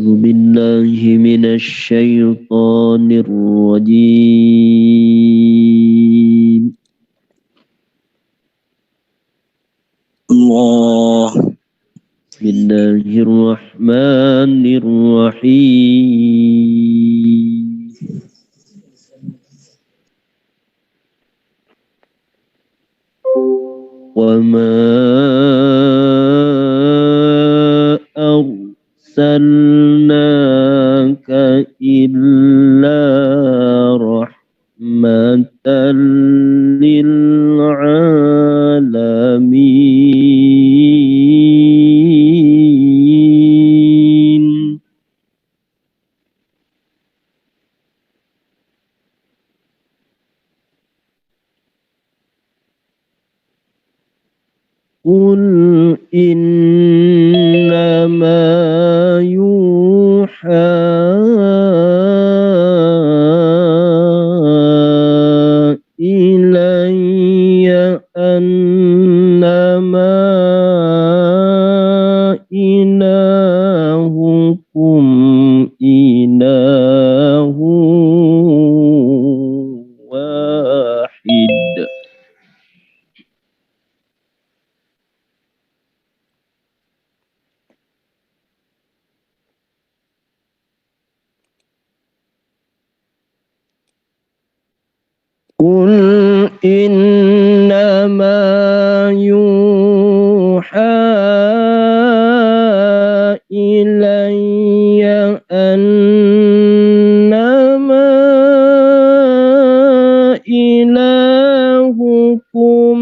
أعوذ بالله من الشيطان الرجيم. الله. بسم الله الرحمن الرحيم. وما أرسلناك إلا رحمة للعالمين. قل إنما يوحى إلي أنما إلهكم إله واحد. قل إنما يوحى إلي أنما إلهكم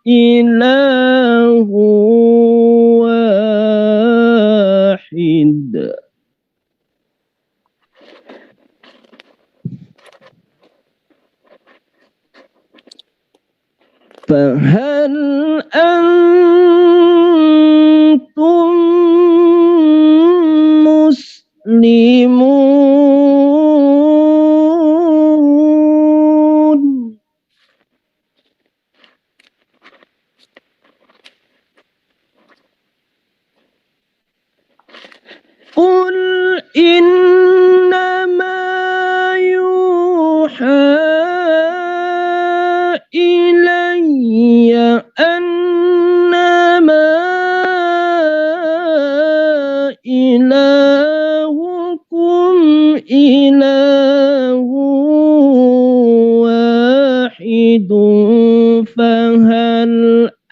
إله واحد. فهل أنتم مسلمون؟ قل إنما يوحى إلي أنما إلهكم إله واحد. فهل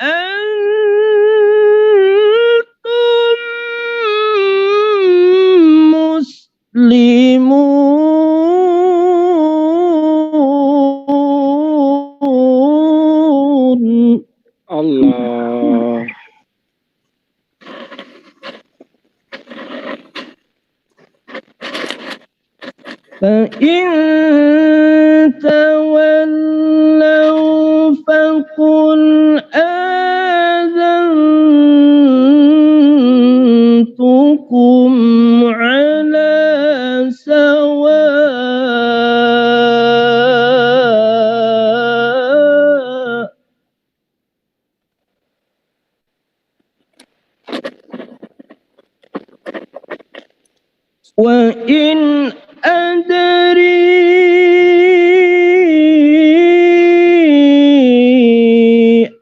أنتم مسلمون؟ الله. فإن تولوا فقل آذنتكم على سواء. وإن أدري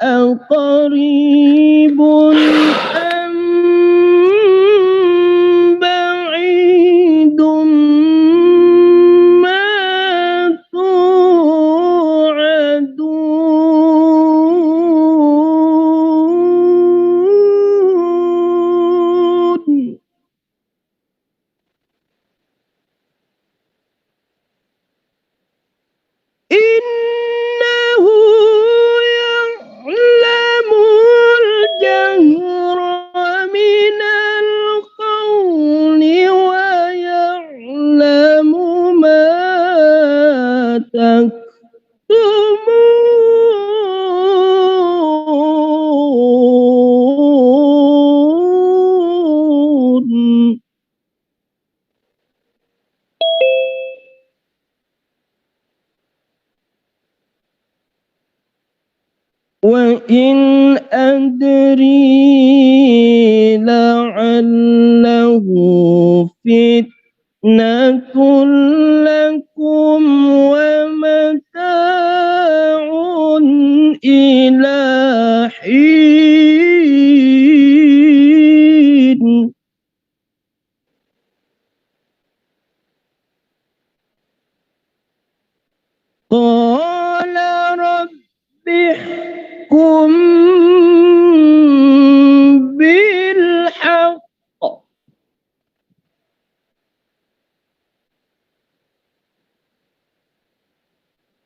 أقريب أم بعيد ما توعدون. إنه يعلم الجهر من القول ويعلم ما تكتمون. وإن أدري لعله فتنة لكم ومتاع إلى حين قال رب احكم بالحق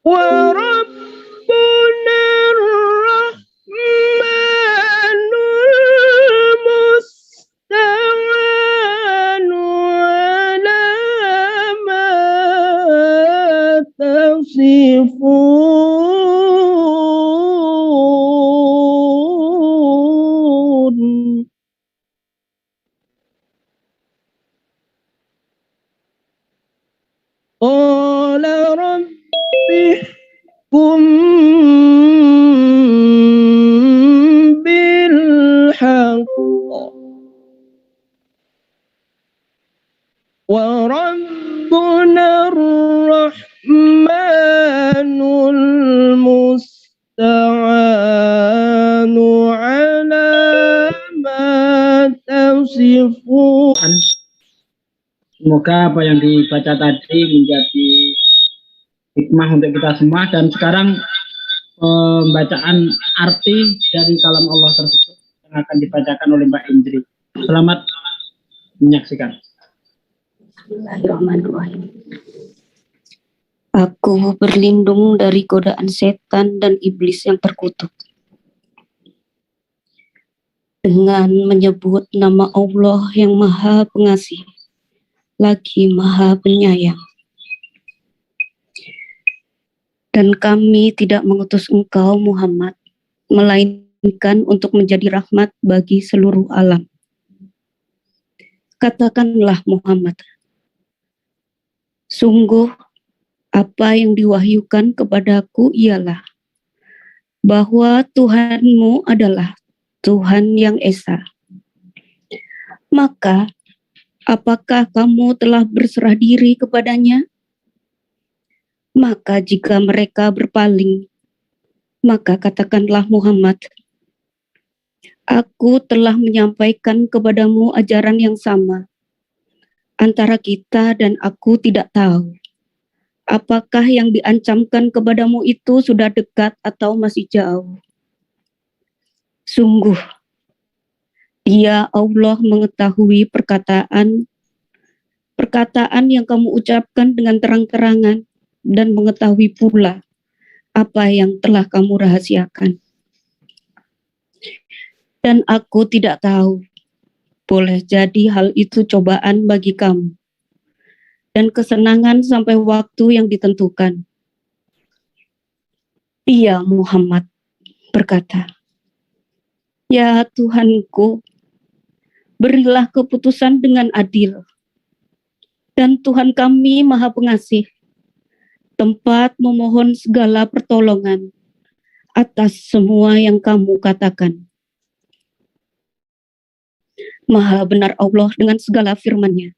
وربنا الرحمن المستعان على ما تصفون قال رب احكم بالحق وربنا الرحمن المستعان على ما تصفون. Semoga apa yang dibaca tadi menjadi hikmah untuk kita semua. Dan sekarang pembacaan arti dari kalam Allah tersebut yang akan dibacakan oleh Mbak Indri. Selamat menyaksikan. Bismillahirrahmanirrahim. Aku berlindung dari godaan setan dan iblis yang terkutuk dengan menyebut nama Allah yang Maha Pengasih lagi Maha Penyayang. Dan kami tidak mengutus engkau Muhammad melainkan untuk menjadi rahmat bagi seluruh alam. Katakanlah Muhammad, sungguh apa yang diwahyukan kepadaku ialah bahwa Tuhanmu adalah Tuhan yang Esa. Maka apakah kamu telah berserah diri kepadanya? Maka jika mereka berpaling, maka katakanlah Muhammad, aku telah menyampaikan kepadamu ajaran yang sama. Antara kita dan aku tidak tahu apakah yang diancamkan kepadamu itu sudah dekat atau masih jauh. Sungguh, Dia Allah mengetahui perkataan yang kamu ucapkan dengan terang-terangan dan mengetahui pula apa yang telah kamu rahasiakan. Dan aku tidak tahu, boleh jadi hal itu cobaan bagi kamu dan kesenangan sampai waktu yang ditentukan. Dia Muhammad berkata, ya Tuhanku, berilah keputusan dengan adil. Dan Tuhan kami Maha Pengasih, tempat memohon segala pertolongan atas semua yang kamu katakan. Maha benar Allah dengan segala firman-Nya.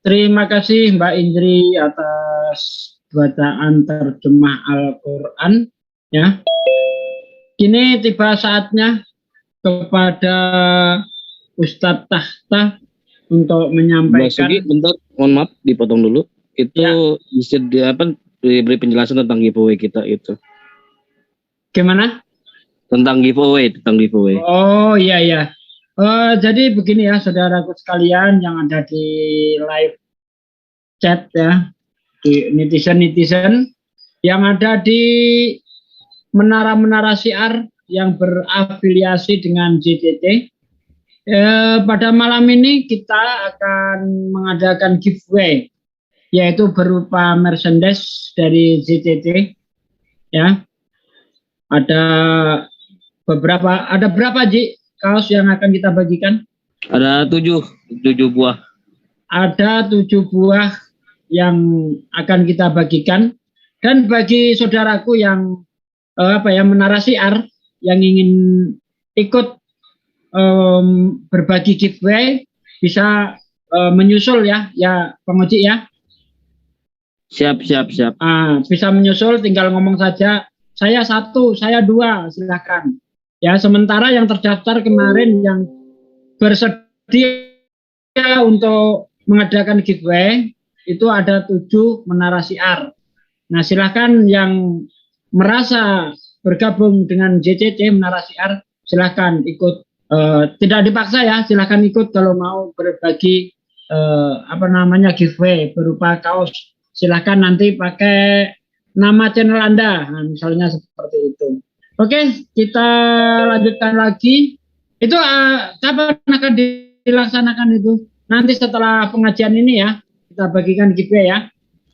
Terima kasih Mbak Indri atas bacaan terjemah Al-Quran. Ya, kini tiba saatnya kepada Ustadz Tahta untuk menyampaikan. Basuki, bentar, mohon maaf, dipotong dulu. Itu ya, bisa diberi penjelasan tentang giveaway kita itu. Gimana? Tentang giveaway. Oh iya. Jadi begini ya, saudaraku sekalian yang ada di live chat ya, di netizen yang ada di menara-menara syiar yang berafiliasi dengan JTT. Pada malam ini kita akan mengadakan giveaway, yaitu berupa merchandise dari JTT. Ya, ada berapa Ji kaos yang akan kita bagikan? Ada 7 buah. Ada 7 buah yang akan kita bagikan. Dan bagi saudaraku yang menara syiar yang ingin ikut berbagi giveaway bisa menyusul ya penguji ya. Siap. Bisa menyusul, tinggal ngomong saja. Saya 1, saya 2, silakan. Ya, sementara yang terdaftar kemarin yang bersedia untuk mengadakan giveaway itu ada 7 menara siar. Nah, silakan yang merasa bergabung dengan JCC Menara Siar, silahkan ikut, tidak dipaksa ya, silahkan ikut kalau mau berbagi giveaway berupa kaos, silahkan nanti pakai nama channel Anda, nah, misalnya seperti itu. Oke, kita lanjutkan lagi. Itu kapan akan dilaksanakan itu? Nanti setelah pengajian ini ya, kita bagikan giveaway ya.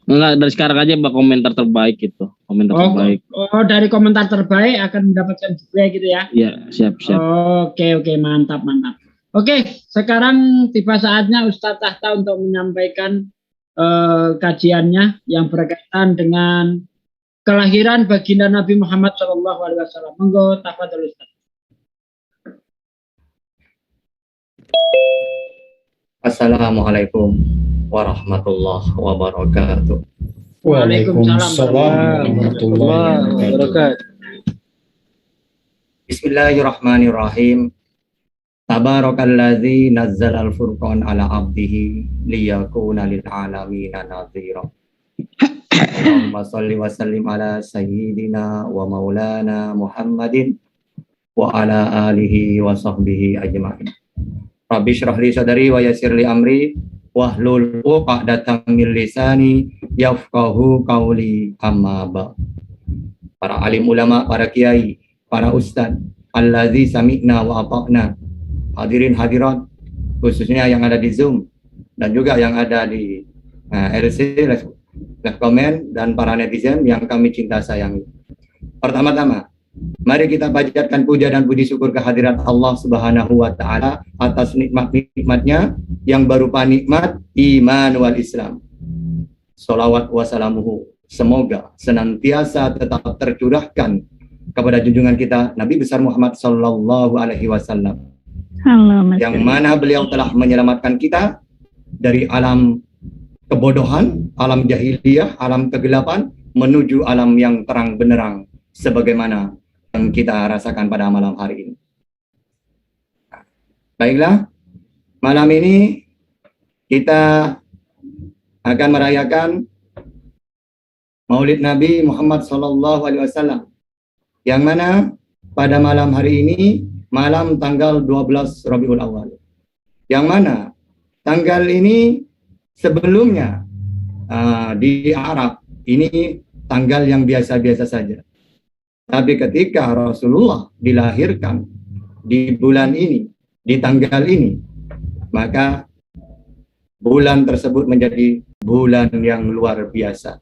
Enggak, dari sekarang aja komentar terbaik gitu. Terbaik. Dari komentar terbaik akan mendapatkan giveaway gitu ya? Iya, siap. Oke, mantap. Oke, sekarang tiba saatnya Ustadz Tahta untuk menyampaikan kajiannya yang berkaitan dengan kelahiran baginda Nabi Muhammad SAW. Monggo, tafadhol Ustadz. Assalamualaikum warahmatullahi wabarakatuh. Waalaikumsalam warahmatullahi wabarakatuh. Bismillahirrahmanirrahim. Tabarakalladzi nazzalal furqan ala abdihi liyakuna lil alamina nadhira. Allahumma shalli wa sallim ala sayyidina wa maulana Muhammadin wa ala alihi wa sahbihi ajma'in. Rabbi shrah li sadri wa yassir li amri wahlul 'uqdatam min lisani yafqahu qawli, amma ba. Para alim ulama, para kiai, para ustaz, allazi sami'na wa ata'na. Hadirin hadirat khususnya yang ada di Zoom dan juga yang ada di LC live comment dan para netizen yang kami cinta sayangi. Pertama-tama, mari kita panjatkan puja dan puji syukur kehadirat Allah Subhanahu wa taala atas nikmat-nikmatnya yang berupa nikmat iman wal Islam. Sholawat wassalamuhu, semoga senantiasa tetap tercurahkan kepada junjungan kita Nabi besar Muhammad sallallahu alaihi wasallam. Yang mana beliau telah menyelamatkan kita dari alam kebodohan, alam jahiliyah, alam kegelapan menuju alam yang terang benderang sebagaimana yang kita rasakan pada malam hari ini. Baiklah, malam ini kita akan merayakan Maulid Nabi Muhammad SAW, yang mana pada malam hari ini, malam tanggal 12 Rabiul Awal, yang mana tanggal ini sebelumnya di Arab ini tanggal yang biasa-biasa saja. Tapi ketika Rasulullah dilahirkan di bulan ini, di tanggal ini, maka bulan tersebut menjadi bulan yang luar biasa.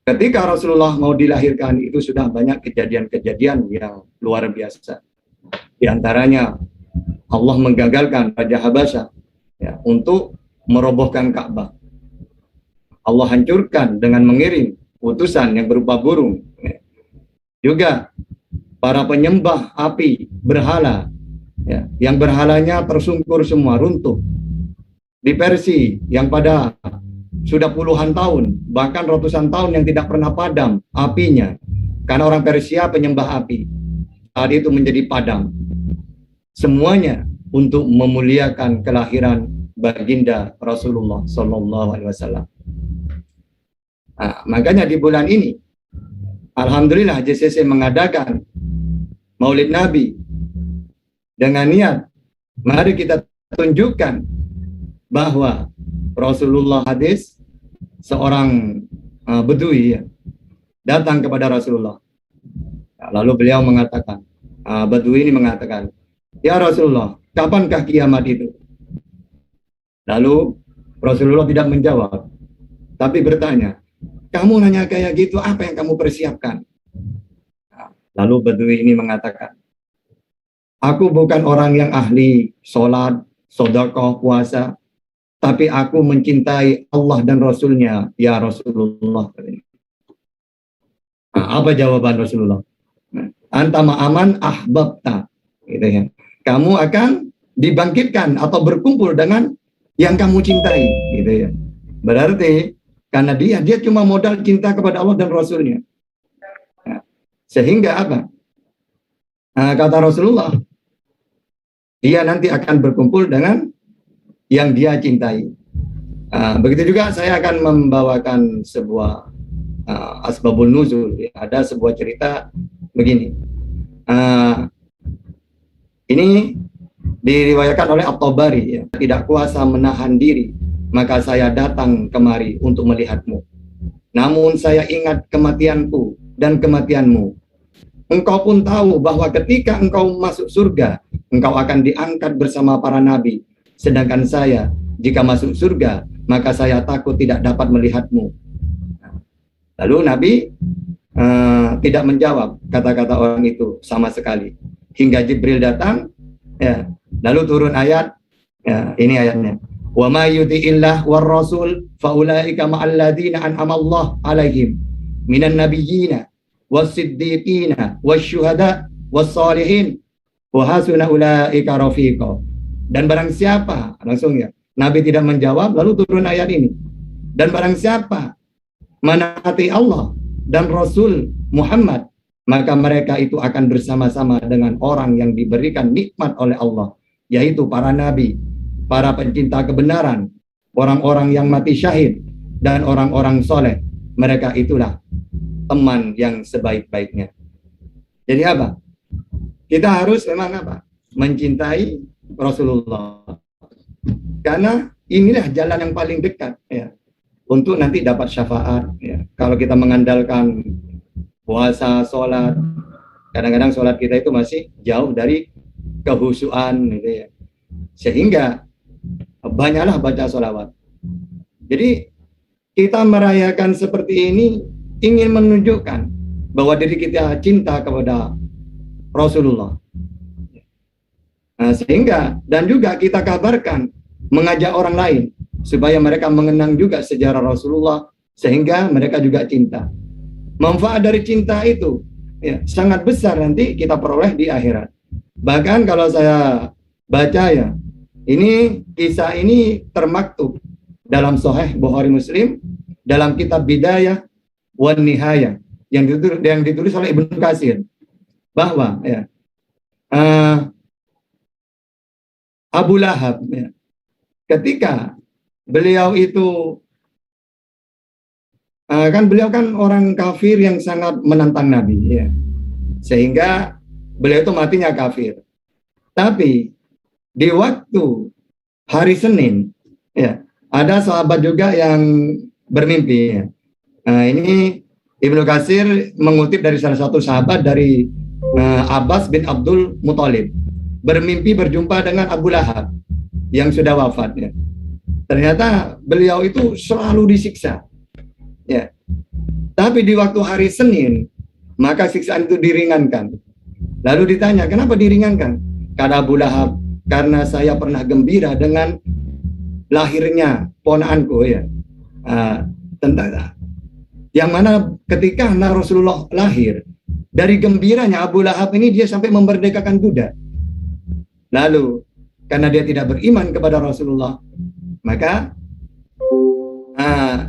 Ketika Rasulullah mau dilahirkan itu sudah banyak kejadian-kejadian yang luar biasa. Di antaranya Allah menggagalkan Raja Habasyah ya, untuk merobohkan Ka'bah. Allah hancurkan dengan mengirim utusan yang berupa burung. Juga para penyembah api berhala, ya, yang berhalanya tersungkur semua, runtuh. Di Persia yang pada sudah puluhan tahun, bahkan ratusan tahun yang tidak pernah padam apinya. Karena orang Persia penyembah api. Saat itu menjadi padam. Semuanya untuk memuliakan kelahiran baginda Rasulullah SAW. Nah, makanya di bulan ini, alhamdulillah JCC mengadakan Maulid Nabi dengan niat, mari kita tunjukkan bahwa Rasulullah hadis seorang Bedui ya, datang kepada Rasulullah. Lalu beliau mengatakan, Bedui ini mengatakan, ya Rasulullah, kapankah kiamat itu? Lalu Rasulullah tidak menjawab, tapi bertanya, kamu nanya kayak gitu, apa yang kamu persiapkan? Lalu Bedui ini mengatakan, aku bukan orang yang ahli sholat, sedekah, puasa, tapi aku mencintai Allah dan Rasulnya, ya Rasulullah. Nah, apa jawaban Rasulullah? anta ma'aman ahbabta, gitu ya. Kamu akan dibangkitkan atau berkumpul dengan yang kamu cintai, gitu ya. Berarti karena dia cuma modal cinta kepada Allah dan Rasulnya. Nah, sehingga apa? Nah, kata Rasulullah, dia nanti akan berkumpul dengan yang dia cintai. Begitu juga saya akan membawakan sebuah asbabun nuzul. Ada sebuah cerita begini. Ini diriwayatkan oleh At-Tabari, ya. Tidak kuasa menahan diri, maka saya datang kemari untuk melihatmu. Namun saya ingat kematianku dan kematianmu. Engkau pun tahu bahwa ketika engkau masuk surga, engkau akan diangkat bersama para nabi. Sedangkan saya, jika masuk surga, maka saya takut tidak dapat melihatmu. Lalu Nabi tidak menjawab kata-kata orang itu sama sekali. Hingga Jibril datang, ya, lalu turun ayat, ya, ini ayatnya. Wa may yuti'illah war rasul fa ulaika ma'al ladzina an'ama Allah 'alaihim minan nabiyyina was-siddiqina wasyuhada was-solihin wa hasuna ulaika rafiqa. Dan barang siapa, langsung ya, Nabi tidak menjawab, lalu turun ayat ini. Dan barang siapa menaati Allah dan Rasul Muhammad, maka mereka itu akan bersama-sama dengan orang yang diberikan nikmat oleh Allah, yaitu para nabi, para pencinta kebenaran, orang-orang yang mati syahid, dan orang-orang soleh. Mereka itulah teman yang sebaik-baiknya. Jadi apa? Kita harus memang apa? Mencintai Rasulullah. Karena inilah jalan yang paling dekat, ya, untuk nanti dapat syafaat. Ya. Kalau kita mengandalkan puasa, sholat, kadang-kadang sholat kita itu masih jauh dari kehusuan, gitu ya. Sehingga banyaklah baca sholawat. Jadi kita merayakan seperti ini ingin menunjukkan bahwa diri kita cinta kepada Rasulullah. Nah, sehingga dan juga kita kabarkan, mengajak orang lain supaya mereka mengenang juga sejarah Rasulullah, sehingga mereka juga cinta. Manfaat dari cinta itu, ya, sangat besar nanti kita peroleh di akhirat. Bahkan kalau saya baca, ya, ini kisah ini termaktub dalam Sahih Bukhari Muslim, dalam kitab Bidayah wan Nihayah yang ditulis oleh Ibnu Katsir, bahwa, ya, Abu Lahab, ya, ketika beliau itu kan beliau kan orang kafir yang sangat menentang Nabi, ya, sehingga beliau itu matinya kafir. Tapi di waktu hari Senin, ya, ada sahabat juga yang bermimpi, ya. Ini Ibnu Katsir mengutip dari salah satu sahabat, dari Abbas bin Abdul Muthalib, bermimpi berjumpa dengan Abu Lahab yang sudah wafat, ya. Ternyata beliau itu selalu disiksa, ya. Tapi di waktu hari Senin, maka siksaan itu diringankan. Lalu ditanya, kenapa diringankan? Kata Abu Lahab, karena saya pernah gembira dengan lahirnya ponaanku, ya. Tentang yang mana ketika Rasulullah lahir, dari gembiranya Abu Lahab ini dia sampai memerdekakan budak. Lalu karena dia tidak beriman kepada Rasulullah, maka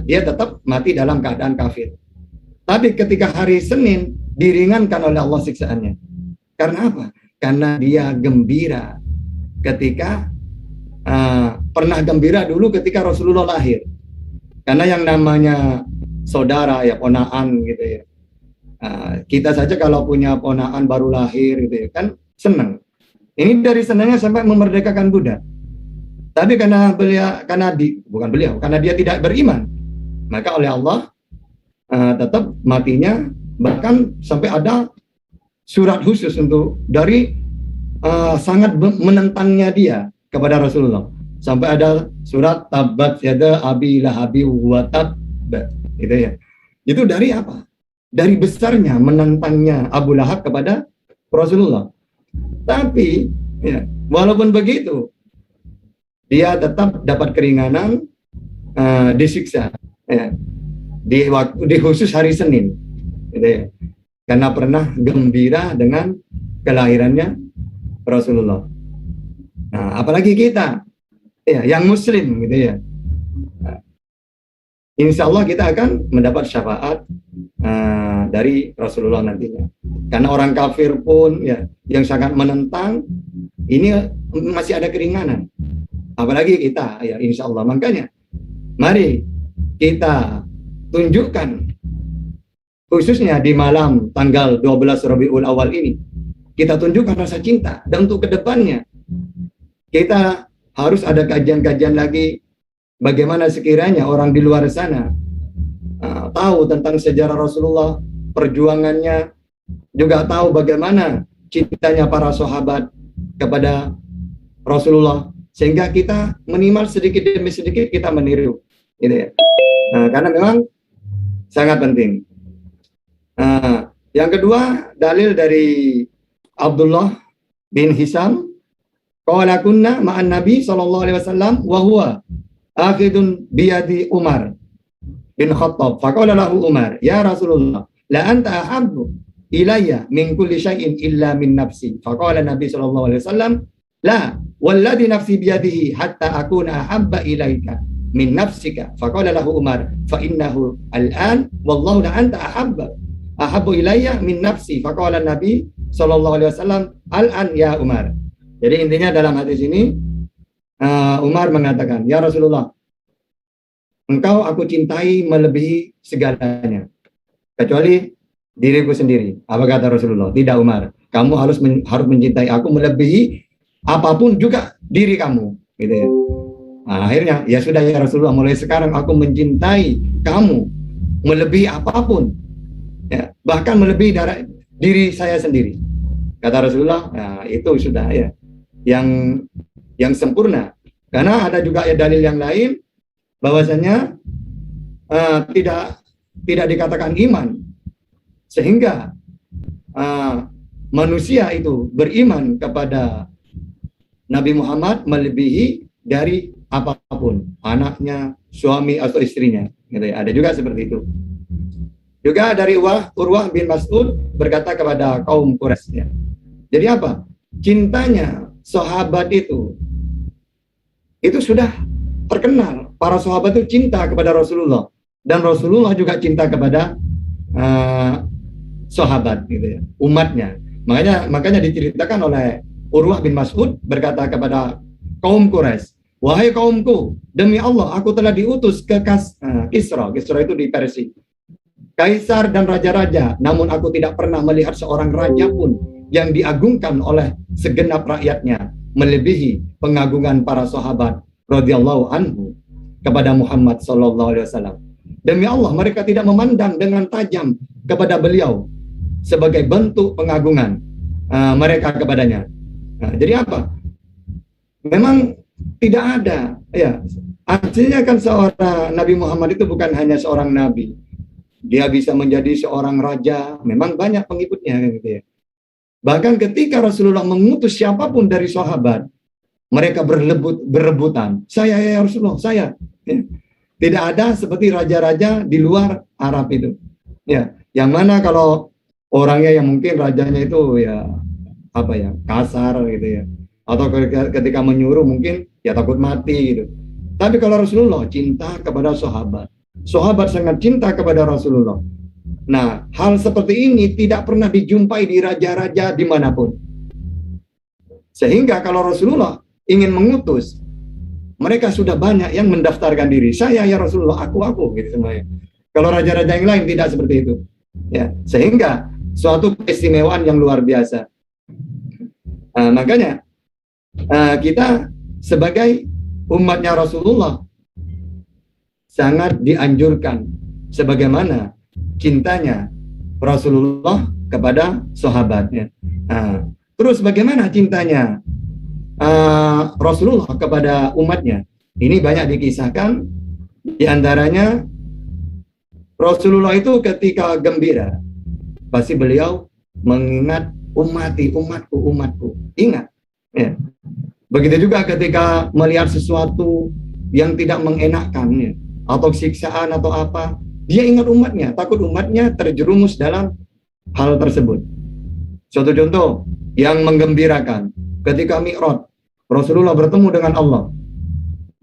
dia tetap mati dalam keadaan kafir. Tapi ketika hari Senin diringankan oleh Allah siksaannya. Karena apa? Karena dia gembira ketika pernah gembira dulu ketika Rasulullah lahir. Karena yang namanya saudara, ya, ponaan, gitu ya. Kita saja kalau punya ponaan baru lahir, gitu ya, kan senang. Ini dari senangnya sampai memerdekakan budak. Tapi karena dia tidak beriman, maka oleh Allah tetap matinya, bahkan sampai ada surat khusus untuk dari sangat menentangnya dia kepada Rasulullah. Sampai ada surat tabat yada abi lahabi wa tab, gitu ya. Itu dari apa? Dari besarnya menentangnya Abu Lahab kepada Rasulullah. Tapi, ya, walaupun begitu, dia tetap dapat keringanan, disiksa, ya, di khusus hari Senin, gitu ya. karena pernah gembira dengan kelahirannya Rasulullah. Nah, apalagi kita ya yang muslim gitu ya. Nah, insya Allah kita akan mendapat syafaat dari Rasulullah nantinya. Karena orang kafir pun ya yang sangat menentang ini masih ada keringanan. Apalagi kita ya insya Allah. Makanya mari kita tunjukkan khususnya di malam tanggal 12 Rabiul Awal ini, kita tunjukkan rasa cinta. Dan untuk kedepannya kita harus ada kajian-kajian lagi bagaimana sekiranya orang di luar sana tahu tentang sejarah Rasulullah, perjuangannya, juga tahu bagaimana cintanya para sahabat kepada Rasulullah, sehingga kita minimal sedikit demi sedikit kita meniru, gitu ya. Nah, karena memang sangat penting. Yang kedua, dalil dari Abdullah bin Hisam, qala kunna ma'an Nabi sallallahu alaihi wasallam wa huwa akhidun biyadi Umar bin Khattab. Faqala lahu Umar, ya Rasulullah, la anta ahabbu ilayya min kulli syai'in illa min nafsi. Faqala Nabi sallallahu alaihi wasallam, la walladhi nafsi biyadihi hatta akuna ahabba ilaika min nafsika. Faqala lahu Umar, fa innahu al'an wallahu la anta ahabbu ilayya min nafsi. Faqala Nabi sallallahu alaihi wasallam, al'an ya Umar. Jadi intinya dalam hadis ini Umar mengatakan, ya Rasulullah, engkau aku cintai melebihi segalanya kecuali diriku sendiri. Apa kata Rasulullah? Tidak Umar, kamu harus mencintai aku melebihi apapun juga diri kamu, gitu ya. Nah, akhirnya ya sudah ya Rasulullah, mulai sekarang aku mencintai kamu melebihi apapun, ya, bahkan melebihi dari diri saya sendiri. Kata Rasulullah, nah, itu sudah ya yang sempurna. Karena ada juga ya dalil yang lain bahwasanya tidak dikatakan iman sehingga manusia itu beriman kepada Nabi Muhammad melebihi dari apapun, anaknya, suami atau istrinya, gitu ya. Ada juga seperti itu. Juga dari Urwah bin Mas'ud berkata kepada kaum Quraisy, ya. Jadi apa? Cintanya sahabat itu sudah terkenal. Para sahabat itu cinta kepada Rasulullah dan Rasulullah juga cinta kepada sahabat, gitu ya, umatnya. Makanya diceritakan oleh Urwah bin Mas'ud berkata kepada kaum Quraisy, wahai kaumku, demi Allah aku telah diutus ke Kisra. Kisra itu di Persia, kaisar dan raja-raja, namun aku tidak pernah melihat seorang raja pun yang diagungkan oleh segenap rakyatnya melebihi pengagungan para sahabat radhiyallahu anhu kepada Muhammad sallallahu alaihi wasallam. Demi Allah mereka tidak memandang dengan tajam kepada beliau sebagai bentuk pengagungan mereka kepadanya. Nah, jadi apa? Memang tidak ada, ya. Artinya kan seorang Nabi Muhammad itu bukan hanya seorang nabi. Dia bisa menjadi seorang raja, memang banyak pengikutnya, gitu ya. Bahkan ketika Rasulullah mengutus siapapun dari sahabat, mereka berebutan. Saya ya Rasulullah, saya. Ya. Tidak ada seperti raja-raja di luar Arab itu. Ya, yang mana kalau orangnya yang mungkin rajanya itu ya apa ya, kasar gitu ya. Atau ketika menyuruh mungkin ya takut mati gitu. Tapi kalau Rasulullah cinta kepada sahabat. Sahabat sangat cinta kepada Rasulullah. Nah, hal seperti ini tidak pernah dijumpai di raja-raja dimanapun. Sehingga kalau Rasulullah ingin mengutus, mereka sudah banyak yang mendaftarkan diri. Saya ya Rasulullah, aku gitu semuanya. Kalau raja-raja yang lain tidak seperti itu. Ya, sehingga suatu keistimewaan yang luar biasa. Makanya kita sebagai umatnya Rasulullah sangat dianjurkan sebagaimana cintanya Rasulullah kepada sahabatnya. Terus bagaimana cintanya Rasulullah kepada umatnya? Ini banyak dikisahkan. Di antaranya Rasulullah itu ketika gembira, pasti beliau mengingat umatku. Ingat. Ya. Begitu juga ketika melihat sesuatu yang tidak mengenakkan, ya, atau siksaan atau apa, dia ingat umatnya, takut umatnya terjerumus dalam hal tersebut. Suatu contoh yang menggembirakan, ketika Mi'raj, Rasulullah bertemu dengan Allah.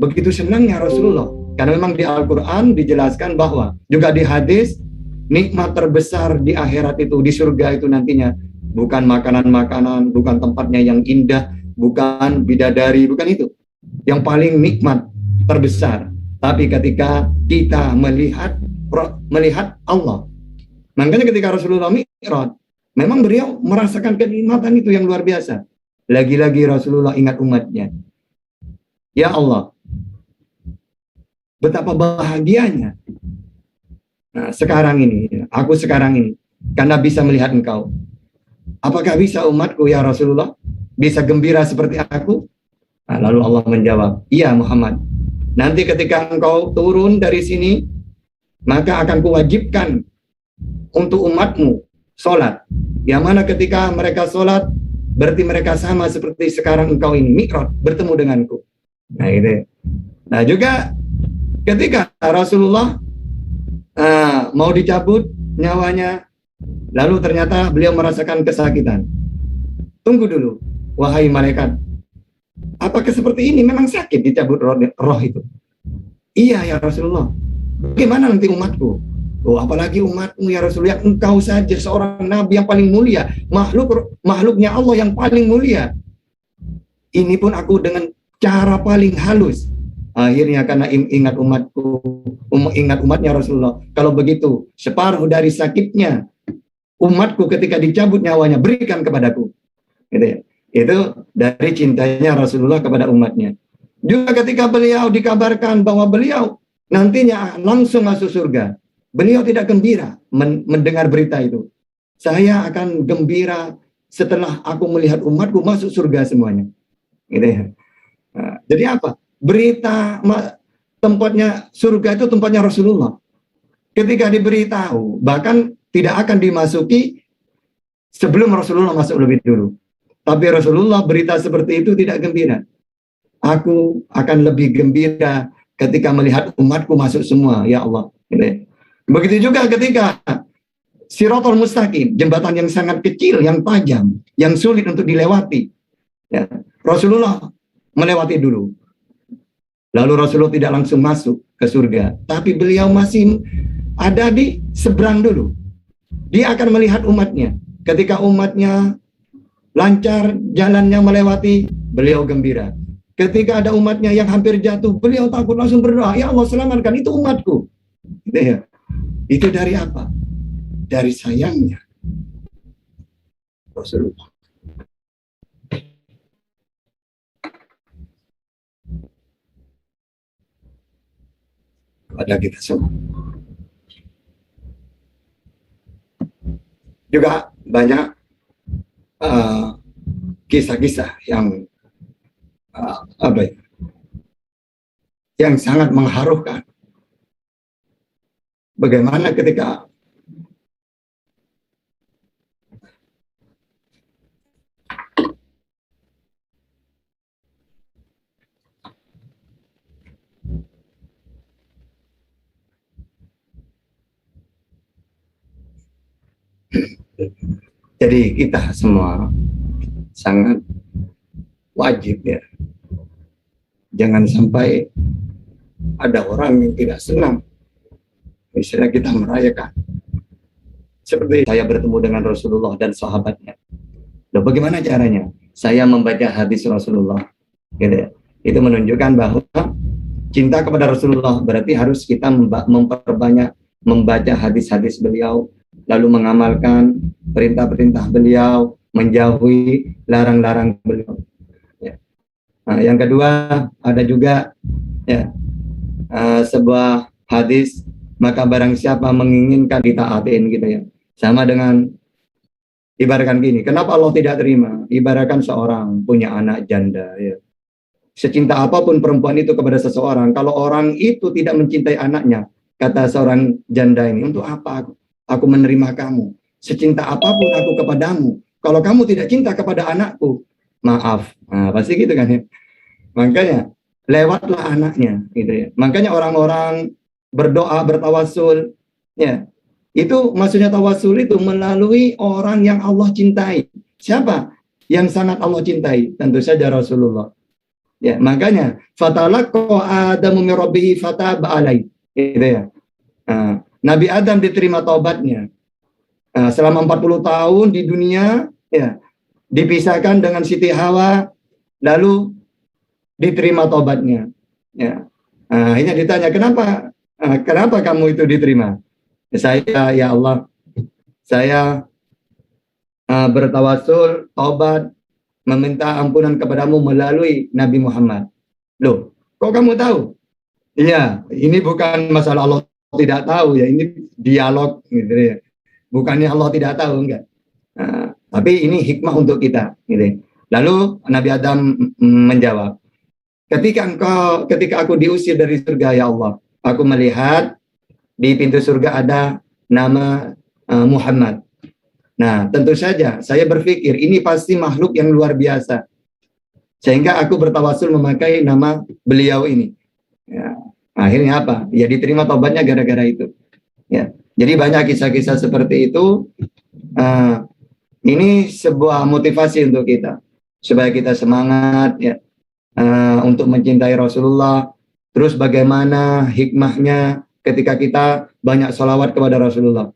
Begitu senangnya Rasulullah, karena memang di Al-Quran dijelaskan bahwa, juga di hadis, nikmat terbesar di akhirat itu, di surga itu nantinya, bukan makanan-makanan, bukan tempatnya yang indah, bukan bidadari, bukan itu. Yang paling nikmat terbesar, tapi ketika kita melihat Allah. Makanya ketika Rasulullah Mi'raj, memang beliau merasakan kenikmatan itu yang luar biasa. Lagi-lagi Rasulullah ingat umatnya. Ya Allah, betapa bahagianya. Nah, aku sekarang ini, karena bisa melihat engkau. Apakah bisa umatku ya Rasulullah? Bisa gembira seperti aku? Nah, lalu Allah menjawab, iya Muhammad. Nanti ketika engkau turun dari sini, maka akan kuwajibkan untuk umatmu sholat. Yang mana ketika mereka sholat, berarti mereka sama seperti sekarang engkau ini, Mi'raj, bertemu denganku. Nah, itu. Nah, juga ketika Rasulullah mau dicabut nyawanya, lalu ternyata beliau merasakan kesakitan. Tunggu dulu, wahai malaikat. Apakah seperti ini? Memang sakit dicabut roh itu? Iya ya Rasulullah. Bagaimana nanti umatku? Oh, apalagi umatmu ya Rasulullah. Engkau saja seorang nabi yang paling mulia, makhluknya Allah yang paling mulia. Ini pun aku dengan cara paling halus. Akhirnya karena ingat umatnya Rasulullah. Kalau begitu, separuh dari sakitnya umatku ketika dicabut nyawanya, berikan kepadaku. Gitu ya. Itu dari cintanya Rasulullah kepada umatnya. Juga ketika beliau dikabarkan bahwa beliau nantinya langsung masuk surga, beliau tidak gembira mendengar berita itu. Saya akan gembira setelah aku melihat umatku masuk surga semuanya. Gitu ya. Nah, jadi apa? Berita tempatnya surga itu tempatnya Rasulullah. Ketika diberitahu, bahkan tidak akan dimasuki sebelum Rasulullah masuk lebih dulu. Tapi Rasulullah berita seperti itu tidak gembira. Aku akan lebih gembira ketika melihat umatku masuk semua, ya Allah. Begitu juga ketika Shirathul Mustaqim, jembatan yang sangat kecil, yang tajam, yang sulit untuk dilewati. Ya, Rasulullah melewati dulu. Lalu Rasulullah tidak langsung masuk ke surga, tapi beliau masih ada di seberang dulu. Dia akan melihat umatnya. Ketika umatnya lancar jalannya melewati, beliau gembira. Ketika ada umatnya yang hampir jatuh, beliau takut langsung berdoa, ya Allah selamatkan, itu umatku. Gitu ya. Itu dari apa? Dari sayangnya Rasulullah kepada kita semua. Juga banyak kisah-kisah yang yang sangat mengharukan. Bagaimana ketika jadi kita semua sangat wajib ya, jangan sampai ada orang yang tidak senang misalnya kita merayakan seperti saya bertemu dengan Rasulullah dan sahabatnya. Loh, bagaimana caranya? Saya membaca hadis Rasulullah, gitu ya. Itu menunjukkan bahwa cinta kepada Rasulullah berarti harus kita memperbanyak membaca hadis-hadis beliau, lalu mengamalkan perintah-perintah beliau, menjauhi larang-larang beliau. Ya. Nah, yang kedua ada juga ya sebuah hadis, maka barang siapa menginginkan ditaatin gitu ya. Sama dengan ibaratkan gini, kenapa Allah tidak terima? Ibaratkan seorang punya anak janda ya. Secinta apapun perempuan itu kepada seseorang, kalau orang itu tidak mencintai anaknya, kata seorang janda ini, untuk apa aku menerima kamu? Secinta apapun aku kepadamu, kalau kamu tidak cinta kepada anakku, maaf. Nah, pasti gitu kan ya. Makanya lewatlah anaknya gitu ya. Makanya orang-orang berdoa, bertawasul ya, Itu maksudnya tawasul itu melalui orang yang Allah cintai. Siapa yang sangat Allah cintai? Tentu saja Rasulullah. Ya, makanya fatalaqa Adamu min rabbih fataba alaihi. Gitu ya. Nabi Adam diterima taubatnya. Selama 40 tahun di dunia, ya, dipisahkan dengan Siti Hawa, lalu diterima taubatnya. Ya. Akhirnya ditanya, kenapa kamu itu diterima? Ya Allah, saya bertawasul, taubat, meminta ampunan kepadamu melalui Nabi Muhammad. Loh, kok kamu tahu? Iya, ini bukan masalah Allah tidak tahu ya, ini dialog gitu ya. Bukannya Allah tidak tahu, enggak. Tapi ini hikmah untuk kita. Gitu. Lalu Nabi Adam menjawab, ketika aku diusir dari surga ya Allah, aku melihat di pintu surga ada nama Muhammad. Nah, tentu saja saya berpikir ini pasti makhluk yang luar biasa. Sehingga aku bertawasul memakai nama beliau ini. Ya, akhirnya apa? Ya diterima taubatnya gara-gara itu. Ya, jadi banyak kisah-kisah seperti itu. Ini sebuah motivasi untuk kita supaya kita semangat ya untuk mencintai Rasulullah. Terus bagaimana hikmahnya ketika kita banyak sholawat kepada Rasulullah.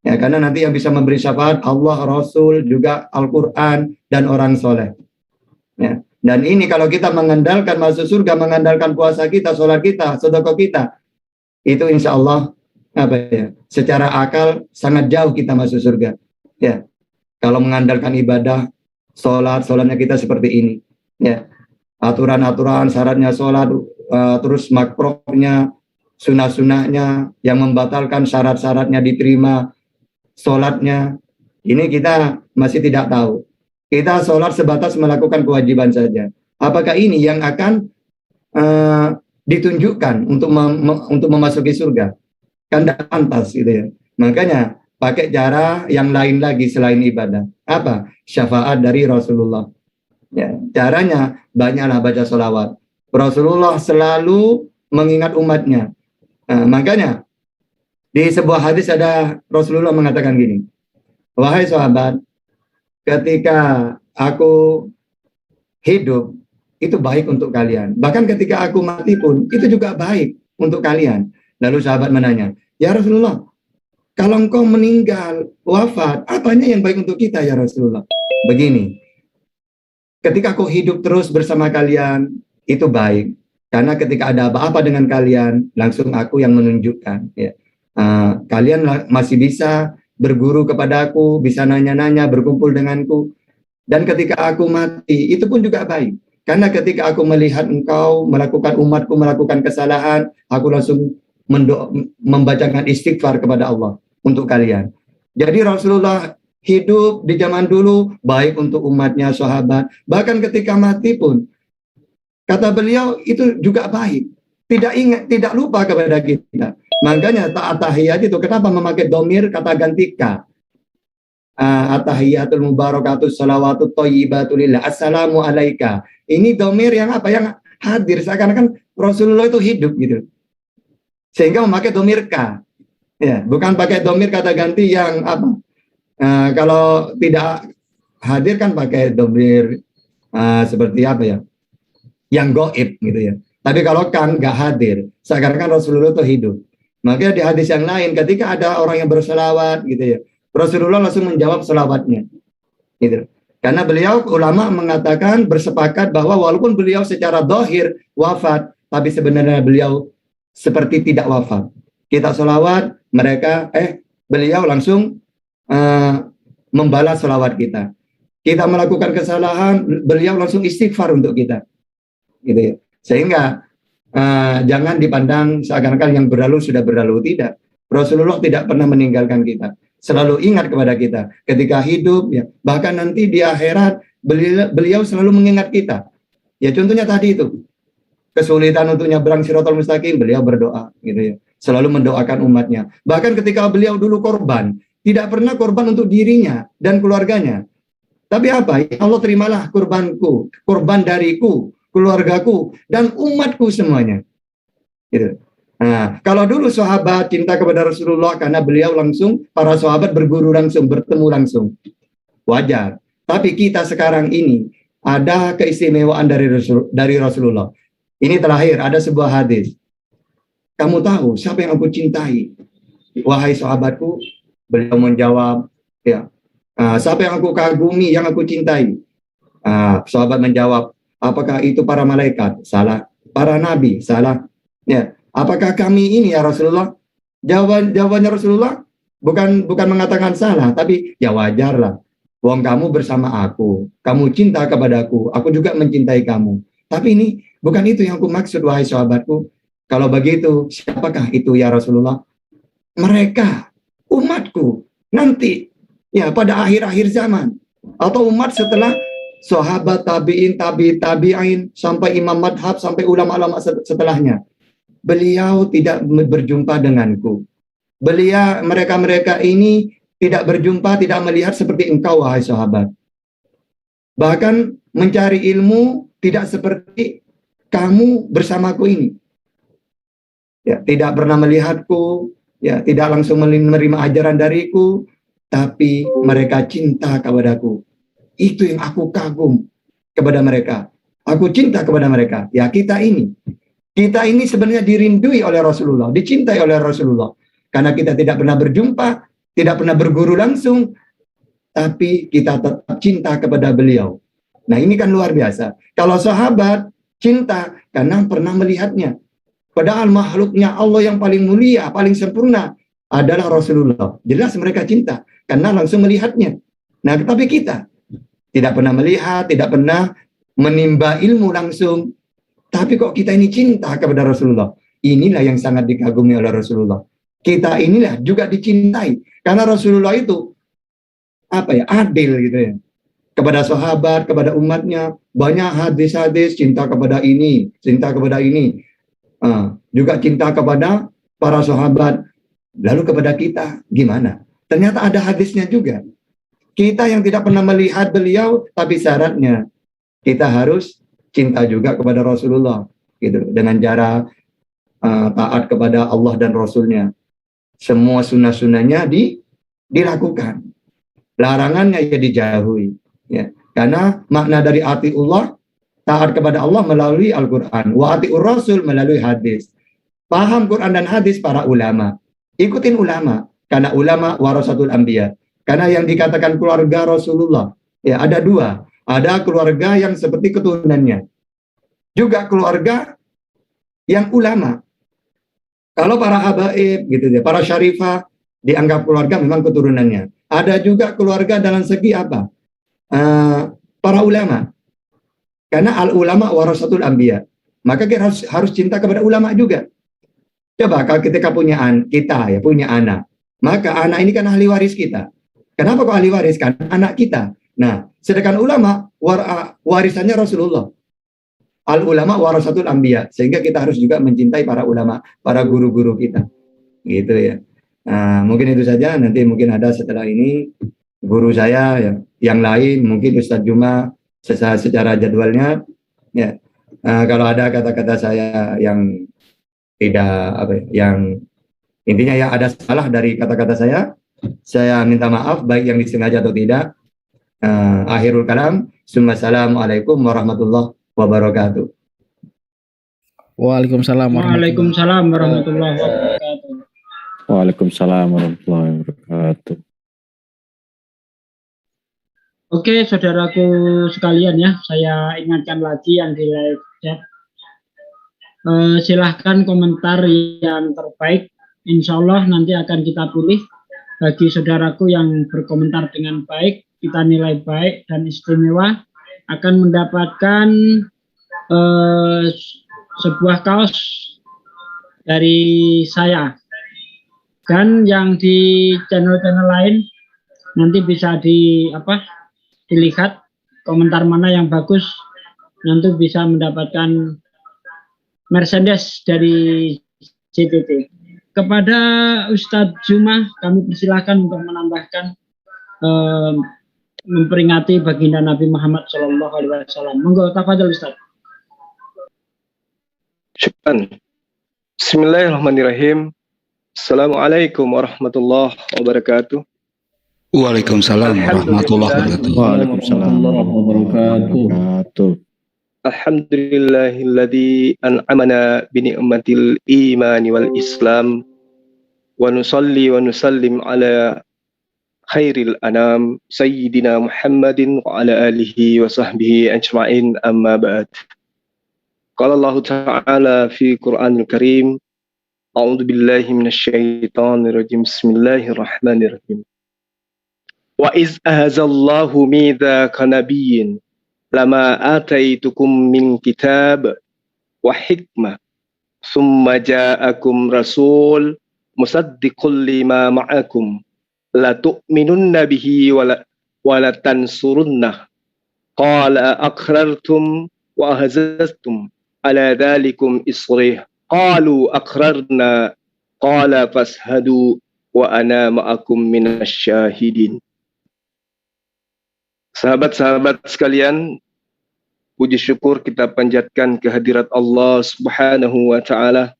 Ya, karena nanti yang bisa memberi syafaat Allah, Rasul, juga Al-Quran, dan orang soleh. Ya. Dan ini kalau kita mengandalkan masuk surga, mengandalkan puasa kita, sholat kita, sedekah kita, itu insya Allah secara akal sangat jauh kita masuk surga. Ya. Kalau mengandalkan ibadah, sholatnya kita seperti ini. Ya. Aturan-aturan, syaratnya sholat, terus makruhnya, sunah-sunahnya, yang membatalkan syarat-syaratnya diterima, sholatnya, ini kita masih tidak tahu. Kita sholat sebatas melakukan kewajiban saja. Apakah ini yang akan ditunjukkan untuk memasuki surga? Kan tidak pantas gitu ya. Makanya pakai cara yang lain lagi selain ibadah. Apa? Syafaat dari Rasulullah. Ya, caranya banyaklah baca sholawat. Rasulullah selalu mengingat umatnya. Makanya di sebuah hadis ada Rasulullah mengatakan gini, wahai sahabat, ketika aku hidup itu baik untuk kalian. Bahkan ketika aku mati pun itu juga baik untuk kalian. Lalu sahabat menanya, ya Rasulullah, kalau engkau meninggal, wafat, apanya yang baik untuk kita ya Rasulullah? Begini, ketika aku hidup terus bersama kalian, itu baik. Karena ketika ada apa-apa dengan kalian, langsung aku yang menunjukkan. Ya. Kalian masih bisa berguru kepadaku, bisa nanya-nanya, berkumpul denganku. Dan ketika aku mati, itu pun juga baik. Karena ketika aku melihat engkau melakukan umatku melakukan kesalahan, aku langsung membacakan istighfar kepada Allah untuk kalian. Jadi Rasulullah hidup di zaman dulu baik untuk umatnya, sahabat. Bahkan ketika mati pun, kata beliau itu juga baik. Tidak lupa kepada kita. Makanya tahiyat itu kenapa memakai domir kata gantika. At-tahiyatul mubarakatus salawatut thayyibatulillah. Assalamu alaika. Ini domir yang apa? Yang hadir. Seakan-akan Rasulullah itu hidup gitu. Sehingga memakai domir ka. Ya, bukan pakai domir kata ganti yang apa? Kalau tidak hadir kan pakai domir seperti apa ya? Yang goib gitu ya. Tapi kalau kan nggak hadir, seakan-akan Rasulullah itu hidup. Makanya di hadis yang lain, ketika ada orang yang berselawat gitu ya, Rasulullah langsung menjawab selawatnya. Gitu. Karena beliau, ulama mengatakan bersepakat bahwa walaupun beliau secara dohir wafat, tapi sebenarnya beliau seperti tidak wafat. Kita selawat, beliau langsung membalas selawat kita. Kita melakukan kesalahan, beliau langsung istighfar untuk kita. Gitu ya. Sehingga jangan dipandang seakan-akan yang berlalu sudah berlalu. Tidak. Rasulullah tidak pernah meninggalkan kita. Selalu ingat kepada kita. Ketika hidup, ya, bahkan nanti di akhirat, beliau selalu mengingat kita. Ya contohnya tadi itu. Kesulitan untuk nyebrang Shiratal Mustaqim, beliau berdoa. Gitu ya. Selalu mendoakan umatnya. Bahkan ketika beliau dulu korban, tidak pernah korban untuk dirinya dan keluarganya. Tapi apa? Ya Allah terimalah kurbanku, korban dariku, keluargaku, dan umatku semuanya. Gitu. Nah, kalau dulu sahabat cinta kepada Rasulullah karena beliau langsung, para sahabat berguru langsung, bertemu langsung. Wajar. Tapi kita sekarang ini ada keistimewaan dari Rasulullah. Ini terakhir, ada sebuah hadis. Kamu tahu siapa yang aku cintai? Wahai sahabatku, beliau menjawab, ya. Siapa yang aku kagumi, yang aku cintai? Sahabat menjawab, apakah itu para malaikat? Salah. Para nabi? Salah. Ya. Apakah kami ini ya Rasulullah? Jawabannya Rasulullah bukan mengatakan salah, tapi ya wajarlah. Wong kamu bersama aku, kamu cinta kepadaku, aku juga mencintai kamu. Tapi ini bukan itu yang aku maksud, wahai sahabatku. Kalau begitu, siapakah itu ya Rasulullah? Mereka, umatku, nanti, ya pada akhir-akhir zaman. Atau umat setelah sahabat, tabi'in, tabi'in, sampai imam madhab, sampai ulama-ulama setelahnya. Beliau tidak berjumpa denganku. Mereka ini tidak berjumpa, tidak melihat seperti engkau, wahai sahabat. Bahkan mencari ilmu tidak seperti kamu bersamaku ini. Ya, tidak pernah melihatku, ya, tidak langsung menerima ajaran dariku, tapi mereka cinta kepadaku. Itu yang aku kagum kepada mereka. Aku cinta kepada mereka. Ya, kita ini sebenarnya dirindui oleh Rasulullah, dicintai oleh Rasulullah. Karena kita tidak pernah berjumpa, tidak pernah berguru langsung, tapi kita tetap cinta kepada beliau. Nah, ini kan luar biasa. Kalau sahabat cinta karena pernah melihatnya. Padahal makhluknya Allah yang paling mulia, paling sempurna adalah Rasulullah. Jelas mereka cinta karena langsung melihatnya. Nah, tetapi kita tidak pernah melihat, tidak pernah menimba ilmu langsung. Tapi kok kita ini cinta kepada Rasulullah. Inilah yang sangat dikagumi oleh Rasulullah. Kita inilah juga dicintai. Karena Rasulullah itu adil gitu ya. Kepada sahabat, kepada umatnya. Banyak hadis-hadis cinta kepada ini, cinta kepada ini. Juga cinta kepada para sahabat. Lalu kepada kita, gimana? Ternyata ada hadisnya juga. Kita yang tidak pernah melihat beliau, tapi syaratnya kita harus cinta juga kepada Rasulullah, gitu. Dengan cara taat kepada Allah dan Rasulnya. Semua sunnah-sunnahnya dilakukan. Larangannya ya dijauhi. Ya. Karena makna dari atiullah, taat kepada Allah melalui Al-Quran. Wa atiur Rasul melalui hadis. Paham Quran dan hadis para ulama. Ikutin ulama. Karena ulama warasatul anbiya. Karena yang dikatakan keluarga Rasulullah, ya ada dua. Ada keluarga yang seperti keturunannya. Juga keluarga yang ulama. Kalau para habaib, gitu ya, para syarifah, dianggap keluarga memang keturunannya. Ada juga keluarga dalam segi apa? Para ulama. Karena al-ulama warasatul anbiya. Maka kita harus cinta kepada ulama juga. Coba kalau ketika punya anak, maka anak ini kan ahli waris kita. Kenapa kok ahli waris? Karena anak kita. Nah, sedangkan ulama warisannya Rasulullah. Al-ulama warasatul anbiya. Sehingga kita harus juga mencintai para ulama, para guru-guru kita. Gitu ya. Nah, mungkin itu saja. Nanti mungkin ada setelah ini guru saya yang lain, mungkin Ustadz Juma secara jadwalnya. Ya. Kalau ada kata-kata saya yang tidak yang intinya ya ada salah dari kata-kata saya minta maaf baik yang disengaja atau tidak. Akhirul kalam. Assalamualaikum warahmatullahi wabarakatuh. Waalaikumsalam warahmatullahi wabarakatuh. Waalaikumsalam warahmatullahi wabarakatuh. Oke, saudaraku sekalian ya, saya ingatkan lagi yang di live chat. Silahkan komentar yang terbaik. Insya Allah nanti akan kita pilih bagi saudaraku yang berkomentar dengan baik, kita nilai baik dan istimewa, akan mendapatkan sebuah kaos dari saya. Dan yang di channel-channel lain nanti bisa dilihat komentar mana yang bagus, nanti bisa mendapatkan merchandise dari CTT. Kepada Ustadz Juma kami persilahkan untuk menambahkan memperingati baginda Nabi Muhammad SAW. Monggo tafadhol Ustadz. Syukran. Bismillahirrahmanirrahim. Assalamualaikum warahmatullahi wabarakatuh. Waalaikumsalam warahmatullahi wabarakatuh. Waalaikumsalam warahmatullahi wabarakatuh. Alhamdulillahilladzi an'amana bi ni'matil imani wal islam wa nusalli wa nusallim ala khairil anam sayyidina Muhammadin wa ala alihi wa sahbihi ajma'in, amma ba'd. Qala Allah Ta'ala fi Qur'anil Karim, a'udzu billahi minasyaitonir rajim. Bismillahirrahmanirrahim. Wa iz ahazallahu mitsaqa nabiyyin lama ataitukum min kitab wa hikmah summa ja'akum rasul musaddiqul lima ma'akum la tu'minunna bihi wa la tansurunnah qala aqrartum wa ahazastum ala dhalikum isrih qalu aqrarna qala fashhadu wa ana ma'akum minasyahidin. Sahabat-sahabat sekalian, puji syukur kita panjatkan kehadirat Allah Subhanahu wa Ta'ala.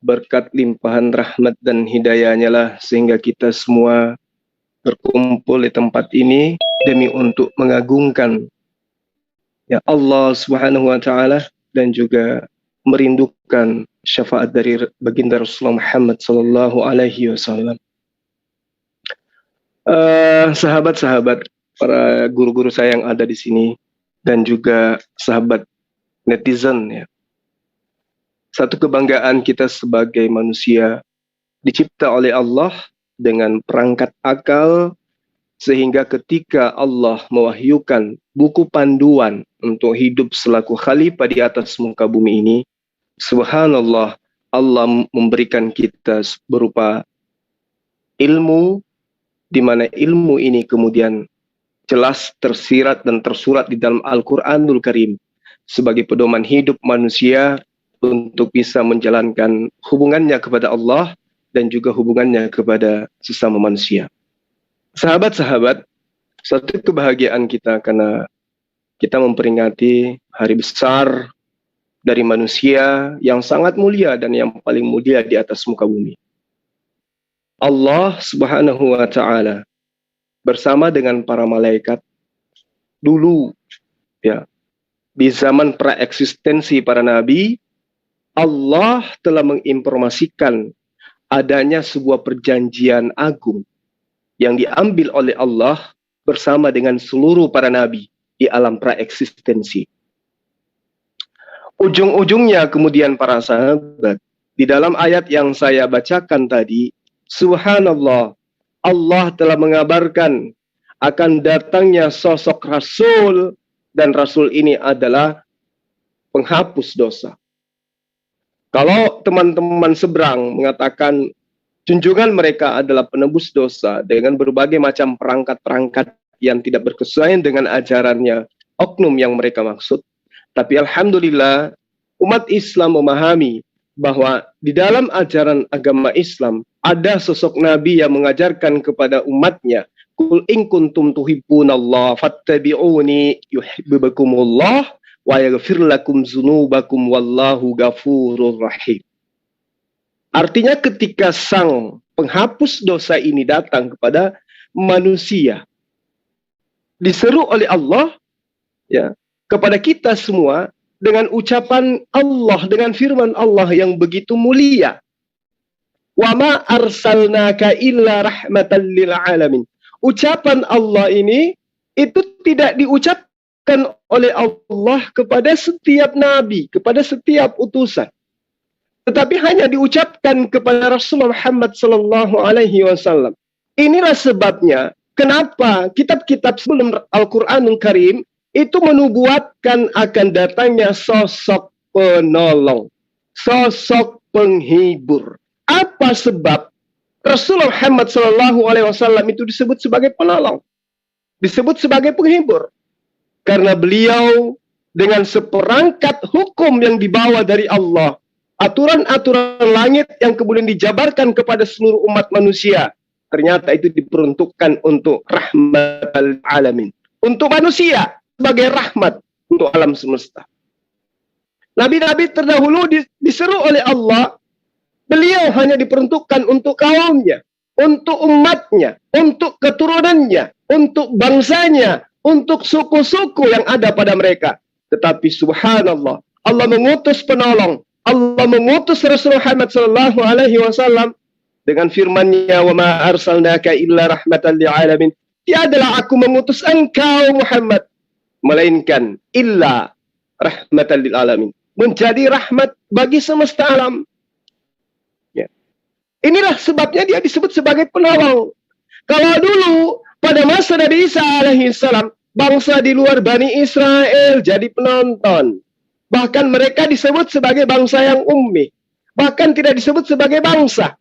Berkat limpahan rahmat dan hidayahnya lah sehingga kita semua berkumpul di tempat ini demi untuk mengagungkan ya Allah Subhanahu wa Ta'ala dan juga merindukan syafaat dari baginda Rasulullah Muhammad sallallahu alaihi wasallam. Sahabat-sahabat, para guru-guru saya yang ada di sini dan juga sahabat netizen ya. Satu kebanggaan kita sebagai manusia dicipta oleh Allah dengan perangkat akal sehingga ketika Allah mewahyukan buku panduan untuk hidup selaku khalifah di atas muka bumi ini, subhanallah, Allah memberikan kita berupa ilmu, di mana ilmu ini kemudian jelas tersirat dan tersurat di dalam Al-Quranul Karim sebagai pedoman hidup manusia untuk bisa menjalankan hubungannya kepada Allah dan juga hubungannya kepada sesama manusia. Sahabat-sahabat, satu kebahagiaan kita karena kita memperingati hari besar dari manusia yang sangat mulia dan yang paling mulia di atas muka bumi. Allah Subhanahu wa Ta'ala bersama dengan para malaikat dulu ya, di zaman praeksistensi para nabi, Allah telah menginformasikan adanya sebuah perjanjian agung yang diambil oleh Allah bersama dengan seluruh para nabi di alam praeksistensi. Ujung-ujungnya kemudian para sahabat, di dalam ayat yang saya bacakan tadi, subhanallah, Allah telah mengabarkan akan datangnya sosok Rasul dan Rasul ini adalah penghapus dosa. Kalau teman-teman seberang mengatakan junjungan mereka adalah penebus dosa dengan berbagai macam perangkat-perangkat yang tidak berkesesuaian dengan ajarannya oknum yang mereka maksud, tapi alhamdulillah umat Islam memahami bahwa di dalam ajaran agama Islam ada sosok Nabi yang mengajarkan kepada umatnya, Qul in kuntum tuhibbunallah fattabi'uni yuhibbukumullah wa yaghfir lakum dzunubakum wallahu ghafurur rahim. Artinya ketika sang penghapus dosa ini datang kepada manusia, diseru oleh Allah ya kepada kita semua dengan ucapan Allah, dengan firman Allah yang begitu mulia. Wa ma arsalnaka illa rahmatan lil alamin. Ucapan Allah ini itu tidak diucapkan oleh Allah kepada setiap nabi, kepada setiap utusan, tetapi hanya diucapkan kepada Rasulullah Muhammad sallallahu alaihi wasallam. Inilah sebabnya kenapa kitab-kitab sebelum Al-Qur'anul Karim itu menubuatkan akan datangnya sosok penolong, sosok penghibur. Apa sebab Rasulullah Muhammad SAW itu disebut sebagai penolong, disebut sebagai penghibur? Karena beliau dengan seperangkat hukum yang dibawa dari Allah, aturan-aturan langit yang kemudian dijabarkan kepada seluruh umat manusia, ternyata itu diperuntukkan untuk rahmatal alamin, untuk manusia, sebagai rahmat untuk alam semesta. Nabi-nabi terdahulu diseru oleh Allah, beliau hanya diperuntukkan untuk kaumnya, untuk umatnya, untuk keturunannya, untuk bangsanya, untuk suku-suku yang ada pada mereka. Tetapi subhanallah, Allah mengutus penolong, Allah mengutus Rasul Muhammad sallallahu alaihi wasallam dengan firman-Nya, "Wa ma arsalnaka illa rahmatan lil alamin." Tiadalah aku mengutus engkau Muhammad melainkan illa rahmatan lil alamin, menjadi rahmat bagi semesta alam. Ya. Inilah sebabnya dia disebut sebagai penolong. Kalau dulu pada masa Nabi Isa alaihissalam, bangsa di luar Bani Israel jadi penonton. Bahkan mereka disebut sebagai bangsa yang ummi. Bahkan tidak disebut sebagai bangsa.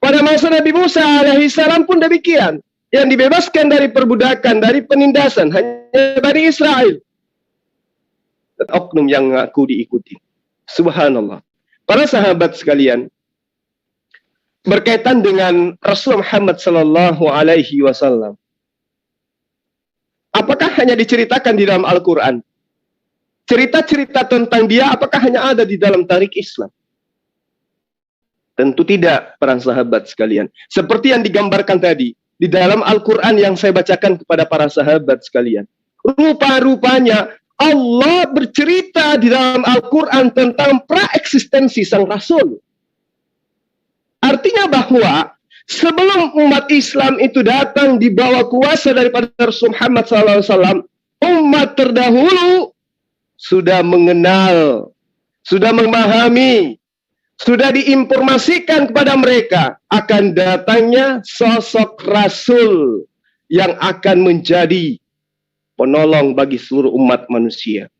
Pada masa Nabi Musa alaihissalam pun demikian. Yang dibebaskan dari perbudakan, dari penindasan, hanya Bani Israel. Dan oknum yang ngaku diikuti. Subhanallah. Para sahabat sekalian, berkaitan dengan Rasul Muhammad sallallahu alaihi wasallam, apakah hanya diceritakan di dalam Al-Quran? Cerita-cerita tentang dia apakah hanya ada di dalam tarikh Islam? Tentu tidak, para sahabat sekalian. Seperti yang digambarkan tadi di dalam Al-Quran yang saya bacakan kepada para sahabat sekalian. Rupa-rupanya Allah bercerita di dalam Al-Quran tentang praeksistensi sang Rasul. Artinya bahwa sebelum umat Islam itu datang di bawah kuasa daripada Rasul Muhammad SAW, umat terdahulu sudah mengenal, sudah memahami, sudah diinformasikan kepada mereka akan datangnya sosok Rasul yang akan menjadi penolong bagi seluruh umat manusia,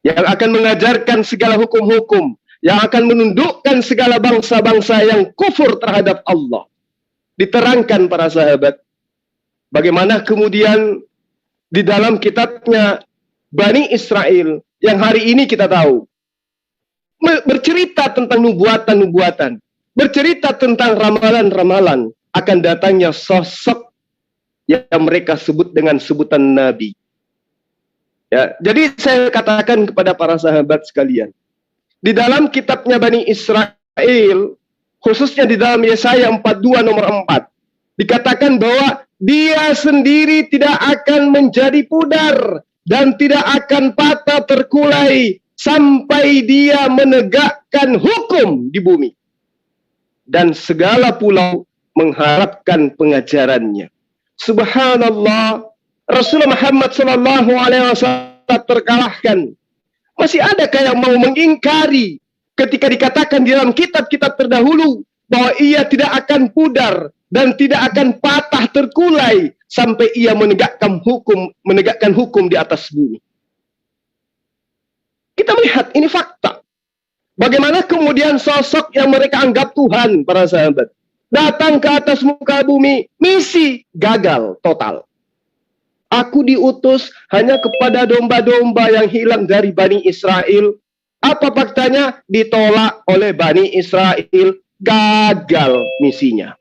yang akan mengajarkan segala hukum-hukum, yang akan menundukkan segala bangsa-bangsa yang kufur terhadap Allah. Diterangkan para sahabat, bagaimana kemudian di dalam kitabnya Bani Israel, yang hari ini kita tahu, bercerita tentang nubuatan-nubuatan, bercerita tentang ramalan-ramalan akan datangnya sosok yang mereka sebut dengan sebutan Nabi. Ya, jadi saya katakan kepada para sahabat sekalian, di dalam kitabnya Bani Israel, khususnya di dalam Yesaya 42 nomor 4, dikatakan bahwa dia sendiri tidak akan menjadi pudar dan tidak akan patah terkulai sampai dia menegakkan hukum di bumi. Dan segala pulau mengharapkan pengajarannya. Subhanallah, Rasulullah Muhammad SAW terkalahkan. Masih adakah yang mau mengingkari ketika dikatakan di dalam kitab-kitab terdahulu bahwa ia tidak akan pudar dan tidak akan patah terkulai sampai ia menegakkan hukum di atas bumi. Kita melihat ini fakta. Bagaimana kemudian sosok yang mereka anggap Tuhan, para sahabat, datang ke atas muka bumi, misi gagal total. Aku diutus hanya kepada domba-domba yang hilang dari Bani Israel. Apa faktanya? Ditolak oleh Bani Israel, gagal misinya.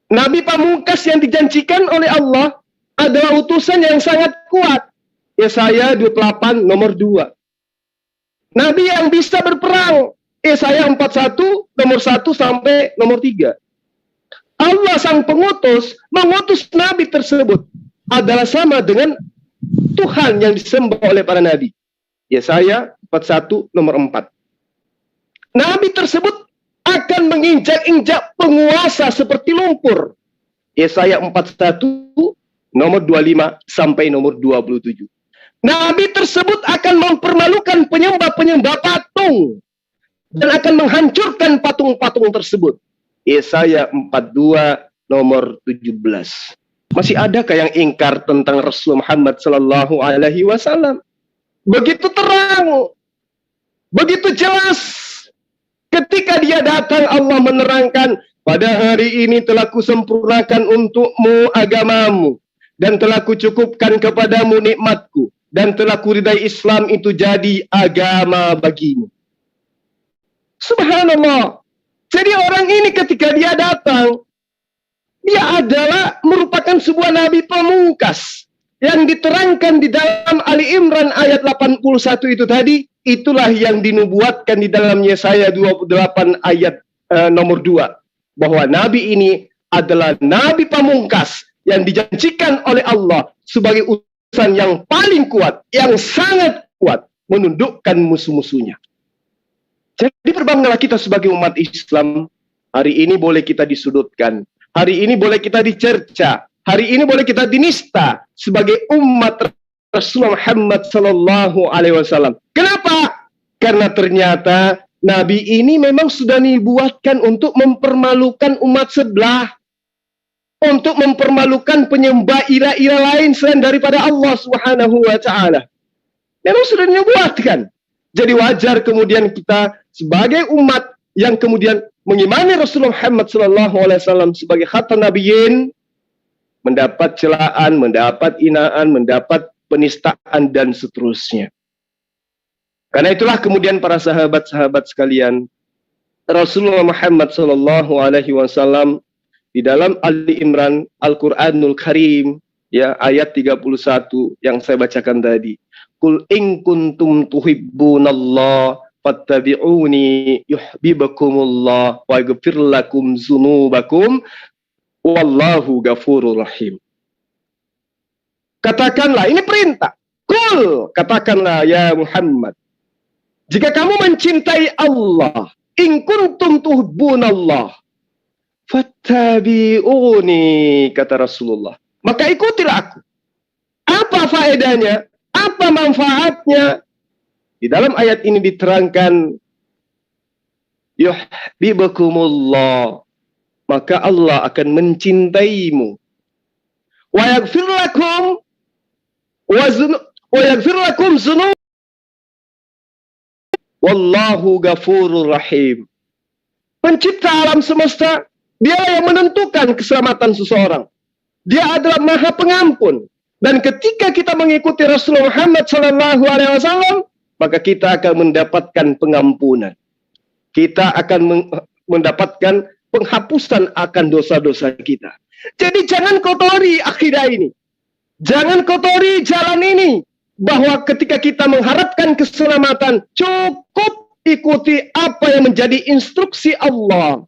Nabi pamungkas yang dijanjikan oleh Allah adalah utusan yang sangat kuat. Yesaya 28 nomor 2. Nabi yang bisa berperang. Yesaya 41 nomor 1 sampai nomor 3. Allah sang pengutus mengutus Nabi tersebut adalah sama dengan Tuhan yang disembah oleh para Nabi. Yesaya 41 nomor 4. Nabi tersebut akan menginjak-injak penguasa seperti lumpur. Yesaya 41 nomor 25 sampai nomor 27. Nabi tersebut akan mempermalukan penyembah-penyembah patung dan akan menghancurkan patung-patung tersebut. Yesaya 42 nomor 17. Masih adakah yang ingkar tentang Rasul Muhammad sallallahu alaihi wasallam? Begitu terang, begitu jelas. Ketika dia datang, Allah menerangkan, pada hari ini telah kusempurnakan untukmu agamamu, dan telah kucukupkan kepadamu nikmatku, dan telah kuridai Islam itu jadi agama bagimu. Subhanallah. Jadi orang ini ketika dia datang, dia adalah merupakan sebuah nabi pamungkas. yang diterangkan di dalam Ali Imran ayat 81 itu tadi, itulah yang dinubuatkan di dalam Yesaya 28 ayat nomor 2. Bahwa Nabi ini adalah Nabi pamungkas yang dijanjikan oleh Allah sebagai utusan yang paling kuat, yang sangat kuat, menundukkan musuh-musuhnya. Jadi berbanggalah kita sebagai umat Islam. Hari ini boleh kita disudutkan, hari ini boleh kita dicerca, hari ini boleh kita dinista sebagai umat Rasulullah Muhammad sallallahu alaihi wasallam. Kenapa? Karena ternyata Nabi ini memang sudah dibuatkan untuk mempermalukan umat sebelah, untuk mempermalukan penyembah ira-ira lain selain daripada Allah Subhanahu wa taala. Memang sudah dibuatkan. Jadi wajar kemudian kita sebagai umat yang kemudian mengimani Rasulullah Muhammad SAW sebagai khatam nabiyyin, mendapat celaan, mendapat hinaan, mendapat penistaan dan seterusnya. Karena itulah kemudian para sahabat-sahabat sekalian, Rasulullah Muhammad SAW di dalam Ali Imran Al-Quranul Karim, ya, ayat 31 yang saya bacakan tadi. Qul in kuntum tuhibbunallah fattabi'uni yuhibbukumullah wa yaghfir lakum dzunubakum wallahu ghafurur rahim. Katakanlah, ini perintah. Qul, katakanlah ya Muhammad, jika kamu mencintai Allah, in kuntum tuhibbunallah fattabi'uni, kata Rasulullah, maka ikutilah aku. Apa faedahnya? Apa manfaatnya? Di dalam ayat ini diterangkan, yuhibbukumullah, maka Allah akan mencintaimu. Wa yaghfir lakum dzunub wallahu ghafurur rahim. Pencipta alam semesta, dia yang menentukan keselamatan seseorang. Dia adalah Maha Pengampun. Dan ketika kita mengikuti Rasulullah Muhammad SAW, maka kita akan mendapatkan pengampunan. Kita akan mendapatkan penghapusan akan dosa-dosa kita. Jadi jangan kotori akidah ini. Jangan kotori jalan ini. Bahwa ketika kita mengharapkan keselamatan, cukup ikuti apa yang menjadi instruksi Allah.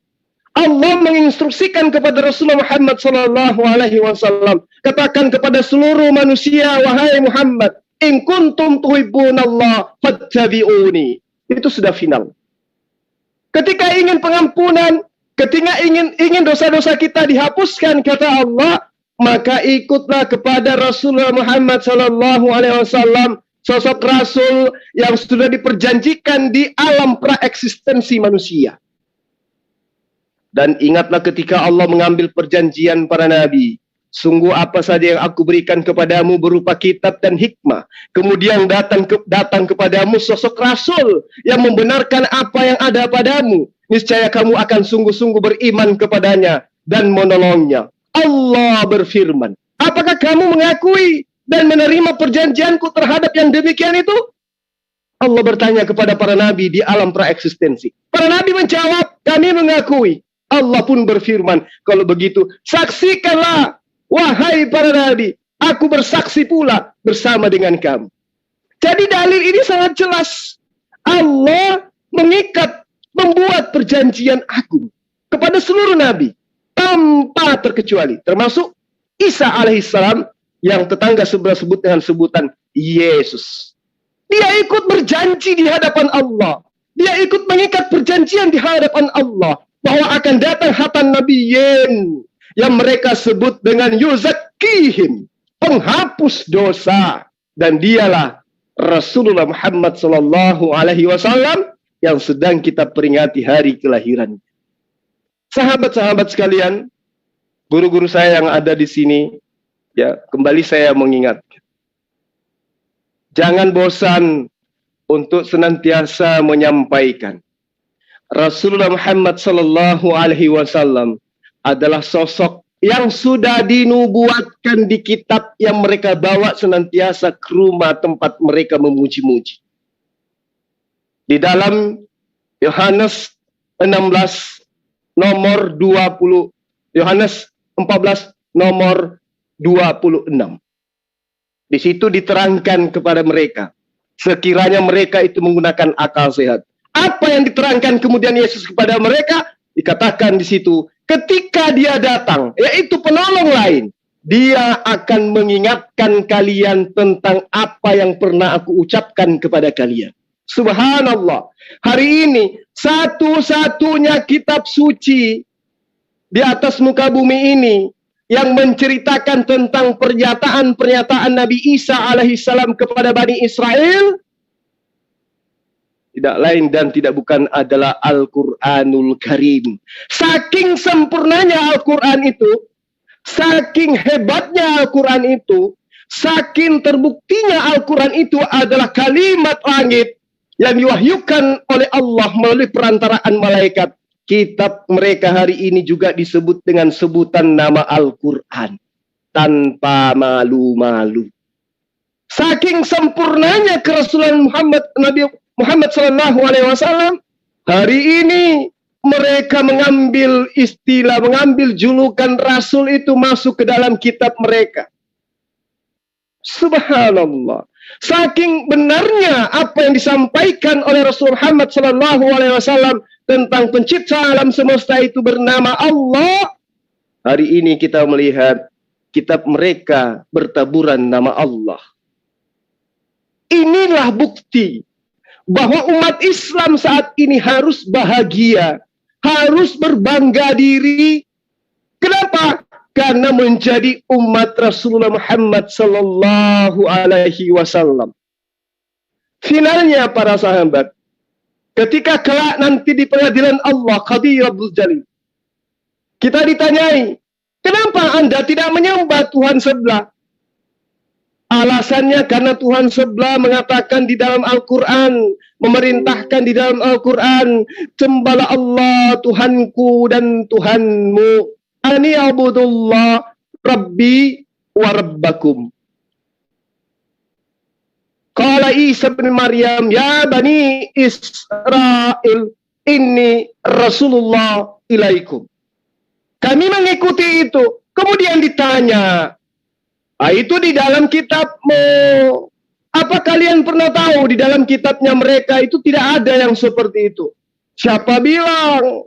Allah menginstruksikan kepada Rasulullah Muhammad SAW, katakan kepada seluruh manusia, wahai Muhammad, in kuntum tuhibbunallah fattabi'uni. Itu sudah final. Ketika ingin pengampunan, ketika ingin dosa-dosa kita dihapuskan, kata Allah, maka ikutlah kepada Rasulullah Muhammad SAW, sosok Rasul yang sudah diperjanjikan di alam praeksistensi manusia. Dan ingatlah ketika Allah mengambil perjanjian para nabi, sungguh apa saja yang aku berikan kepadamu berupa kitab dan hikmah. Kemudian datang kepadamu sosok Rasul yang membenarkan apa yang ada padamu. Niscaya kamu akan sungguh-sungguh beriman kepadanya dan menolongnya. Allah berfirman, apakah kamu mengakui dan menerima perjanjianku terhadap yang demikian itu? Allah bertanya kepada para nabi di alam praeksistensi. Para nabi menjawab, kami mengakui. Allah pun berfirman, kalau begitu saksikanlah wahai para nabi, aku bersaksi pula bersama dengan kamu. Jadi dalil ini sangat jelas. Allah membuat perjanjian agung kepada seluruh nabi tanpa terkecuali, termasuk Isa alaihissalam yang tetangga sebelah sebut dengan sebutan Yesus. Dia ikut berjanji di hadapan Allah. Dia ikut mengikat perjanjian di hadapan Allah bahwa akan datang khatam nabiyyin yang mereka sebut dengan yuzakkihim, penghapus dosa, dan dialah Rasulullah Muhammad SAW yang sedang kita peringati hari kelahiran. Sahabat-sahabat sekalian, guru-guru saya yang ada di sini, ya, kembali saya mengingatkan, jangan bosan untuk senantiasa menyampaikan Rasulullah Muhammad SAW adalah sosok yang sudah dinubuatkan di kitab yang mereka bawa senantiasa ke rumah tempat mereka memuji-muji. Di dalam Yohanes 16 nomor 20, Yohanes 14 nomor 26. Di situ diterangkan kepada mereka, sekiranya mereka itu menggunakan akal sehat. Apa yang diterangkan kemudian Yesus kepada mereka? Dikatakan di situ, ketika dia datang, yaitu penolong lain, dia akan mengingatkan kalian tentang apa yang pernah aku ucapkan kepada kalian. Subhanallah. Hari ini, satu-satunya kitab suci di atas muka bumi ini yang menceritakan tentang pernyataan-pernyataan Nabi Isa alaihissalam kepada Bani Israel, tidak lain dan tidak bukan adalah Al-Quranul Karim. Saking sempurnanya Al-Quran itu, saking hebatnya Al-Quran itu, saking terbuktinya Al-Quran itu adalah kalimat langit yang diwahyukan oleh Allah melalui perantaraan malaikat. Kitab mereka hari ini juga disebut dengan sebutan nama Al-Quran. Tanpa malu-malu. Saking sempurnanya kerasulan Nabi Muhammad SAW, hari ini mereka mengambil istilah, mengambil julukan Rasul itu masuk ke dalam kitab mereka. Subhanallah. Saking benarnya apa yang disampaikan oleh Rasul Muhammad SAW tentang pencipta alam semesta itu bernama Allah. Hari ini kita melihat kitab mereka bertaburan nama Allah. Inilah bukti bahwa umat Islam saat ini harus bahagia, harus berbangga diri. Kenapa? Karena menjadi umat Rasulullah Muhammad sallallahu alaihi wasallam. Finalnya para sahabat, ketika kelak nanti di pengadilan Allah, Qadhi Rabbul Jalil, kita ditanyai, kenapa Anda tidak menyembah Tuhan sebelah? Alasannya karena Tuhan sebelah mengatakan di dalam Al-Quran, memerintahkan di dalam Al-Quran, sembahlah Allah Tuhanku dan Tuhanmu. Ani abudullah Rabbi wa Rabbakum. Qala Isa bin Maryam, ya Bani Israel, inni Rasulullah ilaikum. Kami mengikuti itu. Kemudian ditanya, itu di dalam kitabmu. Apa kalian pernah tahu di dalam kitabnya mereka itu tidak ada yang seperti itu? Siapa bilang?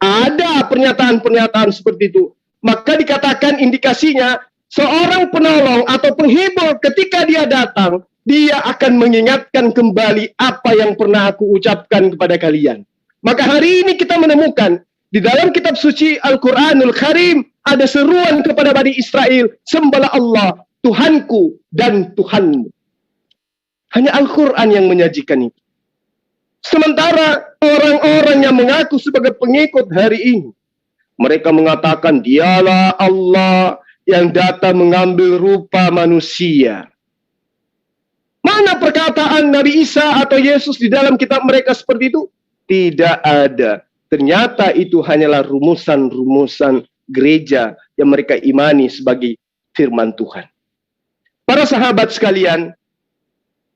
Ada pernyataan-pernyataan seperti itu. Maka dikatakan indikasinya seorang penolong atau penghibur ketika dia datang, dia akan mengingatkan kembali apa yang pernah aku ucapkan kepada kalian. Maka hari ini kita menemukan di dalam kitab suci Al-Quranul Karim ada seruan kepada Bani Israel, sembahlah Allah, Tuhanku dan Tuhanmu. Hanya Al-Quran yang menyajikan itu. Sementara orang-orang yang mengaku sebagai pengikut hari ini, mereka mengatakan dialah Allah yang datang mengambil rupa manusia. Mana perkataan Nabi Isa atau Yesus di dalam kitab mereka seperti itu? Tidak ada. Ternyata itu hanyalah rumusan-rumusan gereja yang mereka imani sebagai firman Tuhan. Para sahabat sekalian,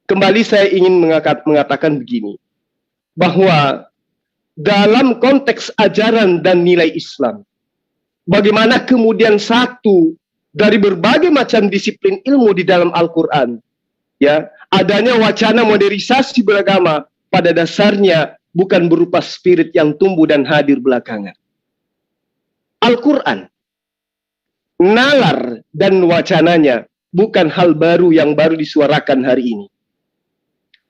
kembali saya ingin mengatakan begini, bahwa dalam konteks ajaran dan nilai Islam, bagaimana kemudian satu dari berbagai macam disiplin ilmu di dalam Al-Quran, ya, adanya wacana modernisasi beragama pada dasarnya bukan berupa spirit yang tumbuh dan hadir belakangan. Al-Quran, nalar dan wacananya bukan hal baru yang baru disuarakan hari ini.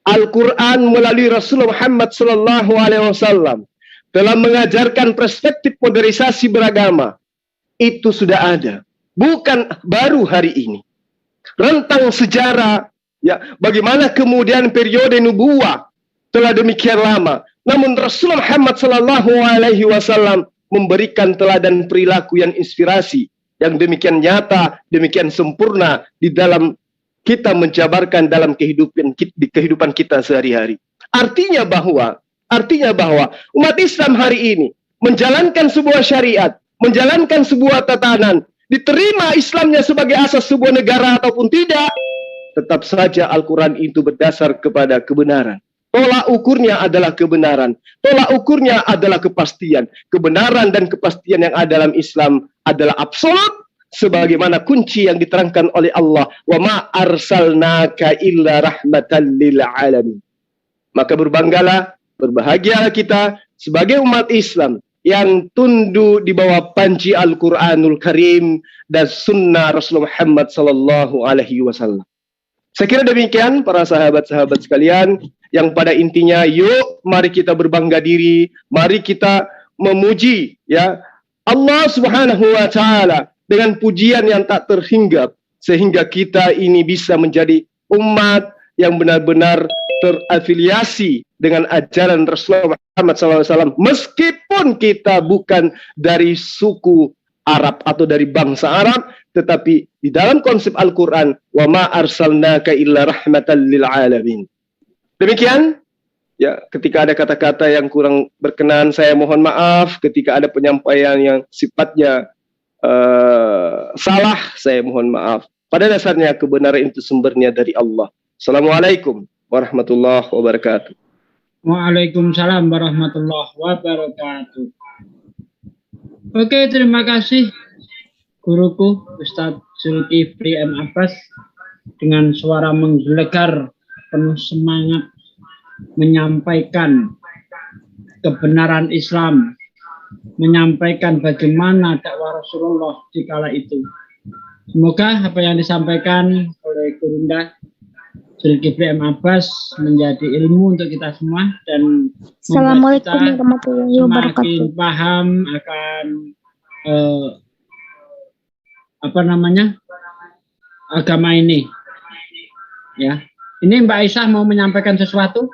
Al-Quran melalui Rasulullah Muhammad SAW telah mengajarkan perspektif modernisasi beragama. Itu sudah ada, bukan baru hari ini. Rentang sejarah, ya, bagaimana kemudian periode nubuwah telah demikian lama, namun Rasulullah Muhammad SAW memberikan teladan perilaku yang inspirasi, yang demikian nyata, demikian sempurna di dalam kita menjabarkan dalam kehidupan kita sehari-hari. Artinya bahwa umat Islam hari ini menjalankan sebuah syariat, menjalankan sebuah tatanan, diterima Islamnya sebagai asas sebuah negara ataupun tidak, tetap saja Al-Quran itu berdasar kepada kebenaran. Tolak ukurnya adalah kebenaran. Tolak ukurnya adalah kepastian. Kebenaran dan kepastian yang ada dalam Islam adalah absolut, sebagaimana kunci yang diterangkan oleh Allah, wa ma arsalnaka illa rahmatan lil alamin. Maka berbanggalah, berbahagialah kita sebagai umat Islam yang tunduk di bawah panji Al-Quranul Karim dan sunnah Rasulullah Muhammad sallallahu alaihi wasallam. Saya kira demikian para sahabat-sahabat sekalian, yang pada intinya yuk mari kita berbangga diri, mari kita memuji ya Allah Subhanahu wa taala dengan pujian yang tak terhingga, sehingga kita ini bisa menjadi umat yang benar-benar terafiliasi dengan ajaran Rasulullah Muhammad SAW, meskipun kita bukan dari suku Arab atau dari bangsa Arab, tetapi di dalam konsep Al-Quran, wa ma arsalnaka illa rahmatan lil alamin. Demikian, ya, ketika ada kata-kata yang kurang berkenan, saya mohon maaf. Ketika ada penyampaian yang sifatnya salah, saya mohon maaf. Pada dasarnya kebenaran itu sumbernya dari Allah. Assalamualaikum warahmatullahi wabarakatuh. Waalaikumsalam warahmatullahi wabarakatuh. Oke, terima kasih guruku Ustadz Zulkifli M. Abbas dengan suara menggelegar penuh semangat menyampaikan kebenaran Islam, menyampaikan bagaimana dakwah Rasulullah di kala itu. Semoga apa yang disampaikan oleh Gurunda Zulkifli M. Abbas menjadi ilmu untuk kita semua dan Assalamualaikum warahmatullahi wabarakatuh. Semakin paham akan agama ini. Ya, ini Mbak Aisyah mau menyampaikan sesuatu.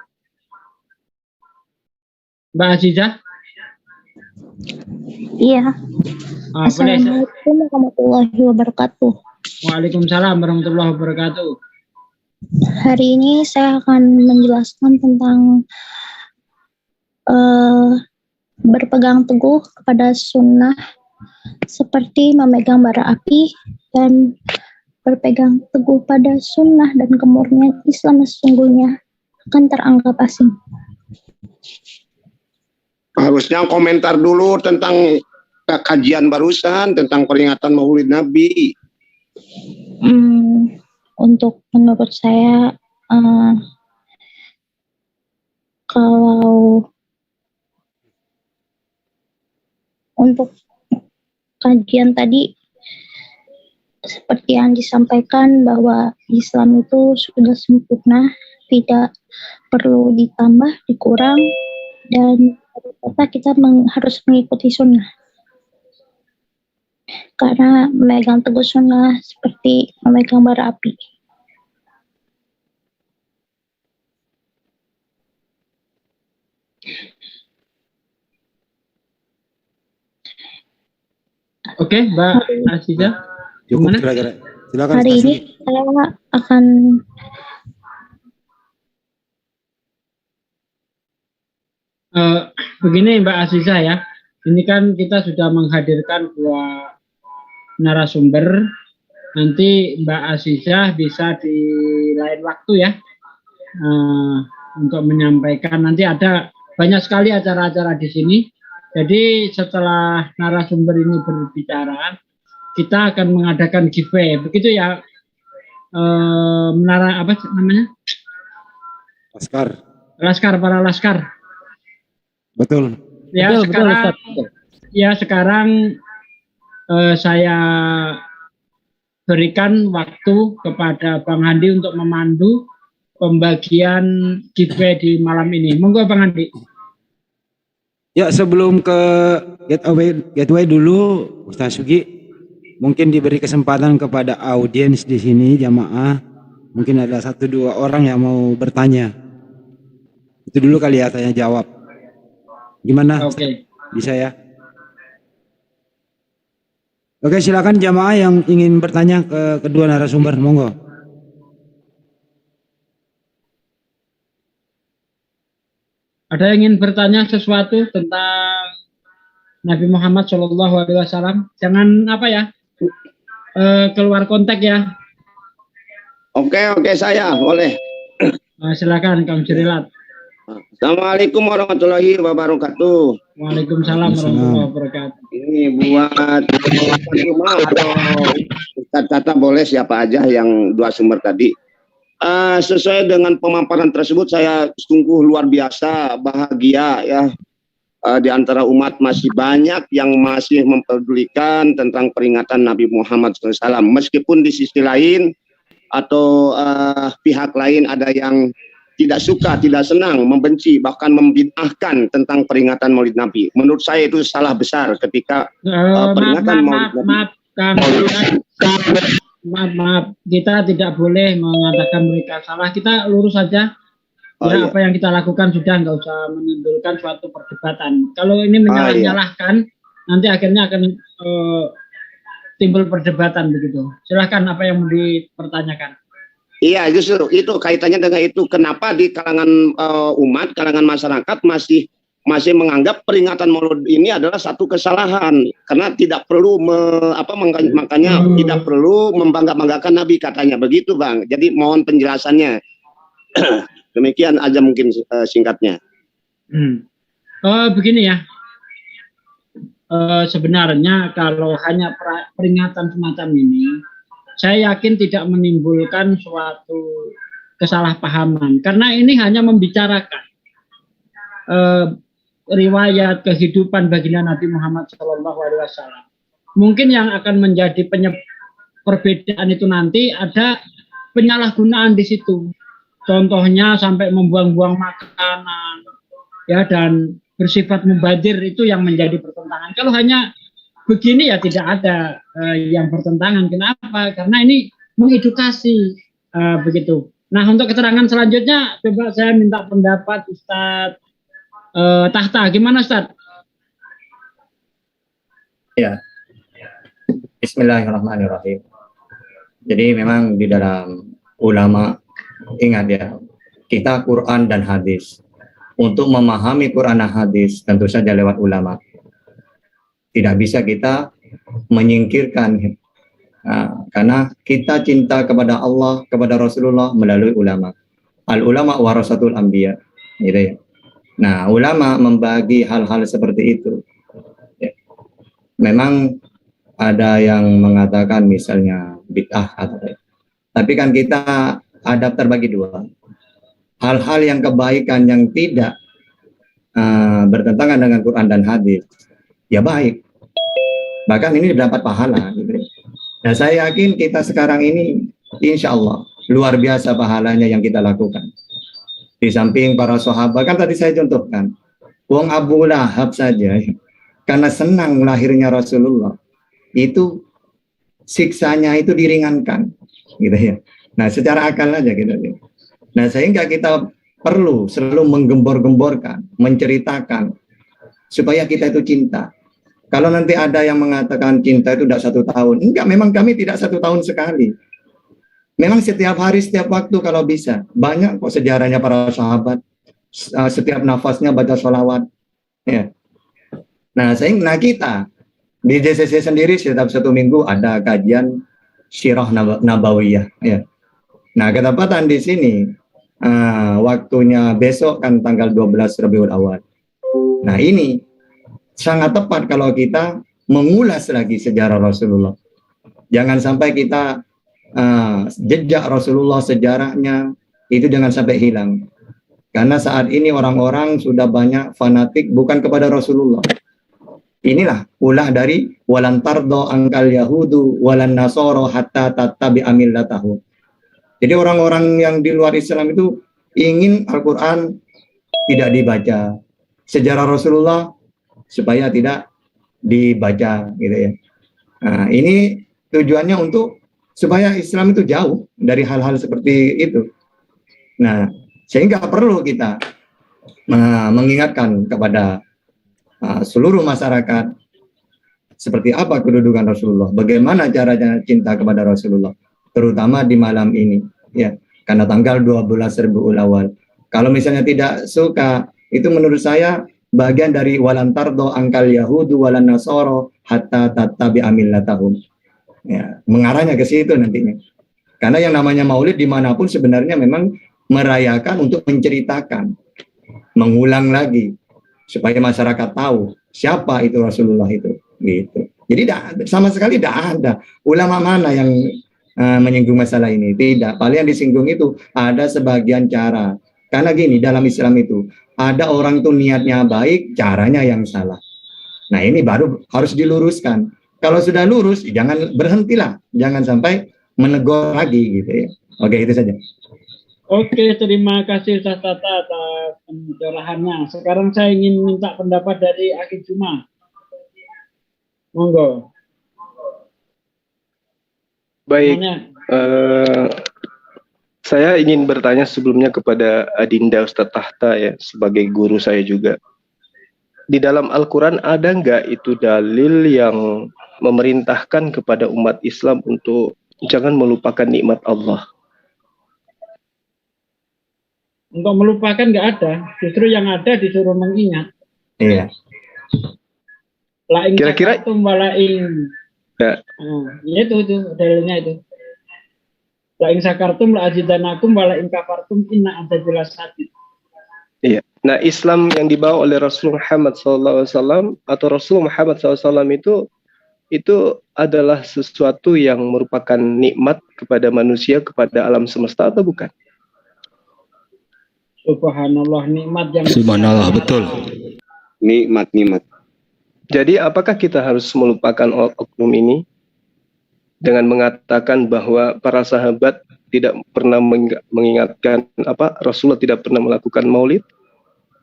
Mbak Azizah? Iya. Assalamualaikum warahmatullahi wabarakatuh. Waalaikumsalam warahmatullahi wabarakatuh. Hari ini saya akan menjelaskan tentang berpegang teguh kepada sunnah seperti memegang bara api, dan berpegang teguh pada sunnah dan kemurnian Islam sesungguhnya akan teranggap asing. Harusnya komentar dulu tentang kajian barusan tentang peringatan Maulid Nabi. Untuk menurut saya, kalau untuk kajian tadi seperti yang disampaikan bahwa Islam itu sudah sempurna, tidak perlu ditambah, dikurang, dan kita harus mengikuti sunnah. Karena memegang teguh sunnah seperti memegang bara api. Oke, Mbak Azizah. Cukup kira-kira. Silakan. Hari ini saya akan begini Mbak Azizah ya. Ini kan kita sudah menghadirkan dua narasumber. Nanti Mbak Azizah bisa di lain waktu ya untuk menyampaikan. Nanti ada banyak sekali acara-acara di sini. Jadi setelah narasumber ini berbicara, kita akan mengadakan giveaway. Begitu ya, menara apa namanya? Laskar, para laskar. Betul. Ya, betul, sekarang, betul. Ya sekarang saya berikan waktu kepada Bang Handi untuk memandu pembagian giveaway di malam ini. Monggo Bang Handi. Ya, sebelum ke gateway dulu, Ustaz Sugi, mungkin diberi kesempatan kepada audiens di sini, jamaah. Mungkin ada 1-2 orang yang mau bertanya. Itu dulu kali ya, tanya jawab. Gimana? Oke. Bisa ya? Oke, silakan jamaah yang ingin bertanya ke kedua narasumber, monggo. Ada yang ingin bertanya sesuatu tentang Nabi Muhammad SAW? Jangan apa ya, keluar konteks ya. Oke, saya boleh. Silakan Kang Jerilat. Assalamualaikum warahmatullahi wabarakatuh. Waalaikumsalam warahmatullahi wabarakatuh. Ini buat rumah atau Ustaz Tata boleh siapa aja yang dua sumber tadi. Sesuai dengan pemaparan tersebut saya sungguh luar biasa bahagia ya. Di antara umat masih banyak yang masih mempedulikan tentang peringatan Nabi Muhammad SAW. Meskipun di sisi lain atau pihak lain ada yang tidak suka, tidak senang, membenci, bahkan membid'ahkan tentang peringatan Maulid Nabi. Menurut saya itu salah besar ketika peringatan Maulid Nabi. Maaf, kita tidak boleh mengatakan mereka salah. Kita lurus saja. Iya. Apa yang kita lakukan sudah, nggak usah menimbulkan suatu perdebatan. Kalau ini menyalah-nyalahkan, nanti akhirnya akan timbul perdebatan begitu. Silahkan apa yang mau dipertanyakan. Iya, justru itu kaitannya dengan itu. Kenapa di kalangan umat, kalangan masyarakat masih menganggap peringatan Maulid ini adalah satu kesalahan karena tidak perlu makanya tidak perlu membangga-banggakan Nabi katanya begitu, Bang. Jadi mohon penjelasannya. Demikian aja mungkin singkatnya. Begini ya. Sebenarnya kalau hanya peringatan semacam ini, saya yakin tidak menimbulkan suatu kesalahpahaman karena ini hanya membicarakan riwayat kehidupan baginda Nabi Muhammad SAW. Mungkin yang akan menjadi perbedaan itu nanti ada penyalahgunaan di situ. Contohnya sampai membuang-buang makanan, ya, dan bersifat mubazir itu yang menjadi pertentangan. Kalau hanya begini ya tidak ada yang bertentangan. Kenapa? Karena ini mengedukasi begitu. Nah, untuk keterangan selanjutnya coba saya minta pendapat Ustadz Tahta. Gimana Ustadz? Ya. Bismillahirrahmanirrahim. Jadi memang di dalam ulama, ingat ya, kita Quran dan hadis. Untuk memahami Quran dan hadis tentu saja lewat ulama. Tidak bisa kita menyingkirkan karena kita cinta kepada Allah, kepada Rasulullah melalui ulama. Al ulama warasatul anbiya, gitu ya. Nah, ulama membagi hal-hal seperti itu. Ya. Memang ada yang mengatakan misalnya bid'ah atau tapi kan kita ada terbagi dua. Hal-hal yang kebaikan yang tidak bertentangan dengan Quran dan hadis, ya baik. Bahkan ini dapat pahala. Gitu. Nah, saya yakin kita sekarang ini, insya Allah, luar biasa pahalanya yang kita lakukan. Di samping para sahabat, kan tadi saya contohkan, Wong Abu Lahab saja, karena senang lahirnya Rasulullah, itu siksanya itu diringankan, gitu ya. Nah, secara akal aja gitu. Nah, sehingga kita perlu selalu menggembor-gemborkan, menceritakan, supaya kita itu cinta. Kalau nanti ada yang mengatakan cinta itu tidak 1 tahun. Enggak, memang kami tidak 1 tahun sekali. Memang setiap hari, setiap waktu kalau bisa. Banyak kok sejarahnya para sahabat. Setiap nafasnya baca sholawat. Ya. Nah, sehingga kita di DCC sendiri setiap 1 minggu ada kajian Sirah Nabawiyah. Ya. Nah, ketepatan di sini waktunya besok kan tanggal 12 Rabiul Awal. Nah, ini sangat tepat kalau kita mengulas lagi sejarah Rasulullah. Jangan sampai kita jejak Rasulullah, sejarahnya itu jangan sampai hilang. Karena saat ini orang-orang sudah banyak fanatik bukan kepada Rasulullah. Inilah ulah dari walan tardo angkal yahudu walan nasoro hatta tattabi amillatahu. Jadi orang-orang yang di luar Islam itu ingin Al-Quran tidak dibaca, sejarah Rasulullah supaya tidak dibaca, gitu ya. Nah, ini tujuannya untuk supaya Islam itu jauh dari hal-hal seperti itu. Nah, sehingga perlu kita mengingatkan kepada seluruh masyarakat seperti apa kedudukan Rasulullah, bagaimana caranya cinta kepada Rasulullah, terutama di malam ini, ya, karena tanggal 12 Rabiul Awal. Kalau misalnya tidak suka, itu menurut saya bagian dari walan tardo angkal yahudu walan nasoro hatta tattabi amillatahum. Ya, mengarahnya ke situ nantinya. Karena yang namanya maulid dimanapun sebenarnya memang merayakan untuk menceritakan mengulang lagi supaya masyarakat tahu siapa itu Rasulullah itu, gitu. Jadi sama sekali tidak ada ulama mana yang menyinggung masalah ini, tidak. Paling yang disinggung itu ada sebagian cara. Karena gini, dalam Islam itu ada orang tuh niatnya baik, caranya yang salah. Nah ini baru harus diluruskan. Kalau sudah lurus, jangan berhentilah, jangan sampai menegur lagi gitu ya. Oke, itu saja. Oke, terima kasih Ustaz Tata atas pencerahannya. Sekarang saya ingin minta pendapat dari Akhi Juma. Monggo. Baik, saya ingin bertanya sebelumnya kepada Adinda Ustaz Tahta ya, sebagai guru saya juga. Di dalam Al-Quran ada nggak itu dalil yang memerintahkan kepada umat Islam untuk jangan melupakan nikmat Allah? Untuk melupakan nggak ada, justru yang ada disuruh mengingat. Iya. Lain kira-kira walaing. Ya. Itu dalilnya itu. Lain sakartum la azidanakum walaing kafartum inna adzabilas sadid. Iya. Nah, Islam yang dibawa oleh Rasul Muhammad SAW atau Rasul Muhammad SAW itu adalah sesuatu yang merupakan nikmat kepada manusia, kepada alam semesta atau bukan? Subhanallah, nikmat yang Subhanallah, betul. Nikmat. Jadi apakah kita harus melupakan oknum ini dengan mengatakan bahwa para sahabat tidak pernah mengingatkan Rasulullah tidak pernah melakukan maulid,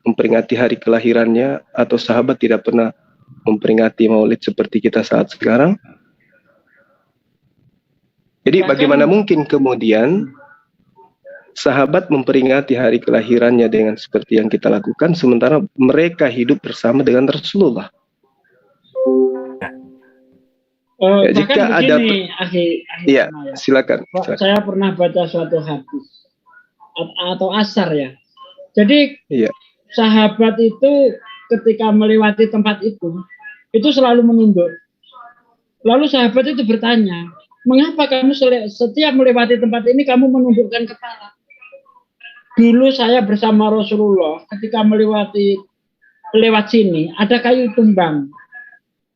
memperingati hari kelahirannya, atau sahabat tidak pernah memperingati maulid seperti kita saat sekarang? Jadi bagaimana mungkin kemudian sahabat memperingati hari kelahirannya dengan seperti yang kita lakukan, sementara mereka hidup bersama dengan Rasulullah? Jika begini, iya, silakan. Saya pernah baca suatu hadis atau asar ya. Jadi sahabat itu ketika melewati tempat itu selalu menunduk. Lalu sahabat itu bertanya, mengapa kamu setiap melewati tempat ini kamu menundukkan kepala? Dulu saya bersama Rasulullah ketika lewat sini ada kayu tumbang.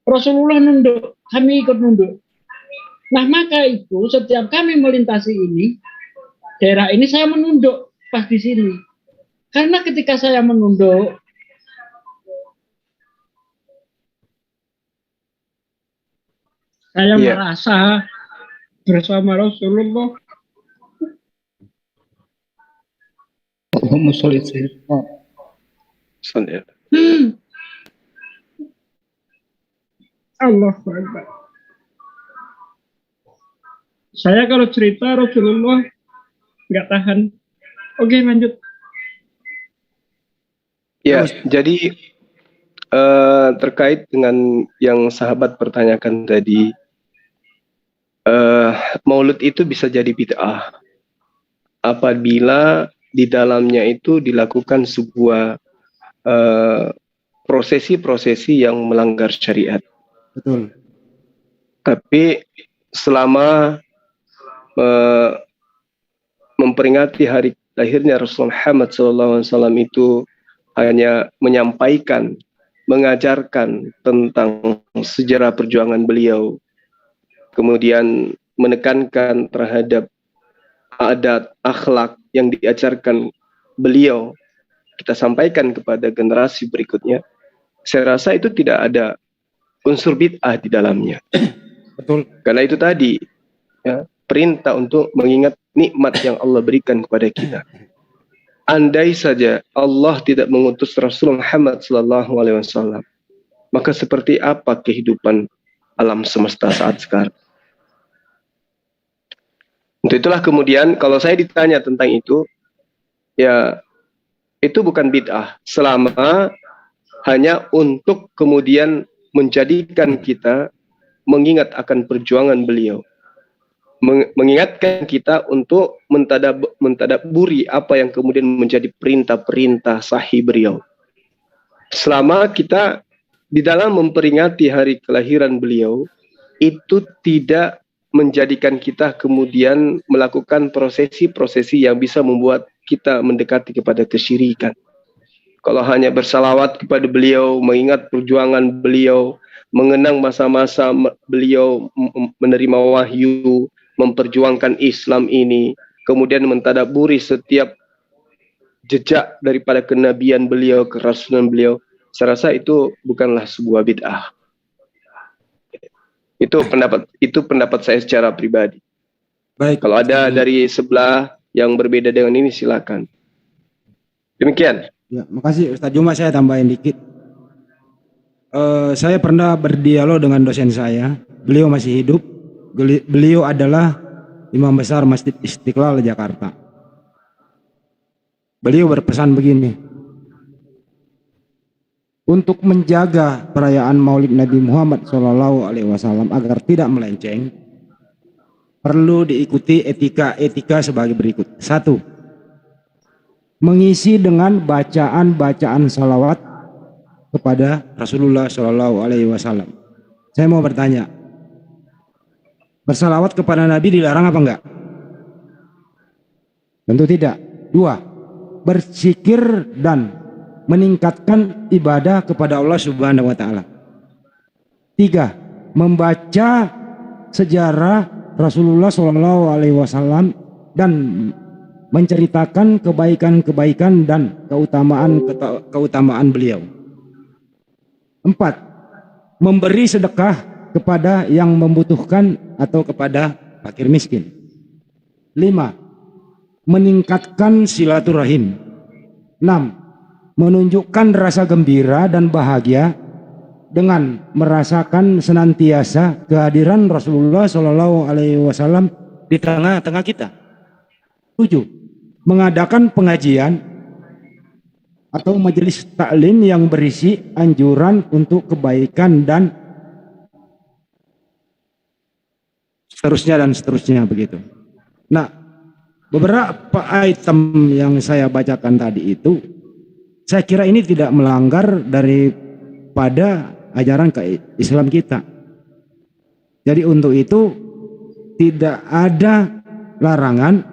Rasulullah nunduk, kami ikut nunduk. Nah maka itu setiap kami melintasi daerah ini saya menunduk pas di sini. Karena ketika saya menunduk, saya merasa bersama Rasulullah. Allah Akbar. Saya kalau cerita Rasulullah nggak tahan. Oke, lanjut. Ya, jadi terkait dengan yang sahabat pertanyakan tadi, maulid itu bisa jadi bid'ah apabila di dalamnya itu dilakukan sebuah prosesi-prosesi yang melanggar syariat. Betul. Tapi selama memperingati hari lahirnya Rasul Muhammad SAW itu hanya menyampaikan, mengajarkan tentang sejarah perjuangan beliau, kemudian menekankan terhadap adat, akhlak yang diajarkan beliau, kita sampaikan kepada generasi berikutnya, saya rasa itu tidak ada unsur bid'ah di dalamnya. Betul. Karena itu tadi ya, perintah untuk mengingat nikmat yang Allah berikan kepada kita. Andai saja Allah tidak mengutus Rasul Muhammad SAW, maka seperti apa kehidupan alam semesta saat sekarang? Untuk itulah kemudian kalau saya ditanya tentang itu, ya itu bukan bid'ah selama hanya untuk kemudian menjadikan kita mengingat akan perjuangan beliau, mengingatkan kita untuk mentadaburi apa yang kemudian menjadi perintah-perintah sahih beliau. Selama kita di dalam memperingati hari kelahiran beliau, itu tidak menjadikan kita kemudian melakukan prosesi-prosesi yang bisa membuat kita mendekati kepada kesyirikan. kalau hanya bersalawat kepada beliau, mengingat perjuangan beliau, mengenang masa-masa beliau menerima wahyu, memperjuangkan Islam ini, kemudian mentadaburi setiap jejak daripada kenabian beliau, kerasulan beliau, saya rasa itu bukanlah sebuah bid'ah. Itu pendapat saya secara pribadi. Baik. Kalau ada dari sebelah yang berbeda dengan ini, silakan. Demikian. Ya, makasih Ustaz. Cuma saya tambahin dikit. Saya pernah berdialog dengan dosen saya. Beliau masih hidup. Beliau adalah Imam Besar Masjid Istiqlal Jakarta. Beliau berpesan begini. Untuk menjaga perayaan Maulid Nabi Muhammad SAW agar tidak melenceng, perlu diikuti etika sebagai berikut. 1. Mengisi dengan bacaan-bacaan salawat kepada Rasulullah SAW. Saya mau bertanya, bersalawat kepada Nabi dilarang apa enggak? Tentu tidak. 2. Berzikir dan meningkatkan ibadah kepada Allah Subhanahu wa taala. 3. Membaca sejarah Rasulullah SAW dan menceritakan kebaikan-kebaikan dan keutamaan beliau. 4. Memberi sedekah kepada yang membutuhkan atau kepada fakir miskin. 5. Meningkatkan silaturahim. 6. Menunjukkan rasa gembira dan bahagia dengan merasakan senantiasa kehadiran Rasulullah SAW di tengah-tengah kita. 7. Mengadakan pengajian atau majelis taklim yang berisi anjuran untuk kebaikan dan seterusnya begitu. Nah, beberapa item yang saya bacakan tadi itu, saya kira ini tidak melanggar daripada ajaran Islam kita. Jadi untuk itu tidak ada larangan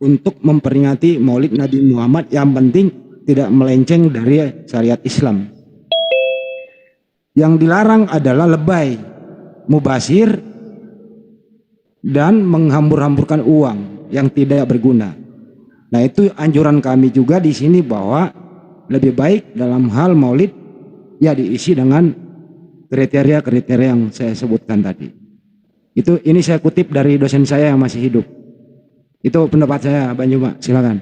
untuk memperingati Maulid Nabi Muhammad, yang penting tidak melenceng dari syariat Islam. Yang dilarang adalah lebay, mubazir, dan menghambur-hamburkan uang yang tidak berguna. Nah, itu anjuran kami juga di sini bahwa lebih baik dalam hal maulid ya diisi dengan kriteria-kriteria yang saya sebutkan tadi. Ini saya kutip dari dosen saya yang masih hidup. Itu pendapat saya, Bang Juma. Silakan.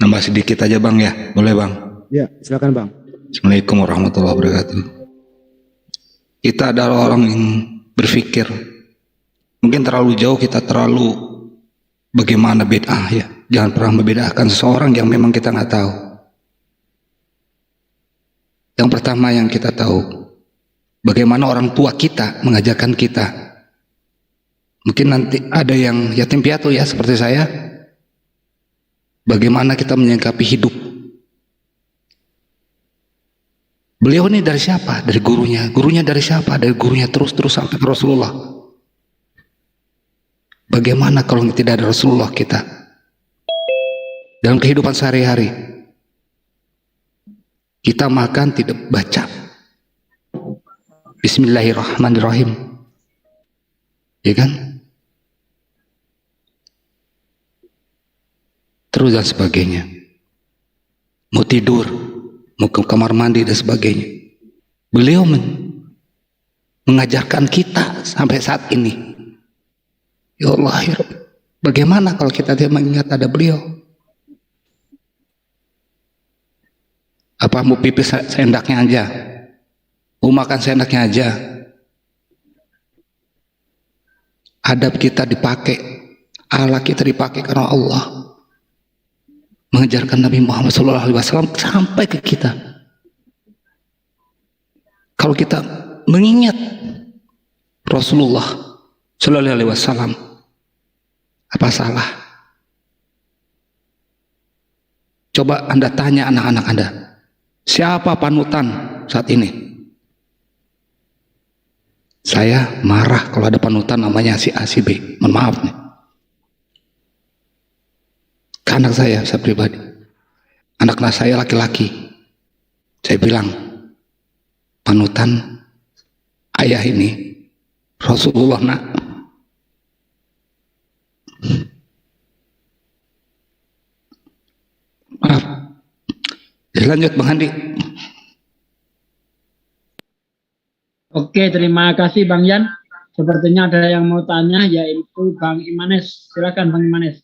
Nambah sedikit aja Bang ya, boleh Bang? Ya, silakan Bang. Assalamualaikum warahmatullahi wabarakatuh. Kita adalah orang yang berpikir mungkin terlalu jauh, kita terlalu bagaimana bid'ah ya. Jangan pernah membedakan seseorang yang memang kita nggak tahu. Yang pertama yang kita tahu, bagaimana orang tua kita mengajarkan kita. Mungkin nanti ada yang yatim piatu ya seperti saya. Bagaimana kita menyikapi hidup. Beliau ini dari siapa? Dari gurunya. Gurunya dari siapa? Dari gurunya terus sampai ke Rasulullah. Bagaimana kalau tidak ada Rasulullah kita? Dalam kehidupan sehari-hari kita makan tidak baca Bismillahirrahmanirrahim, ya kan? Terus dan sebagainya. Mau tidur, mau ke kamar mandi dan sebagainya. Beliau mengajarkan kita sampai saat ini. Ya Allah, ya Rabbi, bagaimana kalau kita tidak mengingat ada beliau? Apa mau pipis sendaknya aja, mau makan sendaknya aja? Adab kita dipakai, akhlak kita dipakai karena Allah mengajarkan Nabi Muhammad SAW sampai ke kita. Kalau kita mengingat Rasulullah SAW, apa salah? Coba Anda tanya anak-anak Anda, siapa panutan saat ini? Saya marah kalau ada panutan namanya si A, si B. Mohon maaf nih. anak saya pribadi. Anak saya laki-laki. Saya bilang, panutan ayah ini Rasulullah, nak. Maaf. Ya, lanjut Bang Handi. Oke, terima kasih Bang Yan. Sepertinya ada yang mau tanya, yaitu Bang Imanes. Silakan Bang Imanes.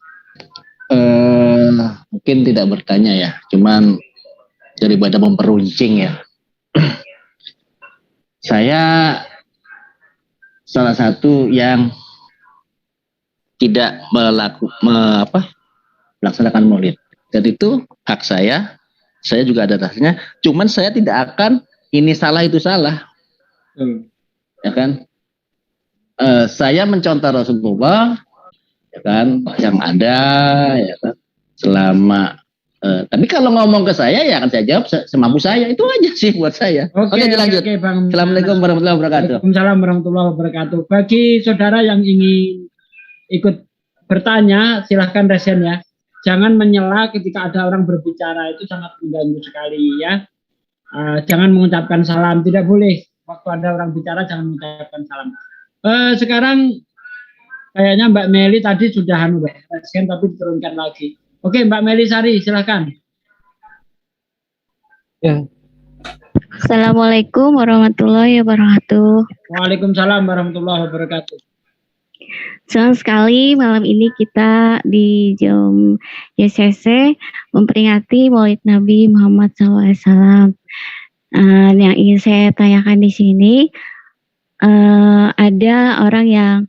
Mungkin tidak bertanya ya, cuman daripada memperuncing ya. Saya salah satu yang tidak melaksanakan maulid. Dan itu hak saya juga ada rasanya. Cuman saya tidak akan ini salah itu salah, ya kan? Saya mencontoh Rasulullah, ya kan, yang ada, ya kan, selama. Tapi kalau ngomong ke saya, ya akan saya jawab semampu saya. Itu aja sih buat saya. Oke, dilanjut. Bang. Assalamualaikum warahmatullahi wabarakatuh. Waalaikumsalam warahmatullahi wabarakatuh. Bagi saudara yang ingin ikut bertanya, silahkan resen ya. Jangan menyela ketika ada orang berbicara, itu sangat mengganggu sekali ya. Jangan mengucapkan salam, tidak boleh. Waktu ada orang bicara jangan mengucapkan salam. Sekarang kayaknya Mbak Meli tadi sudah resen tapi diturunkan lagi. Oke, Mbak Meli Sari, silakan. Ya. Assalamualaikum warahmatullahi wabarakatuh. Waalaikumsalam warahmatullahi wabarakatuh. Senang sekali malam ini kita di Jom YCC memperingati Maulid Nabi Muhammad SAW. Yang ingin saya tanyakan di sini, ada orang yang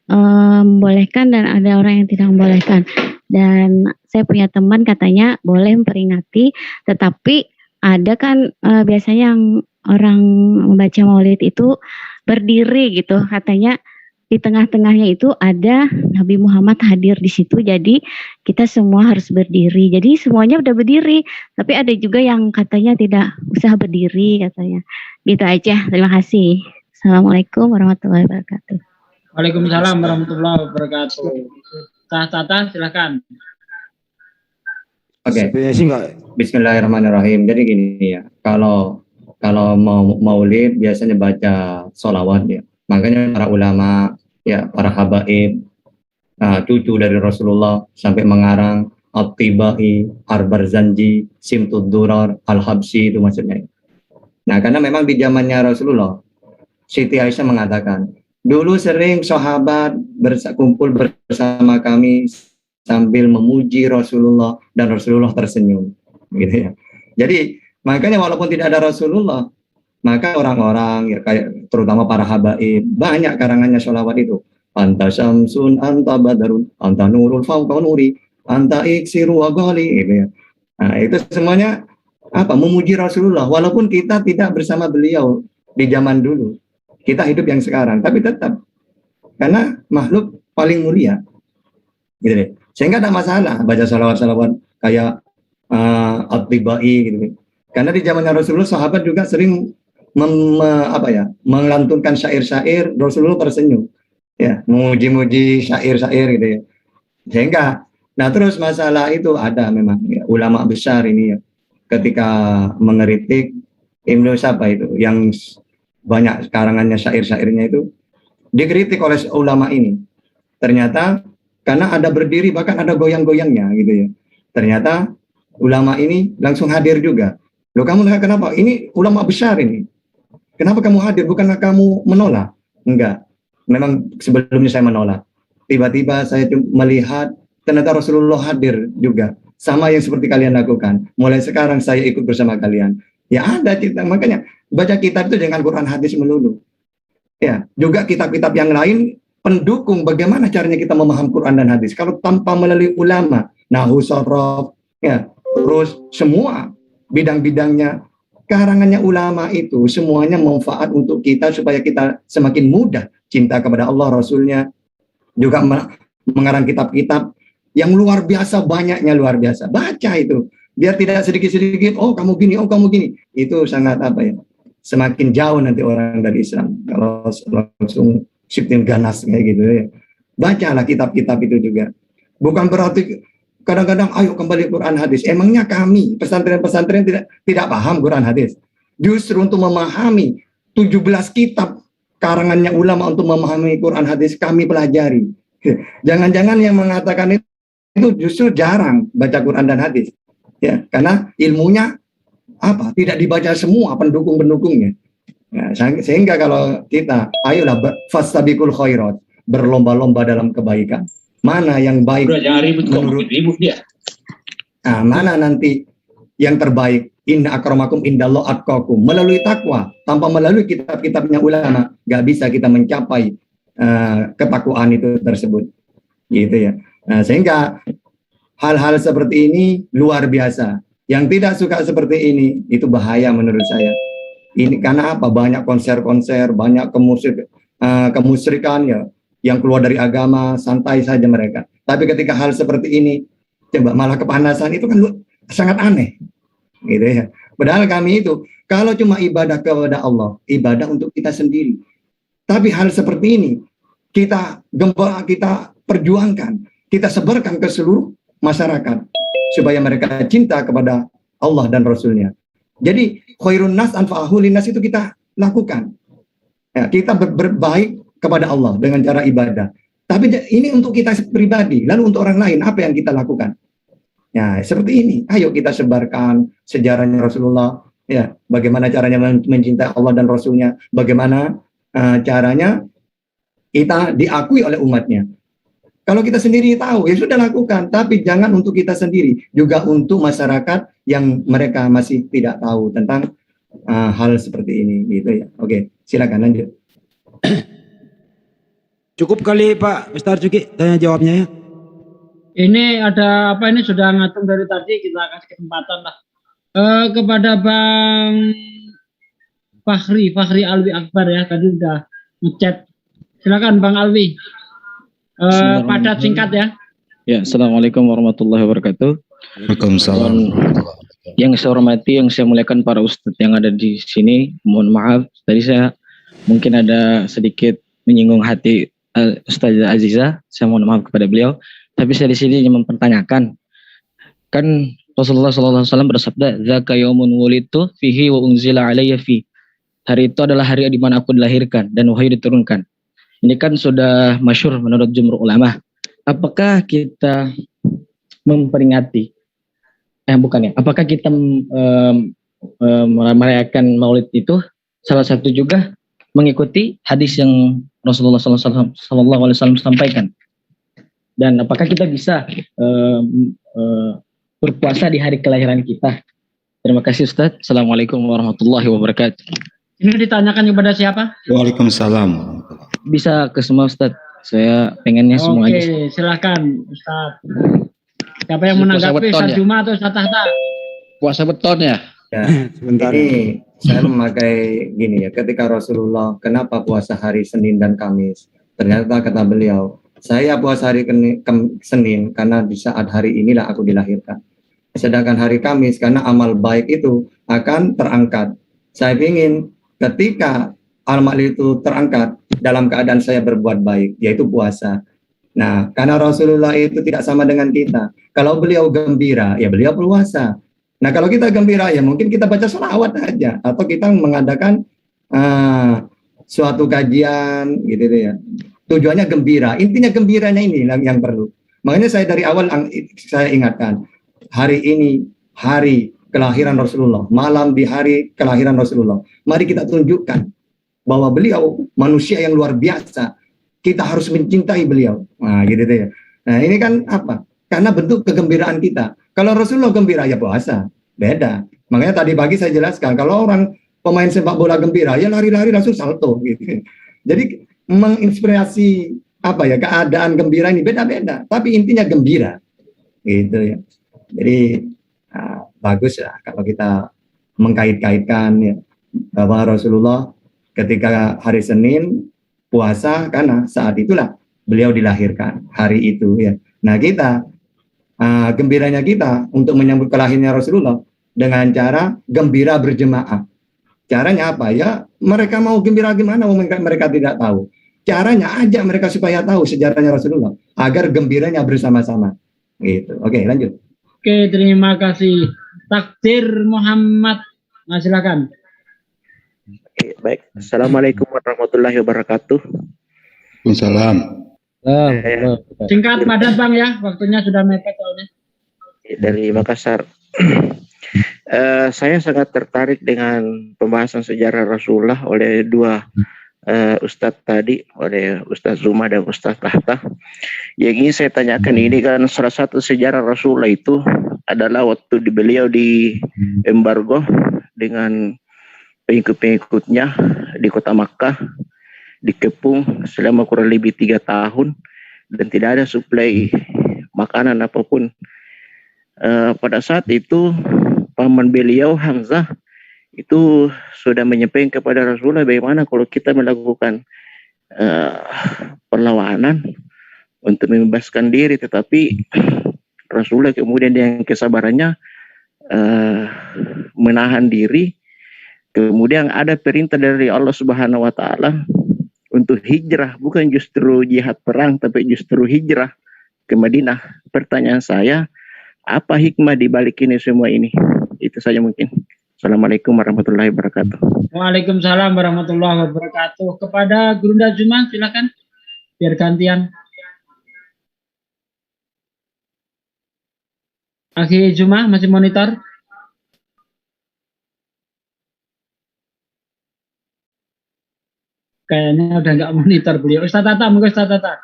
membolehkan dan ada orang yang tidak membolehkan. Dan saya punya teman katanya boleh memperingati, tetapi ada kan biasanya yang orang membaca maulid itu berdiri gitu, katanya di tengah-tengahnya itu ada Nabi Muhammad hadir di situ, jadi kita semua harus berdiri. Jadi semuanya udah berdiri, tapi ada juga yang katanya tidak usah berdiri katanya. Gitu aja, terima kasih. Assalamualaikum warahmatullahi wabarakatuh. Waalaikumsalam warahmatullahi wabarakatuh. Tata, silakan. Oke. Bismillahirrahmanirrahim. Jadi gini ya, kalau mau maulid biasanya baca sholawat ya. Makanya para ulama ya, para habaib, cucu dari Rasulullah sampai mengarang At-Tibai, Ar-Barzanji, Simtud Durar, Al-Habsi, itu maksudnya. Nah, karena memang di zamannya Rasulullah, Siti Aisyah mengatakan, dulu sering sahabat kumpul bersama kami sambil memuji Rasulullah dan Rasulullah tersenyum, gitu ya. Jadi makanya walaupun tidak ada Rasulullah, maka orang-orang ya, kayak terutama para habaib, banyak karangannya sholawat itu. Anta syamsun, anta badarun, anta nurul fauqa nuri, anta iksiru wa ghali, gitu ya. Nah, itu semuanya memuji Rasulullah walaupun kita tidak bersama beliau di zaman dulu. Kita hidup yang sekarang, tapi tetap karena makhluk paling mulia, gitu deh. Sehingga tidak masalah baca salawat-salawat kayak At-Tibai, gitu. Karena di zamannya Rasulullah, sahabat juga sering melantunkan syair-syair, Rasulullah tersenyum, ya, memuji-muji syair-syair, gitu ya. Sehingga, nah terus masalah itu ada memang ya, ulama besar ini ya, ketika mengeritik Ibnu siapa itu, yang banyak karangannya syair-syairnya itu dikritik oleh ulama ini. Ternyata karena ada berdiri, bahkan ada goyang-goyangnya gitu ya. Ternyata ulama ini langsung hadir juga. Loh, kamu kenapa? Ini ulama besar ini. Kenapa kamu hadir? Bukankah kamu menolak? Enggak. Memang sebelumnya saya menolak. Tiba-tiba saya melihat ternyata Rasulullah hadir juga. Sama yang seperti kalian lakukan. Mulai sekarang saya ikut bersama kalian. Ya ada cerita, makanya baca kitab itu jangan Quran hadis melulu. Ya, juga kitab-kitab yang lain pendukung bagaimana caranya kita memahami Quran dan hadis. Kalau tanpa melalui ulama, nahwu sharaf, ya, terus semua bidang-bidangnya, karangannya ulama itu semuanya manfaat untuk kita supaya kita semakin mudah cinta kepada Allah, Rasulnya. Juga mengarang kitab-kitab yang luar biasa, banyaknya luar biasa. Baca itu. Biar tidak sedikit-sedikit, oh kamu gini, oh kamu gini. Itu sangat semakin jauh nanti orang dari Islam. Kalau langsung shifting ganas kayak gitu ya. Bacalah kitab-kitab itu juga. Bukan berarti kadang-kadang ayo kembali Quran hadis. Emangnya kami pesantren-pesantren tidak paham Quran hadis? Justru untuk memahami 17 kitab karangannya ulama untuk memahami Quran hadis kami pelajari. Jangan-jangan yang mengatakan itu justru jarang baca Quran dan hadis. Ya, karena ilmunya tidak dibaca semua pendukung-pendukungnya. Ya, sehingga kalau kita ayolah fastabiqul khairat, berlomba-lomba dalam kebaikan. Mana yang baik menurut dia? Nah, mana nanti yang terbaik? Inna akramakum indallah atqakum. Melalui takwa, tanpa melalui kitab-kitabnya ulama, nggak bisa kita mencapai ketakwaan itu tersebut. Gitu ya. Nah, sehingga hal-hal seperti ini luar biasa. Yang tidak suka seperti ini itu bahaya menurut saya. Ini karena apa? Banyak konser-konser, banyak kemusyrikan ya, yang keluar dari agama, santai saja mereka. Tapi ketika hal seperti ini, coba malah kepanasan, itu kan sangat aneh. Gitu ya. Padahal kami itu kalau cuma ibadah kepada Allah, ibadah untuk kita sendiri. Tapi hal seperti ini kita perjuangkan, kita sebarkan ke seluruh masyarakat supaya mereka cinta kepada Allah dan Rasulnya. Jadi khairun nas anfa'ahu linnas itu kita lakukan. Ya, kita berbaik kepada Allah dengan cara ibadah. Tapi ini untuk kita pribadi, lalu untuk orang lain apa yang kita lakukan? Ya, seperti ini. Ayo kita sebarkan sejarahnya Rasulullah, ya, bagaimana caranya mencintai Allah dan Rasulnya, bagaimana caranya kita diakui oleh umatnya. Kalau kita sendiri tahu, ya sudah lakukan. Tapi jangan untuk kita sendiri, juga untuk masyarakat yang mereka masih tidak tahu tentang hal seperti ini, gitu ya. Oke, silakan lanjut. Cukup kali Pak Ustadz Cuki tanya jawabnya ya. Ini ada apa, ini sudah ngatung dari tadi, kita kasih kesempatan lah kepada Bang Fakhri Alwi Akbar ya, tadi udah ngechat. Silakan Bang Alwi. Padat singkat ya. Ya, assalamualaikum warahmatullahi wabarakatuh. Waalaikumsalam. Yang saya hormati, yang saya muliakan para ustadz yang ada di sini. Mohon maaf, tadi saya mungkin ada sedikit menyinggung hati Ustazah Aziza. Saya mohon maaf kepada beliau. Tapi saya di sini ingin mempertanyakan. Kan Rasulullah SAW bersabda, "Dzaka yaumun wulidtu fihi wa unzila alayya fi." Hari itu adalah hari di mana aku dilahirkan dan wahyu diturunkan. Ini kan sudah masyhur menurut jumhur ulama. Apakah kita memperingati? Apakah kita merayakan Maulid itu salah satu juga mengikuti hadis yang Rasulullah SAW sampaikan? Dan apakah kita bisa berpuasa di hari kelahiran kita? Terima kasih Ustaz. Assalamualaikum warahmatullahi wabarakatuh. Ini ditanyakan kepada siapa? Waalaikumsalam. Bisa ke semua Ustaz. Saya pengennya semua aja. Oke, silakan Ustaz. Siapa yang menanggapi, Ustaz Juma atau Ustaz Tahta? Puasa beton ya? Ya, sebentar. Ini saya memakai gini ya, ketika Rasulullah kenapa puasa hari Senin dan Kamis? Ternyata kata beliau, saya puasa hari Senin karena di saat hari inilah aku dilahirkan. Sedangkan hari Kamis karena amal baik itu akan terangkat. Saya ingin ketika amal itu terangkat dalam keadaan saya berbuat baik, yaitu puasa. Nah, karena Rasulullah itu tidak sama dengan kita. Kalau beliau gembira, ya beliau puasa. Nah, kalau kita gembira, ya mungkin kita baca sholawat aja, atau kita mengadakan suatu kajian, gitu ya. Tujuannya gembira. Intinya gembiranya ini yang perlu. Makanya saya dari awal saya ingatkan, hari ini hari kelahiran Rasulullah, malam di hari kelahiran Rasulullah. Mari kita tunjukkan bahwa beliau manusia yang luar biasa. Kita harus mencintai beliau. Nah, gitu ya. Nah, ini kan apa? Karena bentuk kegembiraan kita. Kalau Rasulullah gembira, ya puasa. Beda. Makanya tadi pagi saya jelaskan, kalau orang pemain sepak bola gembira, ya lari-lari langsung salto. Gitu. Jadi menginspirasi keadaan gembira ini beda-beda. Tapi intinya gembira. Gitu ya. Jadi bagus ya kalau kita mengkait-kaitkan ya, bahwa Rasulullah ketika hari Senin puasa karena saat itulah beliau dilahirkan hari itu ya. Nah kita gembiranya kita untuk menyambut kelahirannya Rasulullah dengan cara gembira berjemaah. Caranya apa ya? Mereka mau gembira gimana? Mereka tidak tahu. Caranya ajak mereka supaya tahu sejarahnya Rasulullah agar gembiranya bersama-sama. Gitu. Oke, lanjut. Oke, terima kasih. Takdir Muhammad. Nah, silakan. Oke, baik. Assalamualaikum warahmatullahi wabarakatuh. Waalaikumsalam. Singkat padat Bang ya, waktunya sudah mepet soalnya. Dari Makassar. Saya sangat tertarik dengan pembahasan sejarah Rasulullah oleh dua Ustadz tadi, oleh Ustadz Zuma dan Ustadz Tahta. Yang ingin saya tanyakan ini kan salah satu sejarah Rasulullah itu adalah waktu beliau di embargo dengan pengikut-pengikutnya di kota Makkah, dikepung selama kurang lebih 3 tahun dan tidak ada suplai makanan apapun. Pada saat itu paman beliau Hamzah itu sudah menyampaikan kepada Rasulullah bagaimana kalau kita melakukan perlawanan untuk membebaskan diri, tetapi Rasulullah kemudian dengan kesabarannya menahan diri. Kemudian ada perintah dari Allah Subhanahu wa taala untuk hijrah, bukan justru jihad perang tapi justru hijrah ke Madinah. Pertanyaan saya, apa hikmah di balik ini semua ini? Itu saja mungkin. Assalamualaikum warahmatullahi wabarakatuh. Waalaikumsalam warahmatullahi wabarakatuh. Kepada Gurunda Zuma, silakan. Biar gantian. Akhi Zuma masih monitor? Kayaknya udah nggak monitor beliau. Ustaz Tata, mungkin Ustaz Tata.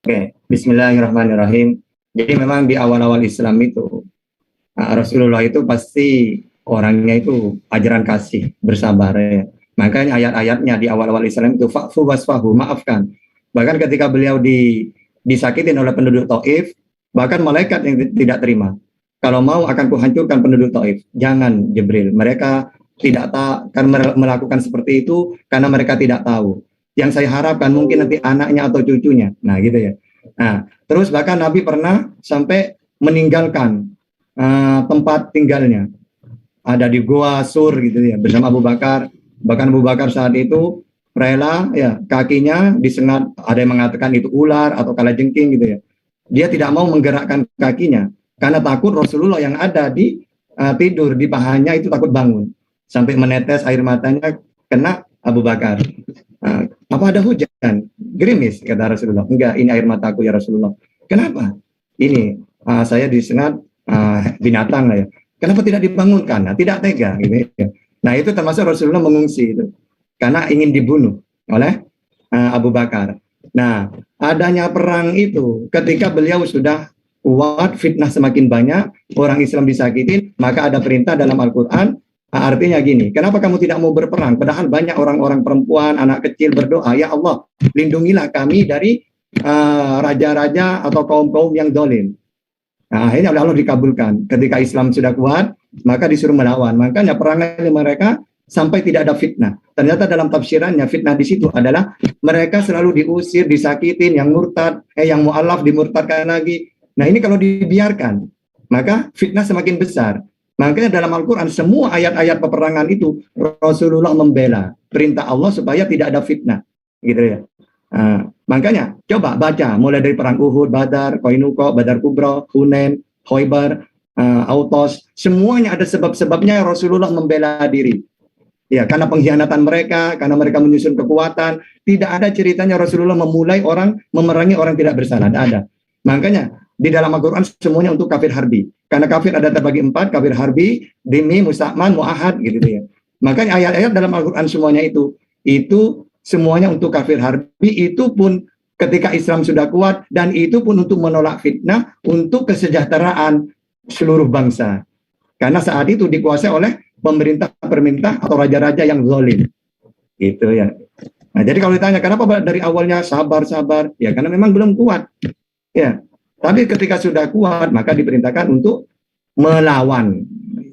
Oke, bismillahirrahmanirrahim. Jadi memang di awal-awal Islam itu Rasulullah itu pasti orangnya itu ajaran kasih, bersabar ya. Makanya ayat-ayatnya di awal-awal Islam itu fa'fu wasfahu, maafkan. Bahkan ketika beliau disakitin oleh penduduk Taif, bahkan malaikat yang tidak terima. Kalau mau akan kuhancurkan penduduk Taif. Jangan Jibril. Mereka tidak akan melakukan seperti itu karena mereka tidak tahu. Yang saya harapkan mungkin nanti anaknya atau cucunya. Nah, gitu ya. Nah, terus bahkan Nabi pernah sampai meninggalkan tempat tinggalnya. Ada di Goa Sur gitu ya, bersama Abu Bakar. Bahkan Abu Bakar saat itu rela ya kakinya disengat, ada yang mengatakan itu ular atau kalajengking gitu ya. Dia tidak mau menggerakkan kakinya karena takut Rasulullah yang ada di tidur di pahanya itu takut bangun. Sampai menetes air matanya kena Abu Bakar. Apa ada hujan? Gerimis, kata Rasulullah. Enggak, ini air mataku ya Rasulullah. Kenapa? Ini saya disengat binatang ya. Kenapa tidak dibangunkan? Nah, tidak tega. Gitu ya. Nah itu termasuk Rasulullah mengungsi itu. Karena ingin dibunuh oleh Abu Bakar. Nah adanya perang itu ketika beliau sudah kuat, fitnah semakin banyak, orang Islam disakitin, maka ada perintah dalam Al-Quran. Artinya gini, kenapa kamu tidak mau berperang? Padahal banyak orang-orang perempuan, anak kecil berdoa, ya Allah, lindungilah kami dari raja-raja atau kaum-kaum yang dolim. Nah, akhirnya oleh Allah dikabulkan. Ketika Islam sudah kuat, maka disuruh melawan. Makanya perangai mereka sampai tidak ada fitnah. Ternyata dalam tafsirannya fitnah di situ adalah mereka selalu diusir, disakitin, yang murtad, yang mu'alaf dimurtadkan lagi. Nah ini kalau dibiarkan, maka fitnah semakin besar. Makanya dalam Al-Quran semua ayat-ayat peperangan itu Rasulullah membela perintah Allah supaya tidak ada fitnah, gitu ya. Makanya coba baca mulai dari perang Uhud, Badar, Qainuqa, Badar Kubra, Hunain, Khaybar, Autos, semuanya ada sebab-sebabnya Rasulullah membela diri. Ya, karena pengkhianatan mereka, karena mereka menyusun kekuatan, tidak ada ceritanya Rasulullah memulai orang memerangi orang tidak bersalah, tidak ada. Makanya di dalam Al-Quran semuanya untuk kafir harbi. Karena kafir ada terbagi 4, kafir harbi, dhimmi, musta'man, mu'ahad, gitu ya. Makanya ayat-ayat dalam Al-Quran semuanya itu semuanya untuk kafir harbi, itu pun ketika Islam sudah kuat, dan itu pun untuk menolak fitnah, untuk kesejahteraan seluruh bangsa. Karena saat itu dikuasai oleh pemerintah atau raja-raja yang zalim. Gitu ya. Nah, jadi kalau ditanya kenapa dari awalnya sabar, ya karena memang belum kuat. Ya. Tapi ketika sudah kuat, maka diperintahkan untuk melawan.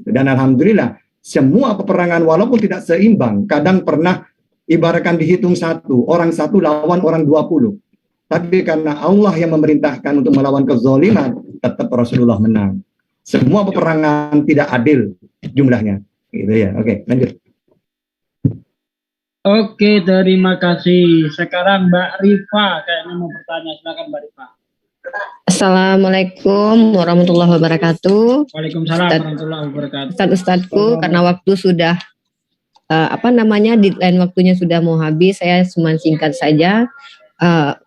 Dan alhamdulillah, semua peperangan walaupun tidak seimbang, kadang pernah ibaratkan dihitung orang satu lawan orang 20. Tapi karena Allah yang memerintahkan untuk melawan kezaliman, tetap Rasulullah menang. Semua peperangan tidak adil jumlahnya. Gitu ya. Oke, lanjut. Oke, terima kasih. Sekarang Mbak Rifa kayaknya mau bertanya. Silakan Mbak Rifa. Assalamualaikum warahmatullahi wabarakatuh. Waalaikumsalam warahmatullahi wabarakatuh. Ustadz-ustadzku, karena waktu sudah deadline waktunya sudah mau habis, saya cuma singkat saja.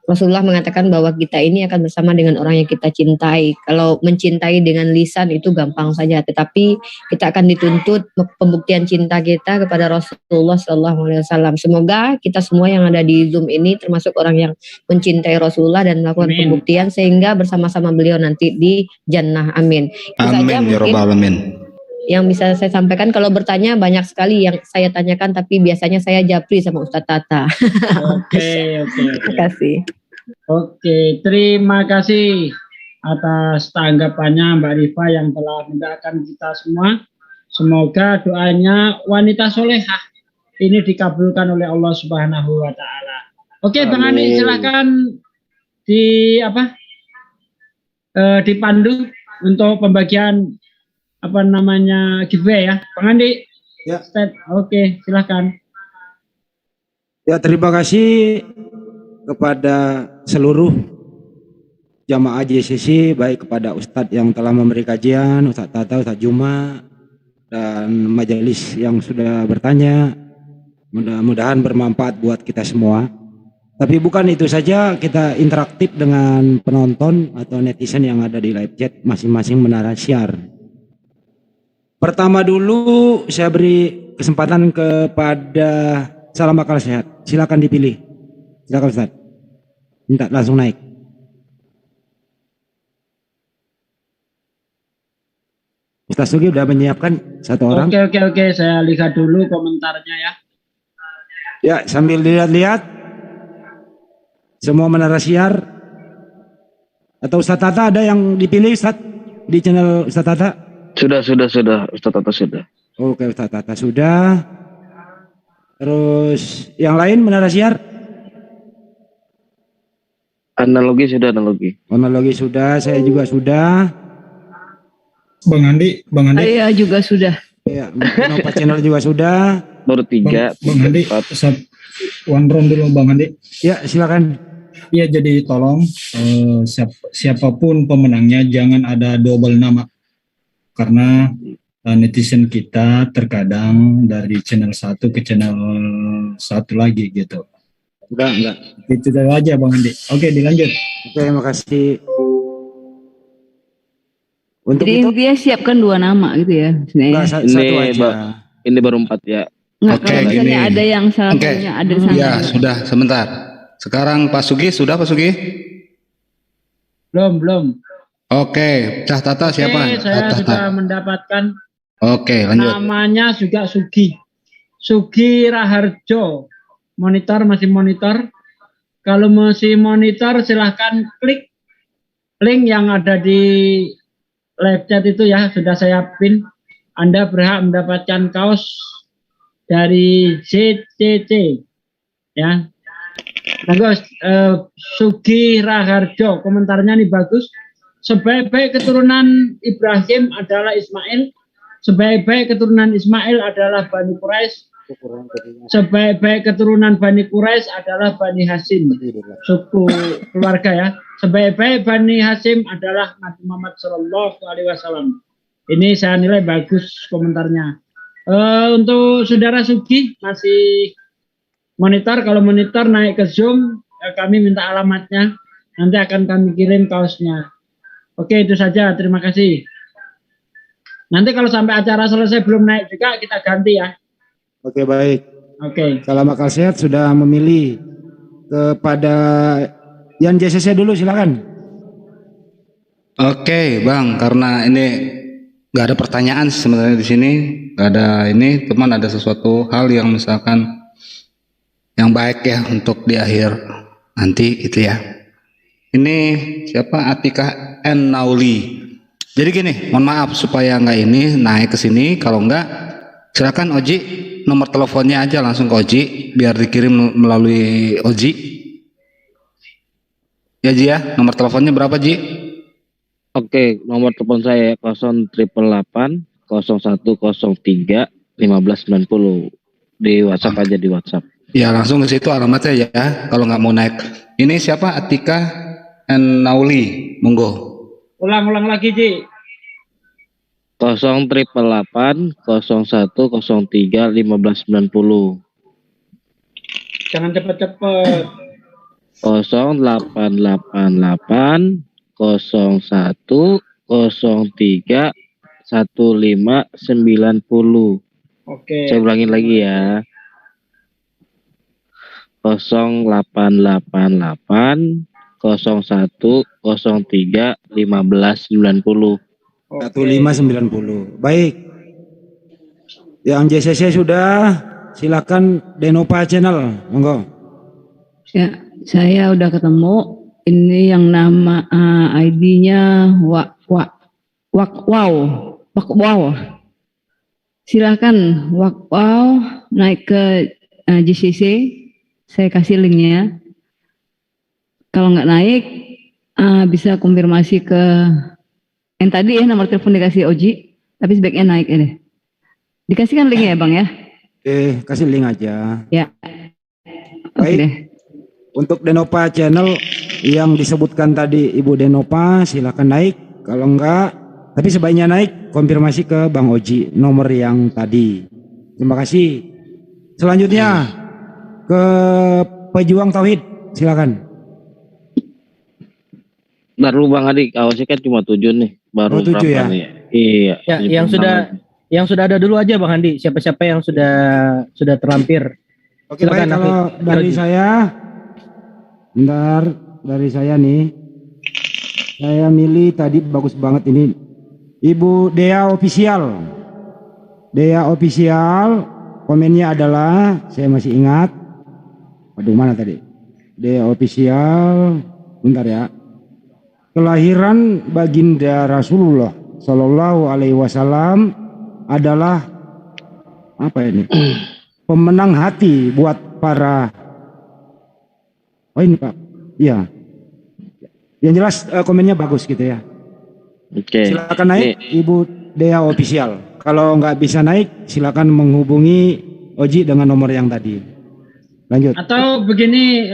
Rasulullah mengatakan bahwa kita ini akan bersama dengan orang yang kita cintai. Kalau mencintai dengan lisan itu gampang saja, tetapi kita akan dituntut pembuktian cinta kita kepada Rasulullah SAW. Semoga kita semua yang ada di Zoom ini termasuk orang yang mencintai Rasulullah dan melakukan pembuktian sehingga bersama-sama beliau nanti di Jannah. Amin. Itu saja Amin ya rabbal alamin. yang bisa saya sampaikan. Kalau bertanya banyak sekali yang saya tanyakan, tapi biasanya saya japri sama Ustadz Tata. Oke. Terima kasih. Oke, terima kasih atas tanggapannya Mbak Rifa yang telah mendoakan kita semua. Semoga doanya wanita solehah ini dikabulkan oleh Allah Subhanahu wa Ta'ala. Oke, Bang Andi, silakan dipandu untuk pembagian giveaway ya, Bang Andi. Ya. Oke, silakan. Ya, terima kasih kepada seluruh jamaah JCC, baik kepada Ustadz yang telah memberi kajian, Ustadz Tata, Ustadz Juma, dan majelis yang sudah bertanya. Mudah-mudahan bermanfaat buat kita semua. Tapi bukan itu saja, kita interaktif dengan penonton atau netizen yang ada di live chat masing-masing menara siar. Pertama dulu saya beri kesempatan kepada Salam Akal Sehat. Silakan dipilih. Silakan Ustaz. Minta langsung naik. Ustaz Sugi udah menyiapkan satu orang. Oke. Saya lihat dulu komentarnya ya. Ya, sambil dilihat-lihat. Semua menara siar. Atau Ustaz Tata ada yang dipilih Ustaz di channel Ustaz Tata? Sudah. Ustaz Tata sudah. Oke, Ustaz Tata sudah. Terus yang lain menara siar? Analogi sudah. Analogi sudah, saya juga sudah. Bang Andi. Saya juga sudah. Ya, Nova Channel juga sudah. Baru 3. Bang Andi, one round dulu Bang Andi. Ya, silakan. Ya, jadi tolong siapapun pemenangnya jangan ada double nama. Karena netizen kita terkadang dari channel 1 ke channel 1 lagi gitu. Enggak. Itu aja Bang Andi. Oke, dilanjut. Oke, terima kasih. Untuk jadi itu, intinya siapkan 2 nama gitu ya. Enggak, satu aja. Ini baru 4 ya. Oke, kalau misalnya ada yang salah satunya ada sana. Ya, sudah, sebentar. Sekarang Pak Sugi, sudah Pak Sugi? Belum. Oke, Cah Tata siapa? Saya sudah mendapatkan. Oke, lanjut. Namanya juga Sugi Raharjo. Masih monitor. Kalau masih monitor silahkan klik link yang ada di live chat itu ya, sudah saya pin. Anda berhak mendapatkan kaos dari JCC ya. Bagus, Sugi Raharjo, komentarnya nih bagus. Sebaik-baik keturunan Ibrahim adalah Ismail. Sebaik-baik keturunan Ismail adalah Bani Quraisy. Sebaik-baik keturunan Bani Quraisy adalah Bani Hashim, suku keluarga ya. Sebaik-baik Bani Hashim adalah Nabi Muhammad SAW. Ini saya nilai bagus komentarnya. Untuk saudara Sugi masih monitor, kalau monitor naik ke Zoom, kami minta alamatnya, nanti akan kami kirim kaosnya. Oke, itu saja, terima kasih. Nanti kalau sampai acara selesai belum naik juga kita ganti ya. Oke, baik. Oke. Salam Akal Sehat sudah memilih kepada yang JCC dulu, silakan. Oke, Bang, karena ini nggak ada pertanyaan sebenarnya di sini, nggak ada ini, teman ada sesuatu hal yang misalkan yang baik ya untuk di akhir nanti gitu ya. Ini siapa? Atika N Nauli. Jadi gini, mohon maaf supaya nggak ini naik ke sini, kalau nggak silakan Oji nomor teleponnya aja langsung ke Oji biar dikirim melalui Oji. Ya Ji ya, nomor teleponnya berapa Ji? Oke, nomor telepon saya 0888 0103 1590 di WhatsApp aja di WhatsApp. Ya langsung ke situ alamatnya ya. Kalau nggak mau naik, ini siapa? Atika Nauli, monggo. Ulang lagi, Ji. 0888 01 03 1590. Jangan cepet-cepet. 0888 01 03 1590. Oke. Saya ulangin lagi ya. 0888 01 03 1590. 1590. Baik. Yang JCC sudah, silakan Denova Channel, monggo. Ya, saya udah ketemu. Ini yang nama ID-nya Wow. Silakan Wow naik ke JCC. Saya kasih linknya. Kalau nggak naik, bisa konfirmasi ke yang tadi ya, nomor telepon dikasih Oji, tapi sebaiknya naik ya deh. Dikasihkan linknya ya Bang ya? Kasih link aja. Ya. Baik. Okay. Untuk Denova Channel yang disebutkan tadi Ibu Denova, silakan naik. Kalau enggak, tapi sebaiknya naik, konfirmasi ke Bang Oji nomor yang tadi. Terima kasih. Selanjutnya ke Pejuang Tauhid, silakan. Baru Bang Adi, awalnya kan cuma 7 nih. Baru 7 ya? Nih? Iya. Ya, yang sudah ada dulu aja Bang Andi. Siapa-siapa yang sudah terlampir. Oke, baik, kalau dari saya, bentar, dari saya nih, saya milih tadi bagus banget ini, Ibu Dea Official. Dea Official, komennya adalah, saya masih ingat, waduh mana tadi? Dea Official, bentar ya. Kelahiran baginda Rasulullah Shallallahu Alaihi Wasallam adalah apa ini? Pemenang hati buat para. Oh ini Pak, iya. Yang jelas komennya bagus gitu ya. Oke. Silakan naik Ibu Dea Official. Kalau nggak bisa naik, silakan menghubungi Oji dengan nomor yang tadi. Lanjut. Atau begini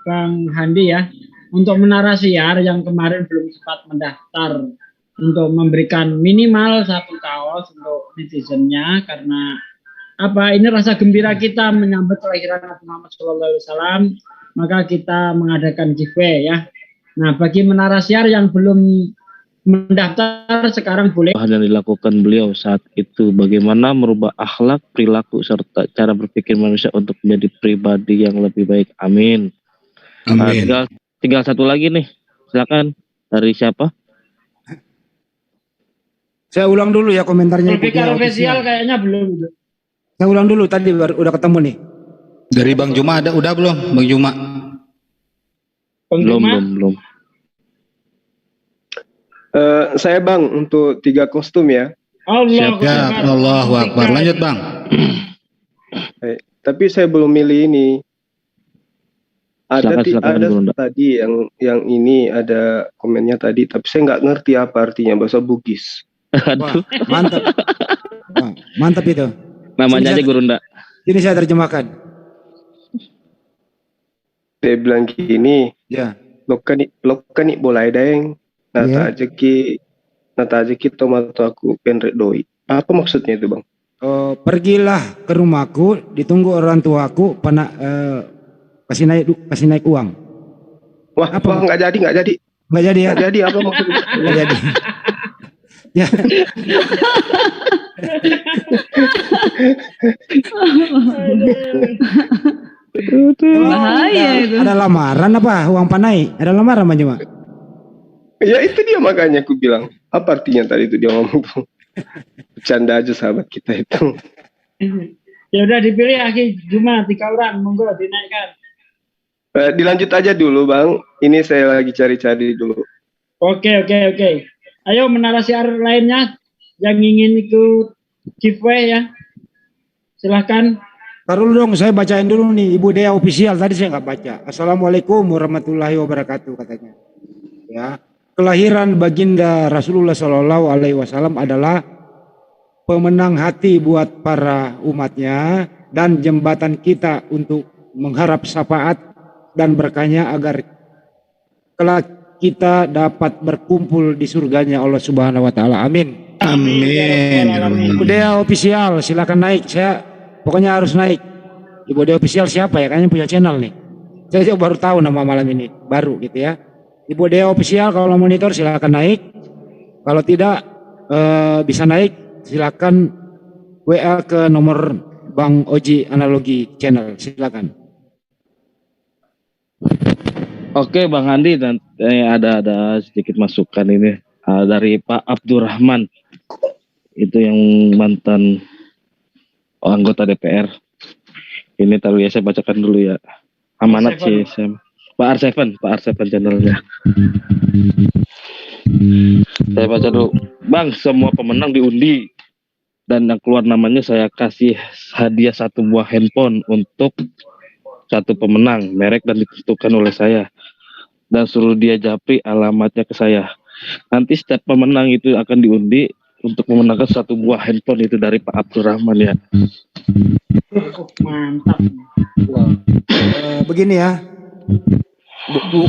Bang Handi ya. Untuk Menara Siar yang kemarin belum sempat mendaftar untuk memberikan minimal 1 kaos untuk netizennya, karena apa, ini rasa gembira kita menyambut kelahiran Nabi Muhammad SAW, maka kita mengadakan giveaway ya. Nah, bagi Menara Siar yang belum mendaftar sekarang boleh. Yang dilakukan beliau saat itu, bagaimana merubah akhlak, perilaku serta cara berpikir manusia untuk menjadi pribadi yang lebih baik. Amin. Amin. Tinggal satu lagi nih, silakan. Dari siapa? Saya ulang dulu ya komentarnya. Profika Official kayaknya belum. Saya ulang dulu, tadi udah ketemu nih. Dari Bang Juma ada, udah belum Bang Juma? Belum. Saya Bang untuk 3 kostum ya. Allahu Akbar. Lanjut Bang. Tapi saya belum milih ini. Ada tadi yang ini ada komennya tadi, tapi saya nggak ngerti apa artinya bahasa Bugis. Wah, mantap. Wah, mantap itu. Namanya aja Gurunda. Ini saya terjemahkan. Dia bilang gini, ya. Lokani boleh deng. Nata aja ki tomato aku penrek doi. Apa maksudnya itu Bang? Pergilah ke rumahku, ditunggu orang tuaku, kasih naik uang. Wah, apa? Nggak jadi ya? Nggak jadi apa maksudnya? Nggak jadi. Ya. Bahaya itu. Ada lamaran apa? Uang panai? Ada lamaran Bang Juma? Ya itu dia, makanya aku bilang. Apa artinya tadi itu dia ngomong tuh? Bercanda aja sahabat kita itu. Ya udah dipilih Aki Juma 3 orang, monggo dinaikkan. Dilanjut aja dulu Bang. Ini saya lagi cari-cari dulu. Oke. Ayo Menara Siar lainnya yang ingin ikut giveaway ya. Silahkan. Taruh dong, saya bacain dulu nih Ibu Dea Official. Tadi saya nggak baca. Assalamualaikum warahmatullahi wabarakatuh katanya. Ya, kelahiran baginda Rasulullah Shallallahu Alaihi Wasallam adalah pemenang hati buat para umatnya dan jembatan kita untuk mengharap syafaat dan berkahnya agar kelak kita dapat berkumpul di surganya Allah Subhanahu wa taala. Amin. Amin. Ibu Dea official, silakan naik. Saya pokoknya harus naik. Ibu Dea official siapa ya? Kayaknya punya channel nih. Saya juga baru tahu nama malam ini, baru gitu ya. Ibu Dea official kalau monitor silakan naik. Kalau tidak bisa naik, silakan WA ke nomor Bang Oji Analogi Channel. Silakan. Oke Bang Andi, dan ada sedikit masukan ini dari Pak Abdurrahman, itu yang mantan anggota DPR. Ini taruh ya, saya bacakan dulu ya. Amanat CSM. Pak R7 channelnya. Saya baca dulu. Bang, semua pemenang diundi dan yang keluar namanya saya kasih hadiah 1 buah handphone untuk 1 pemenang, merek dan ditentukan oleh saya, dan suruh dia japri alamatnya ke saya. Nanti setiap pemenang itu akan diundi untuk memenangkan 1 buah handphone, itu dari Pak Abdurrahman ya. Mantap. Begini ya,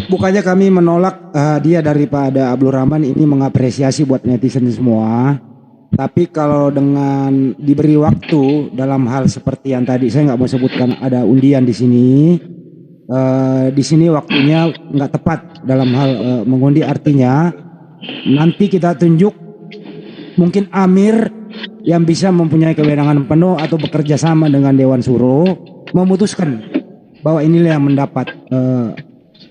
bukannya kami menolak hadiah daripada Abdurrahman ini, mengapresiasi buat netizen semua. Tapi kalau dengan diberi waktu dalam hal seperti yang tadi, saya nggak mau sebutkan ada undian di sini. Di sini waktunya nggak tepat dalam hal mengundi, artinya nanti kita tunjuk mungkin Amir yang bisa mempunyai kewenangan penuh atau bekerja sama dengan Dewan Suro memutuskan bahwa inilah yang mendapat.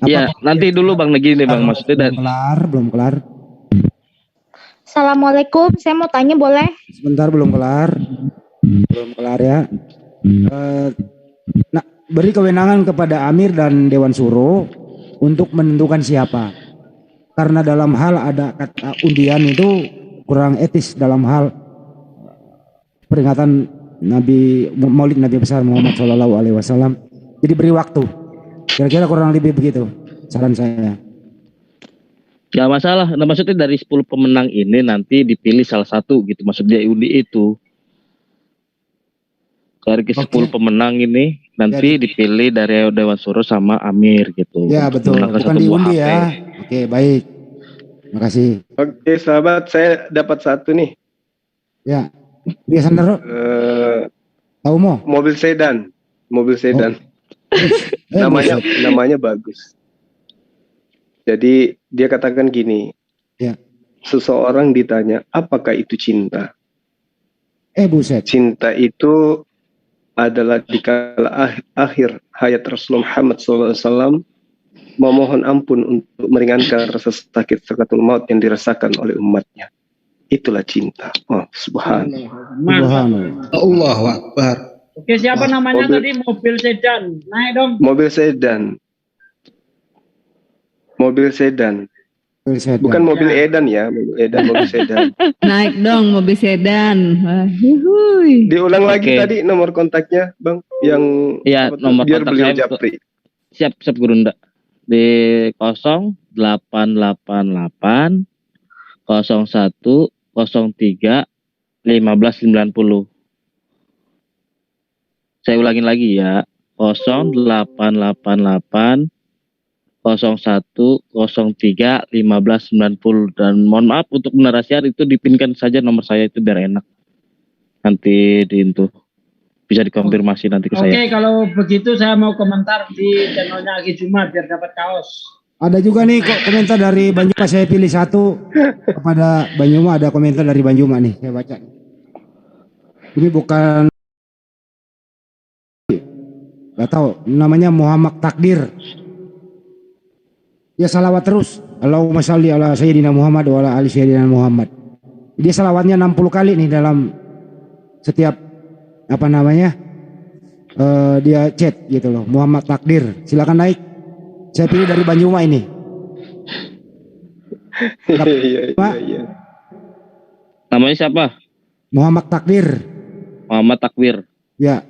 Ya, nanti dulu Bang Negi nih Bang, maksudnya belum kelar. Assalamualaikum, saya mau tanya boleh? Sebentar, belum kelar ya. Nah, beri kewenangan kepada Amir dan Dewan Suro untuk menentukan siapa. Karena dalam hal ada kata undian itu kurang etis dalam hal peringatan Maulid Nabi besar Muhammad SAW. Jadi beri waktu. Kira-kira kurang lebih begitu saran saya. Gak masalah. Nah, maksudnya dari 10 pemenang ini nanti dipilih salah satu gitu. Maksudnya undi itu. Dari 10 pemenang ini nanti dipilih dari Dewan Suro sama Amir gitu. Ya betul. Bukan diundi ya. Oke, baik. Makasih. Oke sahabat, saya dapat 1 nih. Ya. Biasa Nero. Tahu mo? Mobil sedan. namanya bagus. Jadi dia katakan gini, ya. Seseorang ditanya, apakah itu cinta? Buset. Cinta itu adalah dikala akhir hayat Rasulullah Muhammad SAW memohon ampun untuk meringankan rasa sakit sakatul maut yang dirasakan oleh umatnya. Itulah cinta. Oh, subhanallah. Allahu Akbar. Oke, siapa namanya tadi? Mobil sedan. Naik dong. Mobil sedan. Bukan mobil edan ya, mobil sedan. Naik dong mobil sedan. Diulang lagi tadi nomor kontaknya, Bang, yang ya nomor biar kontak beliau saya japri. Siap Gurunda. Di 0888 01 03 1590. Saya ulangin lagi ya. 0888 01 03 1590, dan mohon maaf untuk menarasiar itu dipinkan saja nomor saya itu biar enak. Nanti itu bisa dikonfirmasi nanti ke saya. Oke, kalau begitu saya mau komentar di channelnya Aki Juma biar dapat kaos. Ada juga nih kok komentar dari Banjuma, saya pilih 1 kepada Banjuma. Ada komentar dari Banjuma nih, saya baca. Ini bukan, nggak tahu namanya, Muhammad Takdir. Dia salawat terus. Allahumma sholli ala Sayyidina Muhammad wa ala ali Sayyidina Muhammad. Dia salawatnya 60 kali nih dalam setiap dia chat gitu loh. Muhammad Takdir, silakan naik. Saya pilih dari Banjuma ini. Iya. Namanya siapa? Muhammad Takdir. Ya.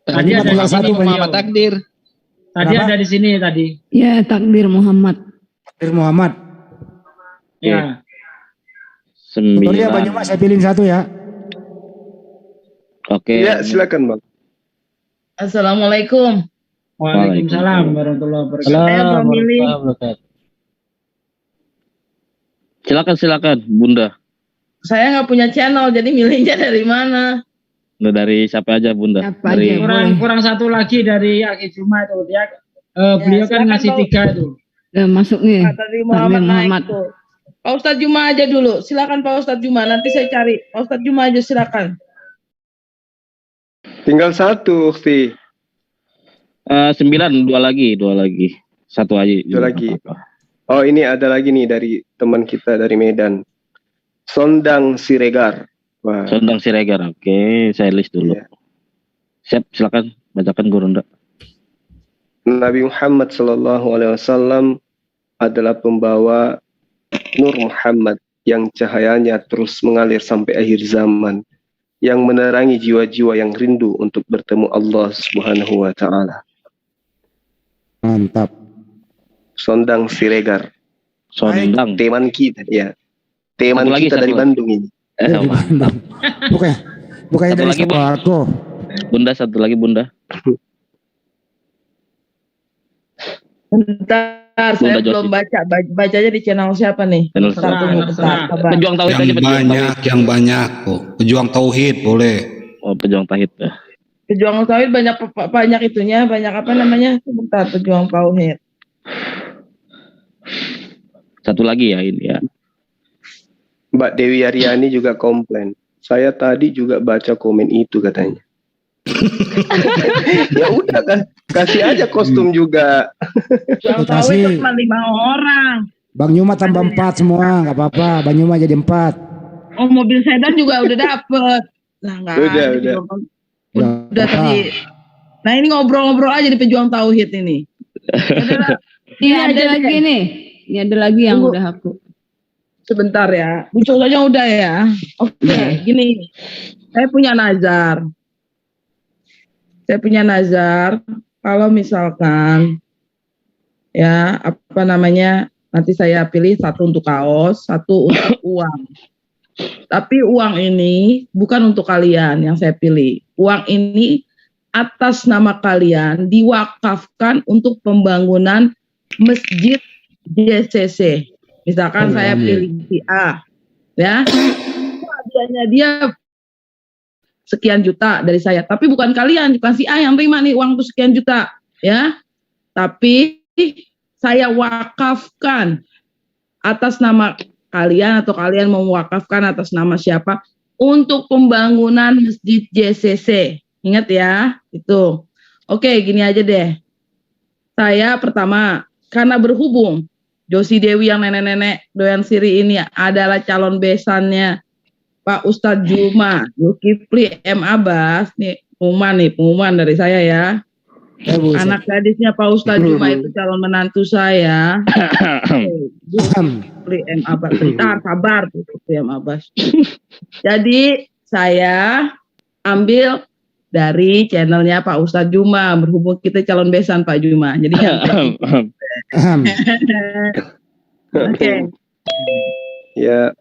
Tadi ada di sini Muhammad Takdir. Tadi ada di sini tadi. Ya, Takdir Muhammad. Ya. 9. Motornya Banjuma, saya pilih 1 ya. Oke. Ya, silakan Bang. Assalamualaikum. Waalaikumsalam warahmatullahi wabarakatuh. Saya memilih Silakan Bunda. Saya nggak punya channel, jadi milihnya dari mana? Nah, dari siapa aja Bunda? Dari Kurang satu lagi dari Aki Juma itu dia. Beliau kan ngasih 3 itu. Masuk nih. Dari Muhammad naik tuh. Pak Ustadz Juma aja dulu. Silakan Pak Ustadz Juma. Nanti saya cari. Pak Ustadz Juma aja silakan. Tinggal 1, Ukti. 9, 2 lagi. 1 aja. 2 lagi. Oh, ini ada lagi nih dari teman kita dari Medan. Sondang Siregar. Wah. Sondang Siregar. Oke, saya list dulu. Siap, silakan bacakan Gurunda. Nabi Muhammad SAW adalah pembawa Nur Muhammad yang cahayanya terus mengalir sampai akhir zaman, yang menerangi jiwa-jiwa yang rindu untuk bertemu Allah Subhanahu wa Ta'ala. Mantap. Sondang Siregar. Sondang. Teman kita, ya. Teman Satu lagi, kita dari satu Bandung ini. Bukannya Satu dari lagi, Bu. Sparko. Bunda, satu lagi Bunda. Bentar, saya belum baca. Bacanya di channel siapa nih? Channel Bentar. Pejuang Tauhid aja. Yang banyak kok. Pejuang Tauhid boleh. Oh, Pejuang Tauhid ya. Pejuang Tauhid banyak itunya, banyak apa namanya? Sebentar, Pejuang Tauhid. Satu lagi ya ini ya. Mbak Dewi Aryani juga komplain. Saya tadi juga baca komen itu katanya. Ya udah kan, kasih aja kostum juga. Pejuang Tauhid cuma 5 orang. Bang Yuma tambah 4 semua, nggak apa-apa. Bang Yuma jadi 4. Oh, mobil sedan juga udah dapet. Nah, nggak Udah. Udah tadi. Nah, ini ngobrol-ngobrol aja di Pejuang Tauhid ini. Ini ada lagi nih. Ini ada lagi yang udah aku. Sebentar ya. Muncul aja udah ya. Oke, gini. Saya punya nazar. Kalau misalkan ya apa namanya, nanti saya pilih 1 untuk kaos, 1 untuk uang. Tapi uang ini bukan untuk kalian yang saya pilih. Uang ini atas nama kalian diwakafkan untuk pembangunan masjid JCC. Misalkan saya pilih si A, ya, hadiahnya dia sekian juta dari saya. Tapi bukan kalian, bukan si A yang terima nih uang itu sekian juta, ya. Tapi saya wakafkan atas nama kalian atau kalian mewakafkan atas nama siapa untuk pembangunan masjid JCC. Ingat ya, itu. Oke, gini aja deh. Saya pertama, karena berhubung Josi Dewi yang nenek-nenek doyan siri ini adalah calon besannya Pak Ustadz Juma, Zulkifli M. Abbas, nih pengumuman dari saya ya. Anak gadisnya Pak Ustadz Juma itu calon menantu saya. Zulkifli M. Abbas, bentar sabar Zulkifli M. Abbas. Jadi saya ambil dari channelnya Pak Ustadz Juma, berhubung kita calon besan Pak Juma. Jadi oke. Ya.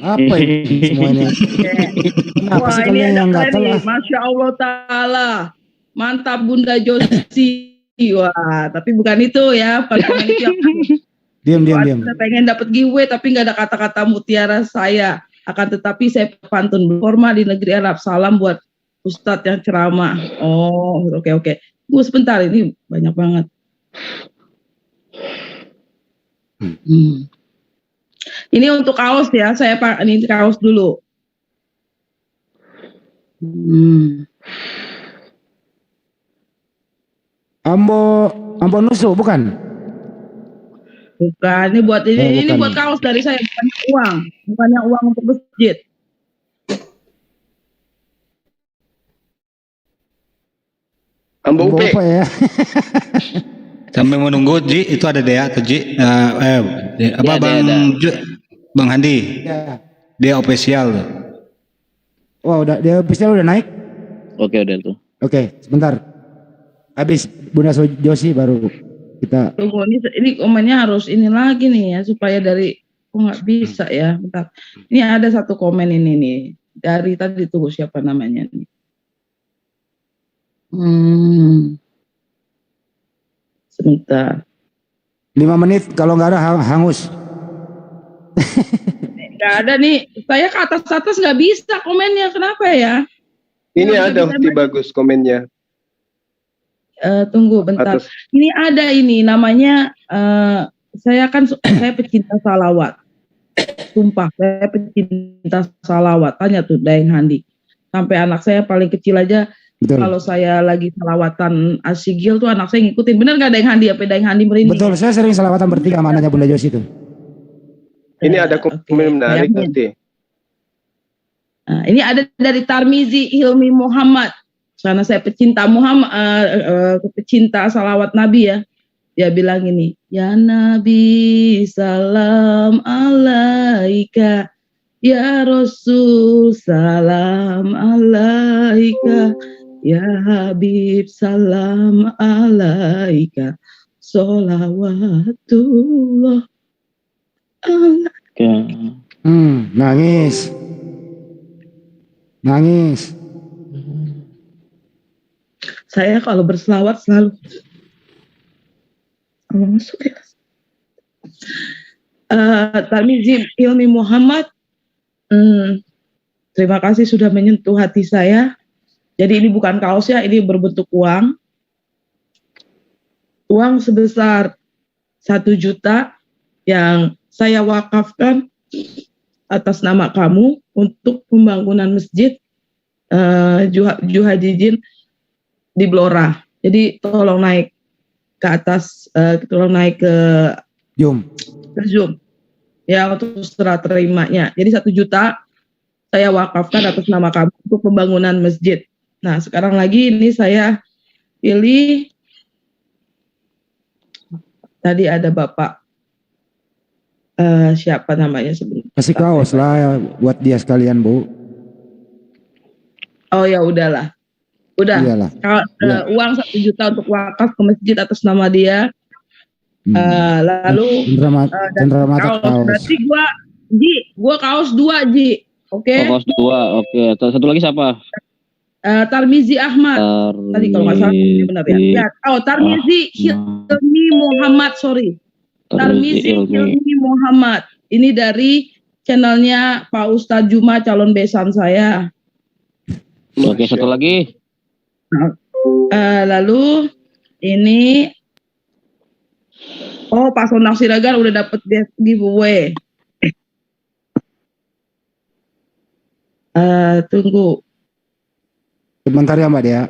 Apa ini semuanya? Kenapa sih kalian yang nggak tahu? Masya Allah Ta'ala. Mantap Bunda Josi. Wah, tapi bukan itu ya. Diam. Saya pengen dapat giveaway tapi nggak ada kata-kata mutiara saya. Akan tetapi saya pantun berforma di negeri Arab. Salam buat Ustadz yang ceramah. Oh, oke. Tunggu sebentar, ini banyak banget. Ini untuk kaos ya, saya ini kaos dulu. Ambo Nusu bukan? Bukan, ini buat ini buat kaos dari saya, bukannya uang untuk masjid. Ambo UP ya. Sampai menunggu Ji, itu ada Dea atau Ji? Bang Handi. Ya. Dia official tuh. Wah, dia official udah naik? Oke, udah tuh. Oke, sebentar. Habis Bunda Josi baru kita. Tunggu, ini komennya harus ini lagi nih ya, supaya dari nggak bisa ya. Bentar. Ini ada satu komen ini nih dari tadi tuh siapa namanya nih. Sebentar. 5 menit, kalau nggak ada hangus. Nggak ada nih. Saya ke atas nggak bisa komennya. Kenapa ya? Ini ada Ukti bagus komennya. Tunggu bentar. Atas. Ini ada ini namanya saya pecinta salawat. Sumpah, saya pecinta salawat. Tanya tuh Daeng Handi. Sampai anak saya paling kecil aja. Betul. Kalau saya lagi salawatan Asigil tuh anak saya ngikutin. Bener nggak Daeng Handi? Apa Daeng Handi merinding? Betul, saya sering salawatan bertiga sama anaknya Bunda Josi itu. Ini ada komen menarik nanti. Nah, ini ada dari Tarmizi Hilmi Muhammad. Karena saya pecinta pecinta salawat Nabi ya. Dia bilang ini, ya Nabi salam alaika, ya Rasul salam alaika, ya Habib salam alaika, sholawatullah. Nangis. Saya kalau berselawat selalu Tarmizi Ilmi Muhammad, terima kasih sudah menyentuh hati saya. Jadi ini bukan kaos ya, ini berbentuk uang. Uang sebesar 1 juta yang saya wakafkan atas nama kamu untuk pembangunan masjid Juhadijin di Blora. Jadi tolong naik ke atas, tolong naik ke Zoom ya untuk serah terimanya. Jadi 1 juta saya wakafkan atas nama kamu untuk pembangunan masjid. Nah sekarang lagi ini saya pilih, tadi ada Bapak siapa namanya sebentar. Kasih kaos lah buat dia sekalian, Bu. Oh ya udahlah. Udah. Uang 1 juta untuk wakaf ke masjid atas nama dia. Lalu kaos. Berarti gua kaos 2, Ji. Oke. Kaos 2. Oke. Satu lagi siapa? Tarmizi Ahmad. Tadi kalau nggak salah benar ya. Tarmizi Hilmi Muhammad, sorry. Tarmizi Hilmi Muhammad. Ini dari channelnya Pak Ustadz Juma, calon besan saya. Oke, satu lagi. Lalu ini Pak Sonang Siregar udah dapet giveaway. Tunggu sebentar ya Mbak Dea.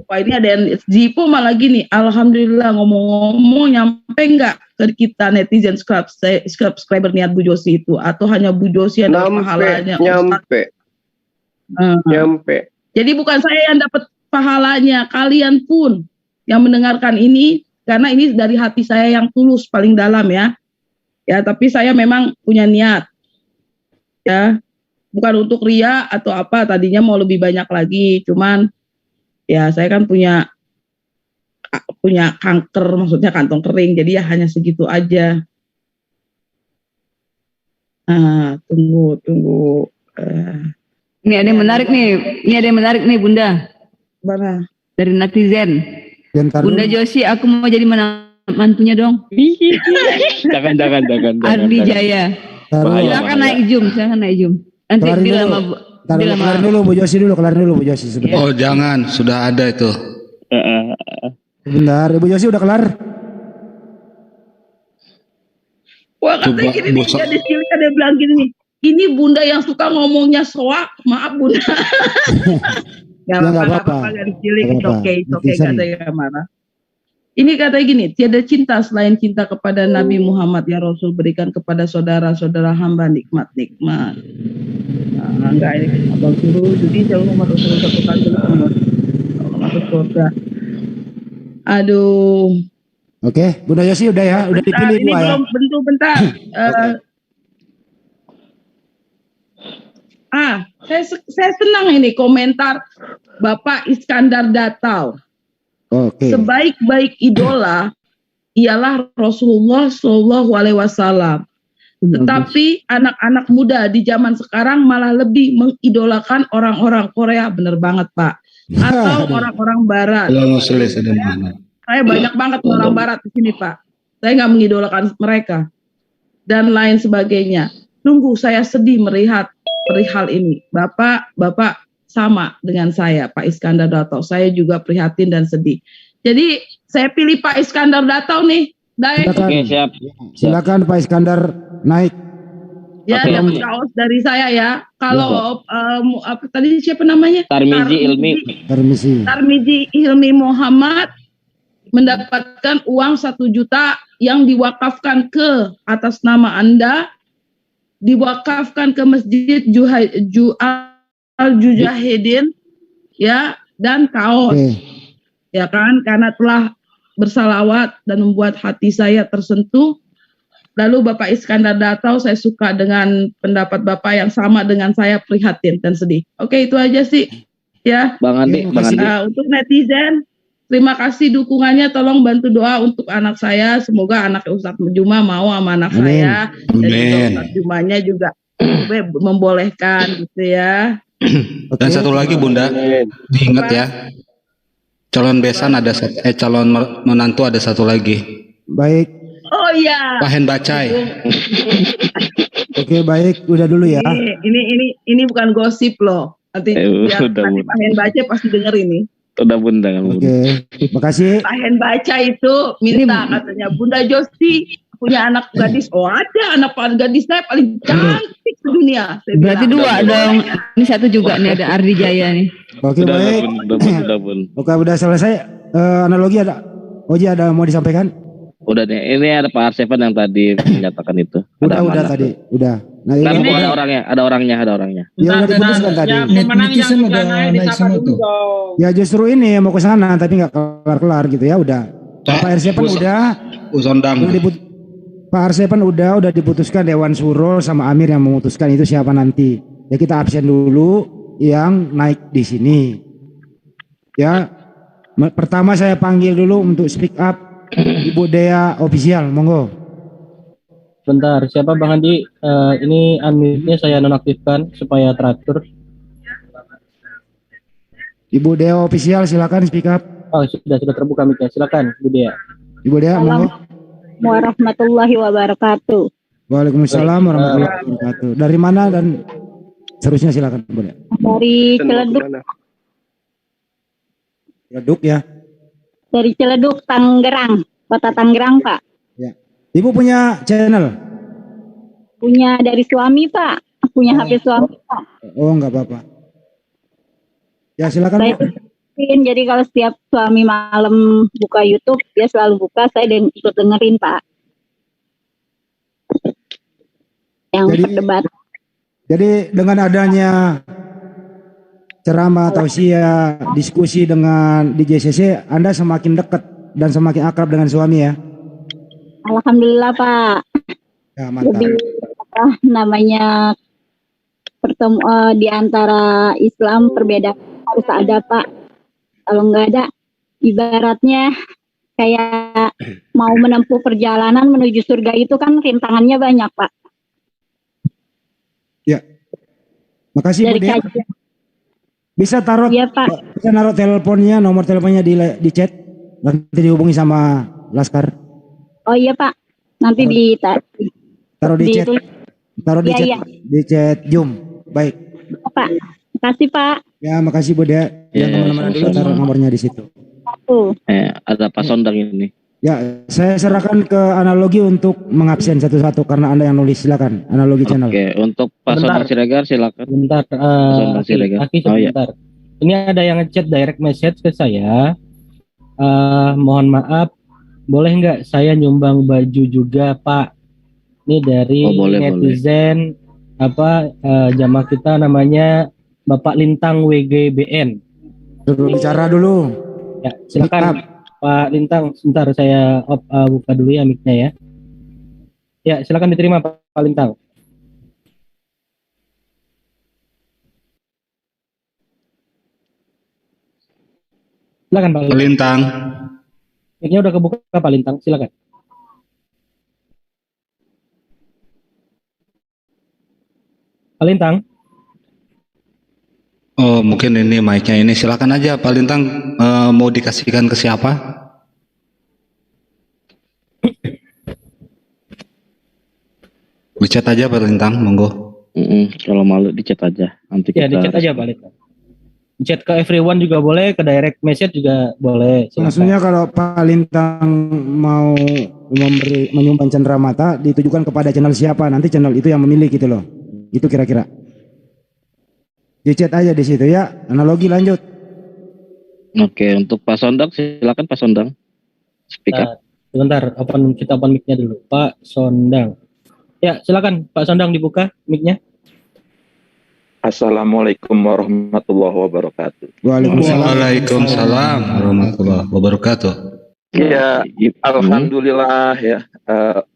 Wah ini ada yang Zipo malah gini, alhamdulillah ngomong-ngomong nyampe nggak ke kita netizen subscriber niat Bu Josi itu, atau hanya Bu Josi yang dapat pahalanya? Nyampe. Jadi bukan saya yang dapat pahalanya, kalian pun yang mendengarkan ini, karena ini dari hati saya yang tulus paling dalam ya. Ya tapi saya memang punya niat ya, bukan untuk ria atau apa, tadinya mau lebih banyak lagi, cuman ya saya kan punya kanker, maksudnya kantong kering, jadi ya hanya segitu aja. Tunggu. Ini ada yang menarik nih, Bunda. Mana? Dari netizen. Bunda Josi, aku mau jadi mantunya dong. Jangan. Ardi Jaya. Silakan naik Zoom. Nanti bila kelarin dulu Bu Josi sebentar. Oh jangan, sudah ada itu. Sebentar, Ibu Josi udah kelar. Wah katanya gini nih, ada cilik ada bilang gini, ini Bunda yang suka ngomongnya soak, maaf Bunda. Gak apa-apa, gak dicilik, oke, gak ada yang marah. Ini katanya gini, tiada cinta selain cinta kepada Nabi Muhammad ya Rasul, berikan kepada saudara-saudara hamba nikmat-nikmat. Nah, enggak ini abang suruh jadi jauh nomor Rasul 1 kali dulu masuk surga. Aduh. Oke, Bunda Yosi udah ya, udah dipilih ini belum bentuk bentar. Saya senang ini komentar Bapak Iskandar Datau. Sebaik-baik idola ialah Rasulullah Shallallahu Alaihi Wasallam. Tetapi anak-anak muda di zaman sekarang malah lebih mengidolakan orang-orang Korea, bener banget Pak, atau orang-orang Barat. Saya banyak banget orang Barat di sini Pak. Saya nggak mengidolakan mereka dan lain sebagainya. Sungguh saya sedih melihat perihal ini. Bapak sama dengan saya, Pak Iskandar Datau. Saya juga prihatin dan sedih. Jadi saya pilih Pak Iskandar Datau nih. Oke, siap. Silakan Pak Iskandar naik. Ya, dapat kaos dari saya ya. Kalau apa tadi siapa namanya? Tarmizi Ilmi Muhammad mendapatkan uang 1 juta yang diwakafkan ke atas nama Anda, diwakafkan ke Masjid Al-Jujahidin ya, dan kaos. Ya kan, karena telah bersalawat dan membuat hati saya tersentuh. Lalu Bapak Iskandar Datau, saya suka dengan pendapat Bapak yang sama dengan saya, prihatin dan sedih. Oke, itu aja sih ya. Bang Andi. Untuk netizen, terima kasih dukungannya, tolong bantu doa untuk anak saya, semoga anak Ustadz Juma mau sama anak saya, dan juga Ustadz Jumanya juga membolehkan gitu ya. Dan satu lagi Bunda, diingat ya, calon besan ada calon menantu ada satu lagi. Baik. Oh iya. Pahen Bacai. Oke, baik, udah dulu ya. Ini bukan gosip loh. Nanti nanti Pahen Bacai pasti denger ini. Udah Bunda. Oke, makasih. Pahen Bacai itu minta katanya Bunda Josti punya anak gadis. Oh ada, anak gadis saya paling cantik di dunia. Berarti dua dong. Ini satu juga nih, ada Ardi Jaya nih. Oke, baik. Oke, udah selesai. Analogi ada. Oji ada mau disampaikan? Udah deh, ini ada Pak Arsevan yang tadi menyatakan itu. Udah tadi, udah. Nah, ini ada orangnya. Ya udah diputuskan tadi. Netizen udah naik semua tuh. Ya justru ini mau ke sana tapi nggak kelar-kelar gitu ya, udah. Pak Arsevan udah. Pak Arsevan udah diputuskan Dewan Suro sama Amir yang memutuskan itu siapa nanti. Ya kita absen dulu yang naik di sini. Ya. Pertama saya panggil dulu untuk speak up Ibu Dea official, monggo. Bentar, siapa Bang Andi? Ini unmute-nya saya nonaktifkan supaya teratur. Ibu Dea official, silakan speak up. Oh, sudah terbuka mic-nya. Silakan, Ibu Dea. Ibu Dea, monggo. Warahmatullahi wabarakatuh. Waalaikumsalam warahmatullahi wabarakatuh. Dari mana dan seterusnya silakan, Ibu Dea. Dari Ciledug. Ciledug ya. Dari Ciledug, Tangerang, Kota Tangerang, Pak. Ya. Ibu punya channel? Punya dari suami, Pak. Punya HP suami, Pak. Oh, enggak apa-apa. Ya, silakan. Saya jadi kalau setiap suami malam buka YouTube, dia selalu buka, saya ikut dengerin, Pak. Yang berdebat. Jadi dengan adanya ceramah tausiah diskusi dengan di JCC, Anda semakin dekat dan semakin akrab dengan suami ya? Alhamdulillah Pak. Ya, mantap. Lebih namanya bertemu di antara Islam perbedaan harus ada Pak. Kalau nggak ada, ibaratnya kayak mau menempuh perjalanan menuju surga itu kan rintangannya banyak Pak. Ya, makasih Bu Dea. Bisa taruh, ya, Pak. Bisa naruh teleponnya, nomor teleponnya di chat, nanti dihubungi sama Laskar. Oh iya Pak, nanti taruh di chat, di chat Zoom. Baik. Pak, makasih Pak. Ya, makasih Bu Dea. Yang kemana-mana dulu taruh nomornya di situ. Ada Pak Sondang ini. Ya, saya serahkan ke analogi untuk mengabsen satu-satu karena Anda yang nulis. Silakan, analogi channel. Oke, untuk Pak Sondang Siregar silakan. Bentar, sebentar. Ini ada yang ngechat direct message ke saya. Mohon maaf, boleh nggak saya nyumbang baju juga Pak? Ini dari netizen jamaah kita namanya Bapak Lintang WGBN. Bicara dulu. Ya, silakan. Pak Lintang, sebentar saya buka dulu ya mic-nya ya. Ya, silakan diterima Pak Lintang. Silakan Pak Lintang. Mic-nya udah kebuka Pak Lintang, silakan. Pak Lintang. Oh, mungkin ini mic-nya ini. Silakan aja Pak Lintang, mau dikasihkan ke siapa? Di-chat aja Pak Lintang, monggo. Kalau malu di-chat aja. Nanti Ya, kita di-chat aja Pak Lintang. Di-chat ke everyone juga boleh, ke direct message juga boleh. Silakan. Maksudnya kalau Pak Lintang mau menyumbang cendera mata ditujukan kepada channel siapa, nanti channel itu yang memilih gitu loh. Itu kira-kira. Di-chat aja di situ ya. Analogi lanjut. Oke, untuk Pak Sondang silakan Pak Sondang. Speaker. Sebentar, kita open mic-nya dulu. Pak Sondang. Ya, silakan Pak Sondang dibuka mic-nya. Assalamualaikum warahmatullahi wabarakatuh. Waalaikumsalam warahmatullahi wabarakatuh. Ya, alhamdulillah ya.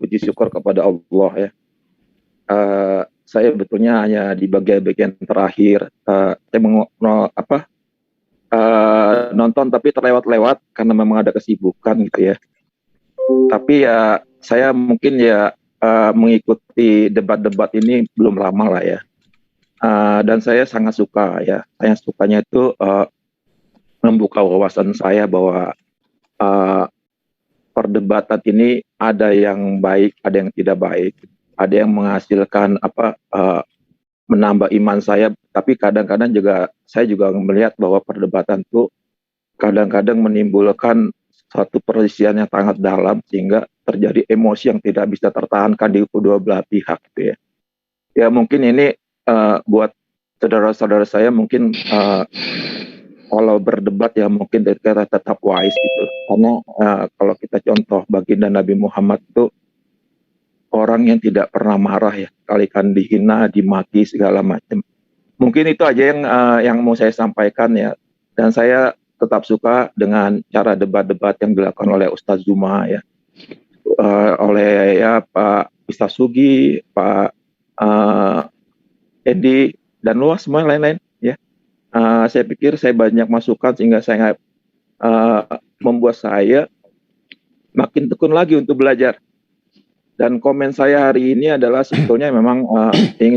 Puji syukur kepada Allah ya. Saya betulnya hanya di bagian terakhir. Saya nonton tapi terlewat-lewat karena memang ada kesibukan gitu ya. Tapi ya saya mungkin ya mengikuti debat-debat ini belum lama lah ya. Dan saya sangat suka ya. Saya sukanya itu membuka wawasan saya bahwa perdebatan ini ada yang baik, ada yang tidak baik. Ada yang menghasilkan menambah iman saya, tapi kadang-kadang saya juga melihat bahwa perdebatan itu kadang-kadang menimbulkan suatu perselisihan yang sangat dalam sehingga terjadi emosi yang tidak bisa tertahankan di kedua belah pihak gitu ya. Ya mungkin ini buat saudara-saudara saya mungkin kalau berdebat ya mungkin kita tetap wise gitu. Karena kalau kita contoh baginda Nabi Muhammad itu orang yang tidak pernah marah ya, kalikan dihina, dimaki segala macam. Mungkin itu aja yang mau saya sampaikan ya. Dan saya tetap suka dengan cara debat-debat yang dilakukan oleh Ustadz Zuma ya, oleh ya Pak Ustadz Sugi, Pak Edi dan luas semua lain-lain ya. Saya pikir saya banyak masukan sehingga saya membuat saya makin tekun lagi untuk belajar. Dan komen saya hari ini adalah sebetulnya memang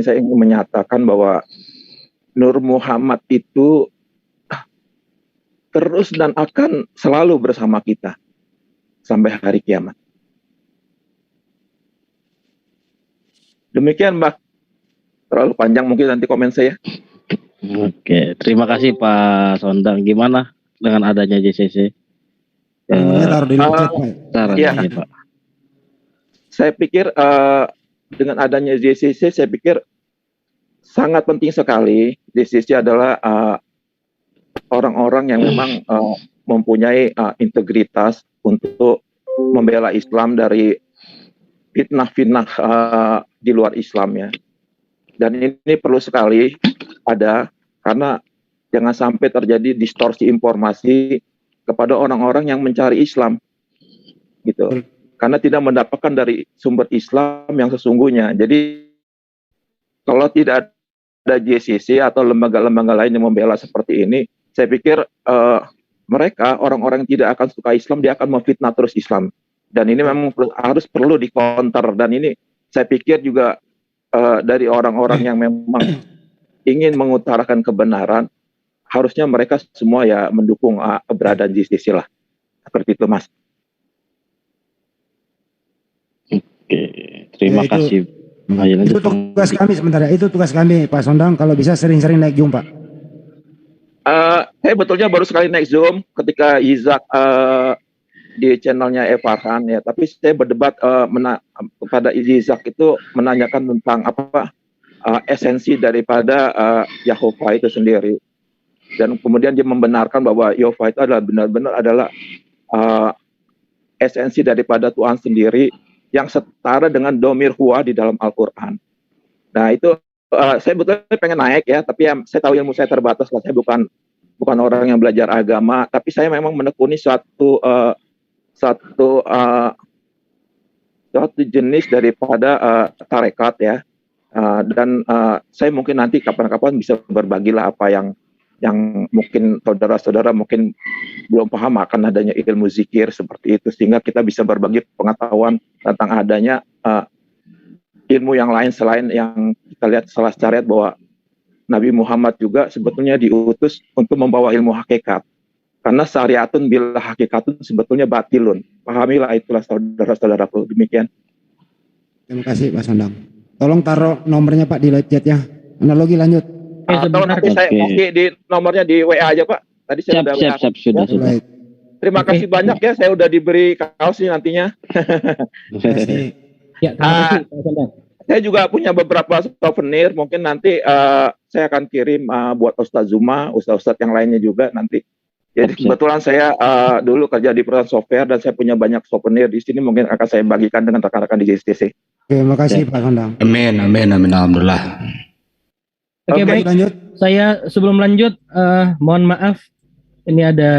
saya ingin menyatakan bahwa Nur Muhammad itu terus dan akan selalu bersama kita sampai hari kiamat. Demikian Mbak. Terlalu panjang mungkin nanti komen saya. Oke, terima kasih Pak Sondang. Gimana dengan adanya JCC? Taruh di chat, Pak. Ya. Pak. Saya pikir dengan adanya JCC, saya pikir sangat penting sekali. JCC adalah orang-orang yang memang mempunyai integritas untuk membela Islam dari fitnah-fitnah di luar Islam ya. Dan ini perlu sekali ada karena jangan sampai terjadi distorsi informasi kepada orang-orang yang mencari Islam gitu. Karena tidak mendapatkan dari sumber Islam yang sesungguhnya. Jadi kalau tidak ada JCC atau lembaga-lembaga lain yang membela seperti ini, saya pikir mereka orang-orang yang tidak akan suka Islam, dia akan memfitnah terus Islam. Dan ini memang harus perlu dikonter. Dan ini saya pikir juga dari orang-orang yang memang ingin mengutarakan kebenaran, harusnya mereka semua ya mendukung keberadaan JCC lah. Seperti itu Mas. Oke, terima kasih. Itu tugas kami sebenarnya. Itu tugas kami Pak Sondang. Kalau bisa sering-sering naik Zoom Pak. Saya betulnya baru sekali naik Zoom ketika Izak di channelnya Farhan ya. Tapi saya berdebat kepada Izak itu menanyakan tentang esensi daripada Yahova itu sendiri. Dan kemudian dia membenarkan bahwa Yahova itu adalah benar-benar adalah esensi daripada Tuhan sendiri yang setara dengan domir huwa di dalam Al-Quran. Nah itu saya betulnya pengen naik ya, tapi ya, saya tahu ilmu saya terbatas lah. Saya bukan orang yang belajar agama, tapi saya memang menekuni suatu jenis daripada tarekat ya. Dan saya mungkin nanti kapan-kapan bisa berbagilah apa yang mungkin saudara-saudara mungkin belum paham akan adanya ilmu zikir seperti itu, sehingga kita bisa berbagi pengetahuan tentang adanya ilmu yang lain selain yang kita lihat salah syariat, bahwa Nabi Muhammad juga sebetulnya diutus untuk membawa ilmu hakikat. Karena syariatun bila hakikatun sebetulnya batilun. Pahamilah itulah saudara-saudaraku. Demikian. Terima kasih Pak Sondang. Tolong taruh nomornya Pak di live chat ya. Analogi lanjut. Atau nanti saya kasih di nomornya di WA aja Pak. Tadi saya udah WA. Sudah. Terima kasih banyak ya, saya udah diberi kaos nih nantinya. Ya, terima kasih Pak Sondang. Saya juga punya beberapa souvenir, mungkin nanti saya akan kirim buat Ustaz Zuma, Ustaz-Ustaz yang lainnya juga nanti. Jadi kebetulan saya dulu kerja di perusahaan software dan saya punya banyak souvenir di sini, mungkin akan saya bagikan dengan rekan-rekan di JSTC. Terima kasih Pak Sondang. Amin, alhamdulillah. Oke, baik. Lanjut. Saya sebelum lanjut, mohon maaf, ini ada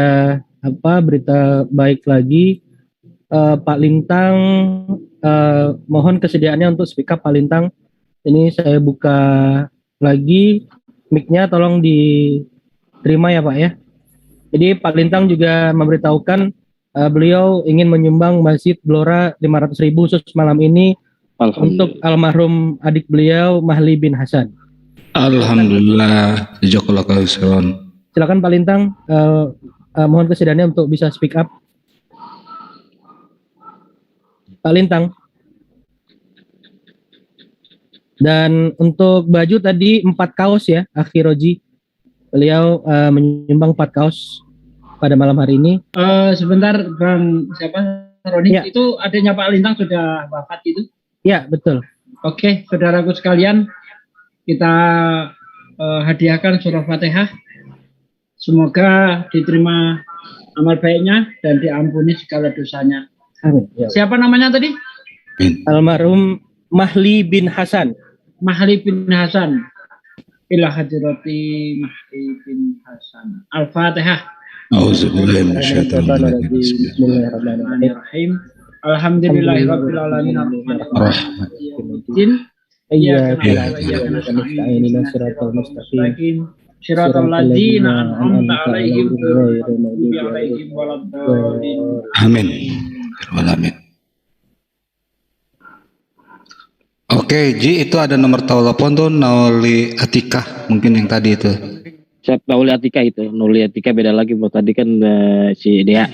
berita baik lagi. Pak Lintang, mohon kesediaannya untuk speak up Pak Lintang. Ini saya buka lagi mic-nya, tolong diterima ya Pak ya. Jadi Pak Lintang juga memberitahukan beliau ingin menyumbang Masjid Blora 500.000 khusus malam ini untuk almarhum adik beliau Mahli bin Hasan. Alhamdulillah, jazakallahu khairan. Silakan Pak Lintang, mohon kesediaannya untuk bisa speak up. Pak Lintang. Dan untuk baju tadi 4 kaos ya, Akhiroji. Beliau menyumbang 4 kaos pada malam hari ini. Sebentar Bang, siapa? Roni, Ya. itu adanya Pak Lintang sudah wafat gitu? Ya, betul. Oke, saudaraku sekalian, kita hadiahkan surah Fatihah. Semoga diterima amal baiknya dan diampuni segala dosanya. Amin. Ya. Siapa namanya tadi? Almarhum Mahli bin Hasan. Mahli bin Hasan. Ila hadirati Mahli bin Hasan. Al-Fatihah. Auzubillahi minasyaitonir Bismillahirrahmanirrahim. Alhamdulillahirabbil alamin arrahmanirrahim. Iyyaka nasta'in siratal mustaqim. Siratal ladzina an'amta 'alaihim ghairil maghdubi 'alaihim waladdallin. Amin. Amin. Oke, Ji, itu ada nomor telepon tuh Nauli Atika, mungkin yang tadi itu. Siapa Nauli Atika itu? Nauli Atika beda lagi, buat tadi kan si Dea.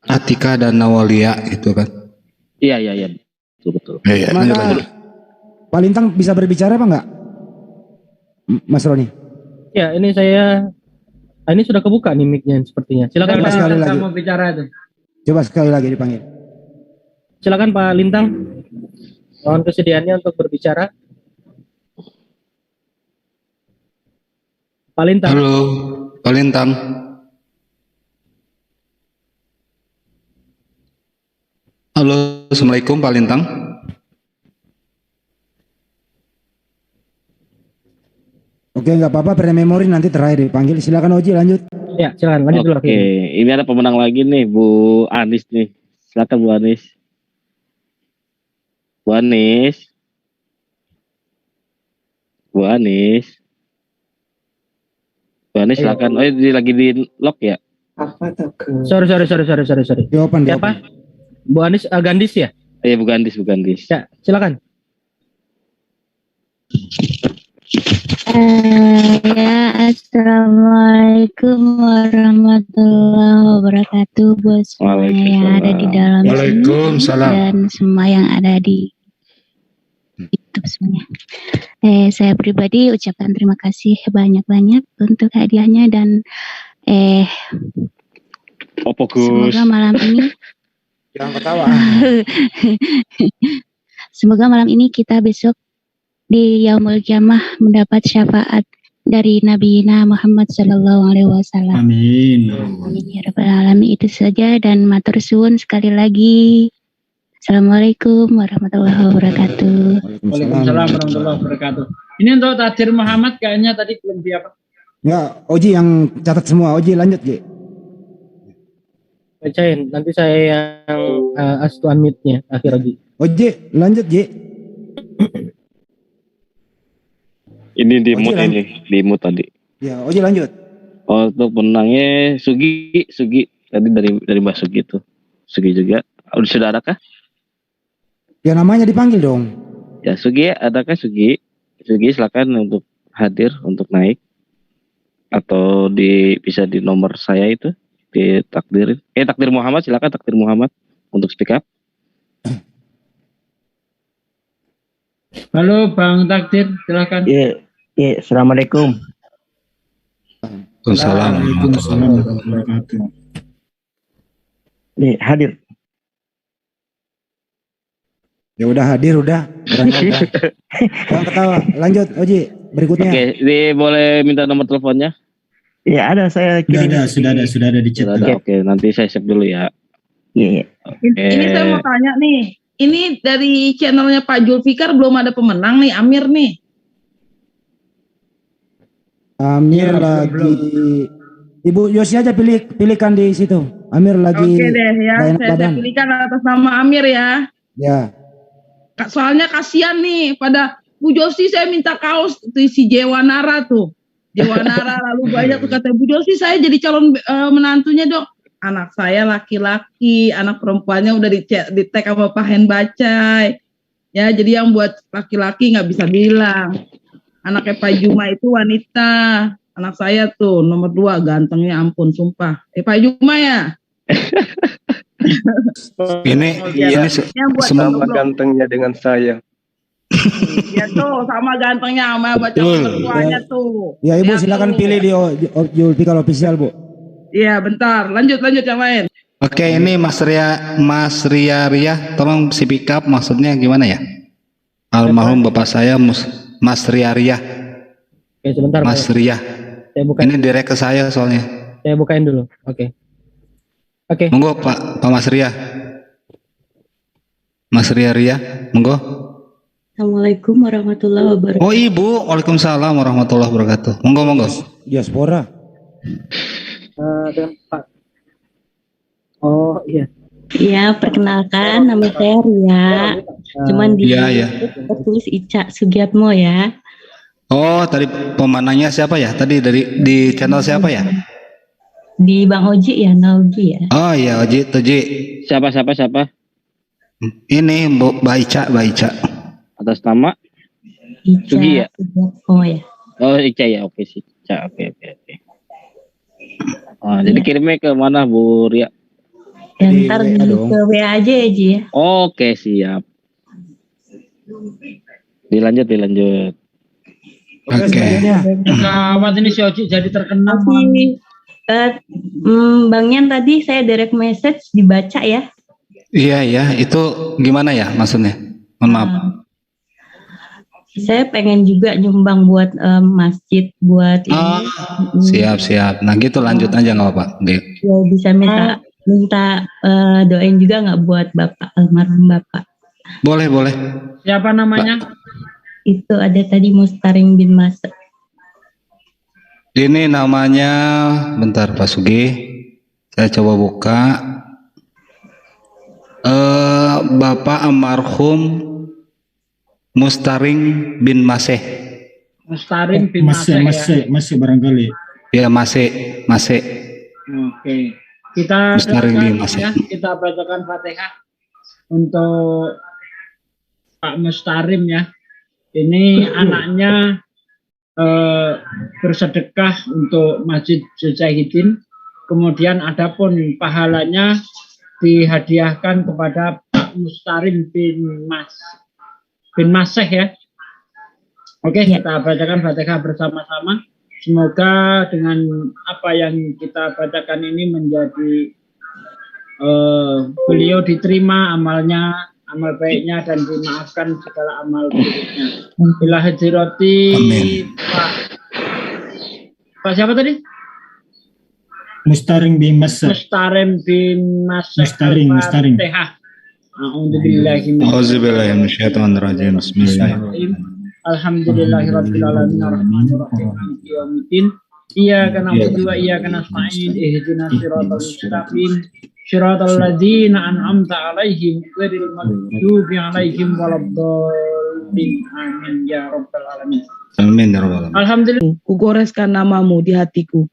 Atika dan Nawalia itu kan. Iya. Betul. Iya, Mana Pak Lintang bisa berbicara apa enggak? Mas Roni. Ya, ini ini sudah kebuka nih mic-nya sepertinya. Silakan Coba Pak. sekali lagi. Mau bicara itu. Coba sekali lagi dipanggil. Silakan Pak Lintang. Mohon kesediaannya untuk berbicara. Pak Lintang. Halo, Pak Lintang. Halo, Assalamualaikum Pak Lintang. Oke, nggak apa-apa, pre-memori nanti terakhir dipanggil. Silakan Oji lanjut. Ya, silakan lanjut dulu. Oke, ini ada pemenang lagi nih, Bu Anis nih. Silakan Bu Anis. Bu Anis. Bu Anis. Bu Anis silakan. Oh, ini lagi di lock ya? Sorry. Jawaban Siapa? Bu Anis Gandis ya? Iya, Bu Gandis. Ya, silakan. Ya, assalamualaikum warahmatullahi wabarakatuh buat semua yang ada di dalam sini Waalaikumsalam. dan semua yang ada di YouTube semuanya. Saya pribadi ucapkan terima kasih banyak-banyak untuk hadiahnya dan semoga malam ini jangan ketawa. Semoga malam ini kita besok di Yaumul Qiyamah mendapat syafaat dari Nabi Muhammad Sallallahu Alaihi Wasallam. Amin. Amin ya rabbal alamin. Itu saja dan matur suwun sekali lagi. Assalamualaikum warahmatullahi wabarakatuh. Waalaikumsalam warahmatullahi wabarakatuh. Ini untuk Tajir Muhammad kayaknya tadi belum diapa. Ya, Oji yang catat semua. Oji lanjut, Ji. Bacain, nanti saya yang ask to unmute-nya akhir Oji. Oji, lanjut, Ji. Ini di mute ini, di mute tadi. Ya, Oji lanjut. Oh, untuk penangnya Sugi tadi dari Mbak Sugi itu. Sugi juga. Sudah ada kah? Ya namanya dipanggil dong. Ya, Sugi, adakah Sugi? Sugi silakan untuk hadir, untuk naik. Atau bisa di nomor saya itu, ditakdirin. Takdir Muhammad, silakan Takdir Muhammad untuk speak up. Halo Bang Takdir, silakan. Iya, assalamualaikum. Waalaikumsalam warahmatullahi wabarakatuh. Nih, hadir. Ya udah hadir, udah. Jangan ketawa. Lanjut, Oji. Berikutnya. Oke, boleh minta nomor teleponnya? Ya ada, saya kirim. Sudah ada di chat. Oke, nanti saya save dulu ya. Iya. Ini saya mau tanya nih. Ini dari channelnya Pak Julfikar belum ada pemenang nih, Amir nih. Amir lagi. Ibu Yosi aja pilihkan di situ. Amir lagi. Oke deh ya, saya pilihkan atas nama Amir ya. Ya. Soalnya kasihan nih pada Bu Josi, saya minta kaos tuh si Jewanara tuh. Jewanara lalu banyak tuh kata Bu Josi, saya jadi calon menantunya dong. Anak saya laki-laki, anak perempuannya udah di tag sama Pak Hen Bacai. Ya, jadi yang buat laki-laki nggak bisa bilang. Anaknya Pak Juma itu wanita. Anak saya tuh nomor 2, gantengnya ampun sumpah. Pak Juma ya? ini sama gantengnya dengan saya. Ya tuh, sama gantengnya sama baca ketuanya tuh. Ya Ibu silakan pilih di Julfikar official, Bu. Iya, bentar. Lanjut yang lain. Oke, ini Mas Ria Ria, tolong speak up, maksudnya gimana ya? Almarhum bapak saya Mas Ria. Oke, sebentar. Mas Ria. Ini direct ke saya soalnya. Saya bukain dulu. Oke. Monggo Pak Mas Ria. Mas Ria, monggo. Assalamualaikum warahmatullahi wabarakatuh. Oh Ibu, waalaikumsalam warahmatullahi wabarakatuh. Monggo. Diaspora. Dengan Pak. Oh iya. Iya, perkenalkan nama saya Ria. Cuman di tertulis Ica Sugiatmo ya. Oh, tadi pemanangnya siapa ya? Tadi di channel siapa ya? Di Bang Oji ya, Nauji ya. Oh iya, Oji. Siapa? Ini Mbak Ica. Atas nama Ica Sugi ya? Oh ya. Oh Ica ya, oke sih. Ica, oke. Oh, jadi kirimnya ke mana Bu Ria? Ya, ntar ke WA aja ya Ji ya. Oke, siap. Dilanjut. Oke. Gawat ini si Oji jadi terkenal. Bang Yan tadi saya direct message dibaca ya. Iya, itu gimana ya maksudnya? Mohon maaf. Saya pengen juga nyumbang buat masjid buat ini. Siap. Nah gitu lanjut aja nggak apa-apa. Ya, bisa minta doain juga nggak buat bapak almarhum bapak? Boleh. Siapa namanya? Itu ada tadi Mustaring bin Mas. Ini namanya, bentar Pak Sugi, saya coba buka. Bapak almarhum Mustaring bin Maseh. Mustaring bin Maseh barangkali. Ya Maseh. Oke. Kita kita bacakan Fatihah untuk Pak Mustarim ya. Ini anaknya bersedekah untuk Masjid Mujahidin. Kemudian adapun pahalanya dihadiahkan kepada Pak Mustarim bin Maseh ya. Oke, kita bacakan Fatihah bersama-sama. Semoga dengan apa yang kita bacakan ini menjadi beliau diterima amalnya, amal baiknya, dan dimaafkan segala amal buruknya. Bila hajiroti Pak siapa tadi? Mustaring bin Maseh. Mustarim bin Maseh. Mustaring. Auzubillahi minasyaitonir rajim. Bismillahirrahmanirrahim. Alhamdulillahirabbil alamin arrahmanirrahim maliki yaumiddin. Iyyaka na'budu wa iyyaka nasta'in ihdinas siratal mustaqim siratal ladzina an'amta 'alaihim ghairil maghdubi alaihim waladdallin. Amin ya rabbal alamin. Amin ya rabbal alamin. Alhamdulillah, kugoreskan namamu di hatiku.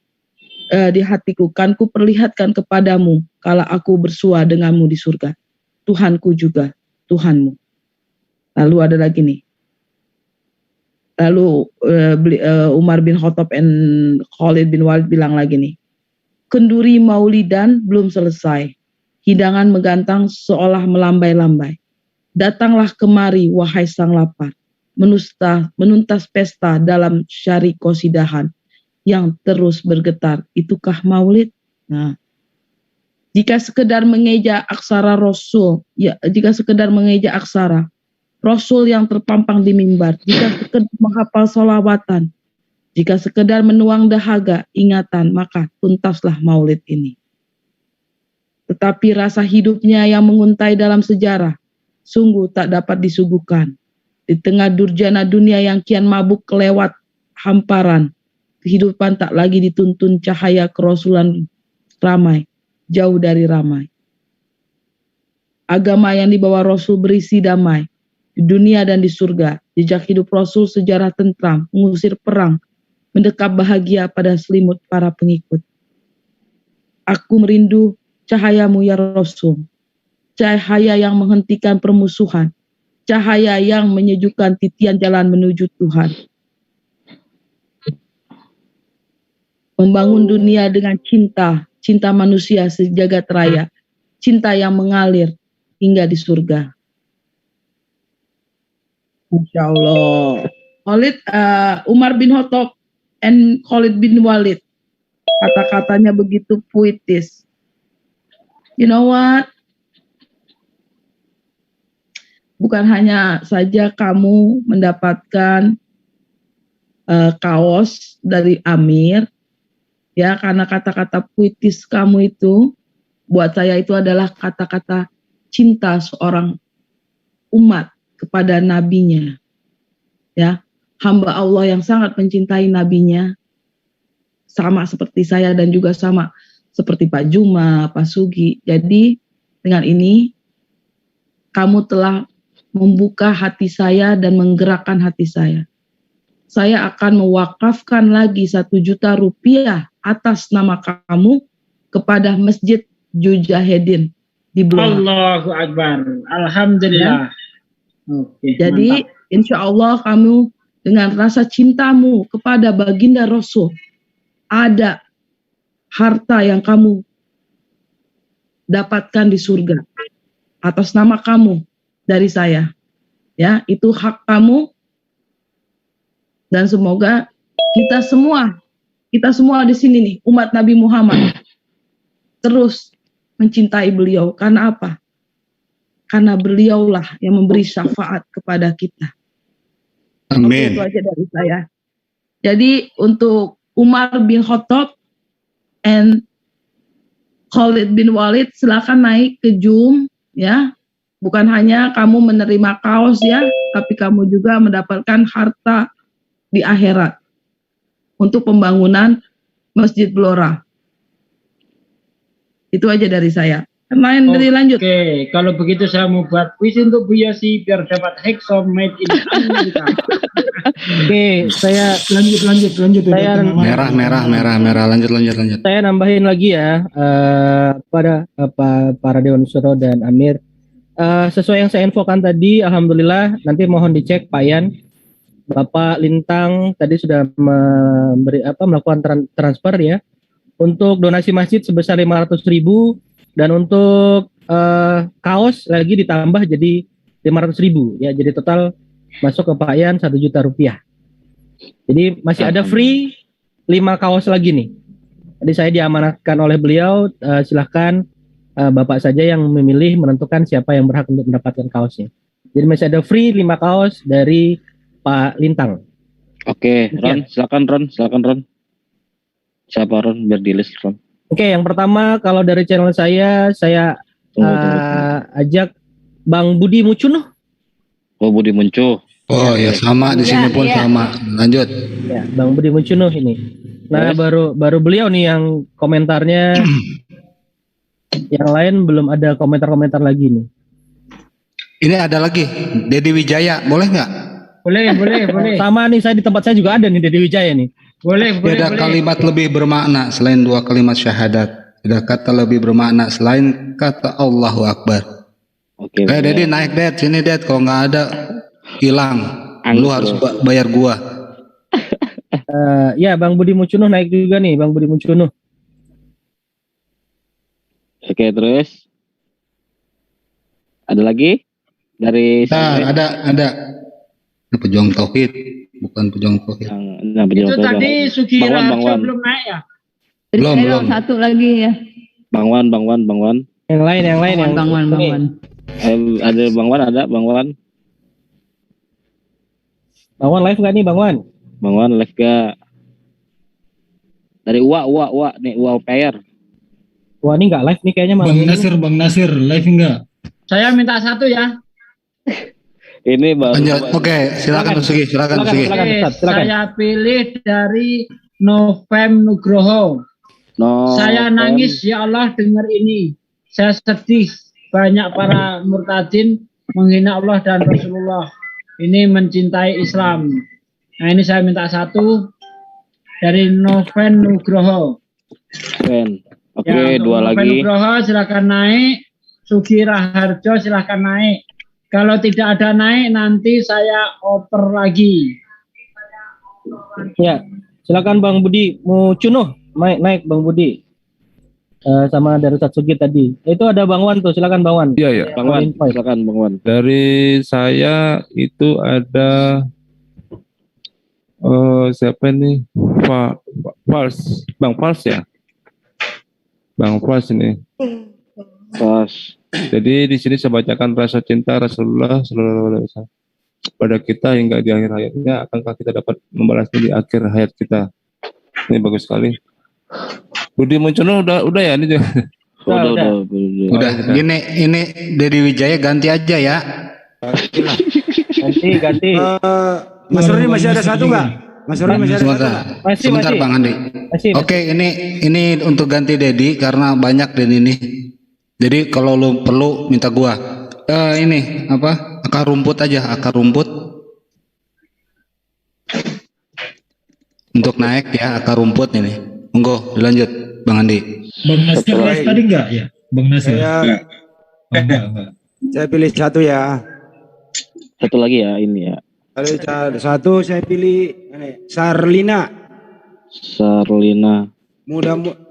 Kan ku perlihatkan kepadamu kala aku bersua denganmu di surga. Tuhanku juga Tuhanmu. Lalu ada lagi nih. Lalu Umar bin Khattab and Khalid bin Walid bilang lagi nih. Kenduri maulidan belum selesai. Hidangan menggantang seolah melambai-lambai. Datanglah kemari wahai sang lapar. Menuntas pesta dalam syari qasidahan yang terus bergetar. Itukah maulid? Nah, jika sekedar mengeja aksara Rasul, jika sekedar mengeja aksara Rasul yang terpampang di mimbar, jika sekedar menghafal sholawatan, jika sekedar menuang dahaga ingatan, maka tuntaslah maulid ini. Tetapi rasa hidupnya yang menguntai dalam sejarah, sungguh tak dapat disuguhkan. Di tengah durjana dunia yang kian mabuk kelewat hamparan, kehidupan tak lagi dituntun cahaya kerasulan ramai, jauh dari ramai. Agama yang dibawa Rasul berisi damai, di dunia dan di surga. Jejak hidup Rasul sejarah tentram, mengusir perang, mendekap bahagia pada selimut para pengikut. Aku merindu cahayamu ya Rasul, cahaya yang menghentikan permusuhan, cahaya yang menyejukkan titian jalan menuju Tuhan. Membangun dunia dengan cinta, cinta manusia sejagat raya, cinta yang mengalir hingga di surga. Masya Allah. Umar bin Khattab and Khalid bin Walid, kata-katanya begitu puitis. You know what? Bukan hanya saja kamu mendapatkan kaos dari Amir, ya, karena kata-kata puitis kamu itu, buat saya itu adalah kata-kata cinta seorang umat kepada nabinya, ya, hamba Allah yang sangat mencintai nabinya, sama seperti saya dan juga sama seperti Pak Juma, Pak Sugi. Jadi dengan ini kamu telah membuka hati saya dan menggerakkan hati saya. Saya akan mewakafkan lagi 1 juta rupiah atas nama kamu kepada Masjid Mujahidin di Blora. Allahu Akbar. Alhamdulillah. Ya. Oke, jadi mantap. Insya Allah kamu dengan rasa cintamu kepada baginda Rasul, ada harta yang kamu dapatkan di surga atas nama kamu dari saya, ya, itu hak kamu, dan semoga kita semua di sini nih, umat Nabi Muhammad, terus mencintai beliau. Karena apa? Karena beliaulah yang memberi syafaat kepada kita. Amin. Itu aja dari saya. Jadi untuk Umar bin Khattab and Khalid bin Walid, silakan naik ke Zoom, ya. Bukan hanya kamu menerima kaos, ya, tapi kamu juga mendapatkan harta di akhirat untuk pembangunan Masjid Blora. Itu aja dari saya. Main dari lanjut. Oke, kalau begitu saya mau buat kuis untuk Bu Yosi biar dapat Hexom made in Amerika. Oke, saya lanjut. Saya merah lanjut. Saya nambahin lagi ya pada para Dewan Suro dan Amir. Sesuai yang saya infokan tadi, alhamdulillah, nanti mohon dicek Pak Yan. Bapak Lintang tadi sudah melakukan transfer ya untuk donasi masjid sebesar 500.000 dan untuk kaos lagi ditambah jadi 500.000 ya, jadi total masuk ke Pak Yan 1 juta rupiah. Jadi masih ada free 5 kaos lagi nih. Jadi saya diamanatkan oleh beliau, silahkan Bapak saja yang memilih menentukan siapa yang berhak untuk mendapatkan kaosnya. Jadi masih ada free 5 kaos dari Pak Lintang. Oke, Ron, silakan Ron. Siapa Ron biar di list Ron. Oke, yang pertama kalau dari channel saya ajak Bang Budi Mucunuh. Oh, Budi Muncuh. Oh ya, sama di sini pun sama. Lanjut. Ya, Bang Budi Mucunuh ini. Nah, baru beliau nih yang komentarnya. Yang lain belum ada komentar-komentar lagi nih. Ini ada lagi, Dedi Wijaya, boleh nggak? Boleh. Sama nih, saya di tempat saya juga ada nih Dedi Wijaya nih. Boleh. Ada kalimat lebih bermakna selain 2 kalimat syahadat. Ada kata lebih bermakna selain kata Allahu Akbar. Oke. Dedi naik Ded, sini Ded, kalau nggak ada hilang. Lu harus bayar gua. Ya, Bang Budi Mucunuh naik juga nih, Bang Budi Mucunuh. Oke, terus ada lagi dari ada pejuang tauhid, bukan pejuang tauhid. Itu tadi Sugi Raharjo belum naik ya? Belum. Satu lagi ya. Bang Wan. Yang lain. Bang Wan. Ada Bang Wan, Bang Wan. Bang Wan live gak nih, Bang Wan? Bang Wan live gak? Dari Uwa nih, Uwa PR. Wah, ini nggak live nih kayaknya. Bang Nasir live enggak? Saya minta satu ya. Ini baru. Oke, silakan Sugi. Saya pilih dari Novem Nugroho. Saya nangis, ya Allah, dengar ini. Saya sedih. Banyak para murtadin menghina Allah dan Rasulullah. Ini mencintai Islam. Nah, ini saya minta satu dari Noven Nugroho. Oke, ya, dua Noven lagi. Nugroho silakan naik. Sugi Raharjo silakan naik. Kalau tidak ada naik, nanti saya oper lagi. Ya, silakan Bang Budi Mucunuh naik Bang Budi. Sama dari Satsugi tadi. Itu ada Bang Wan tuh, silakan Bang Wan. Iya. Bang Wan, silakan Bang Wan. Dari saya itu ada siapa nih? Fals, Bang Fals ya? Bang Fals ini. Fals. Jadi di sini saya bacakan rasa cinta Rasulullah Sallallahu Alaihi Wasallam pada kita hingga di akhir hayatnya, akankah kita dapat membalasnya di akhir hayat kita? Ini bagus sekali. Budi Muncul udah ya ini juga. Udah. Ini Dedi Wijaya ganti aja ya. Ganti. Mas Rudi masih ada satu nggak? Mas Rudi masih ada satu? Sebentar Bang Andi. Oke, ini untuk ganti Dedi karena banyak dan ini. Jadi kalau lu perlu minta gua. Ini apa? Akar rumput aja, akar rumput. Untuk naik ya, akar rumput ini. Monggo dilanjut Bang Andi. Bang Nasir live tadi enggak ya? Bang Nasir. Enggak. Saya pilih satu ya. Satu lagi ya ini ya. Satu saya pilih Sarlina.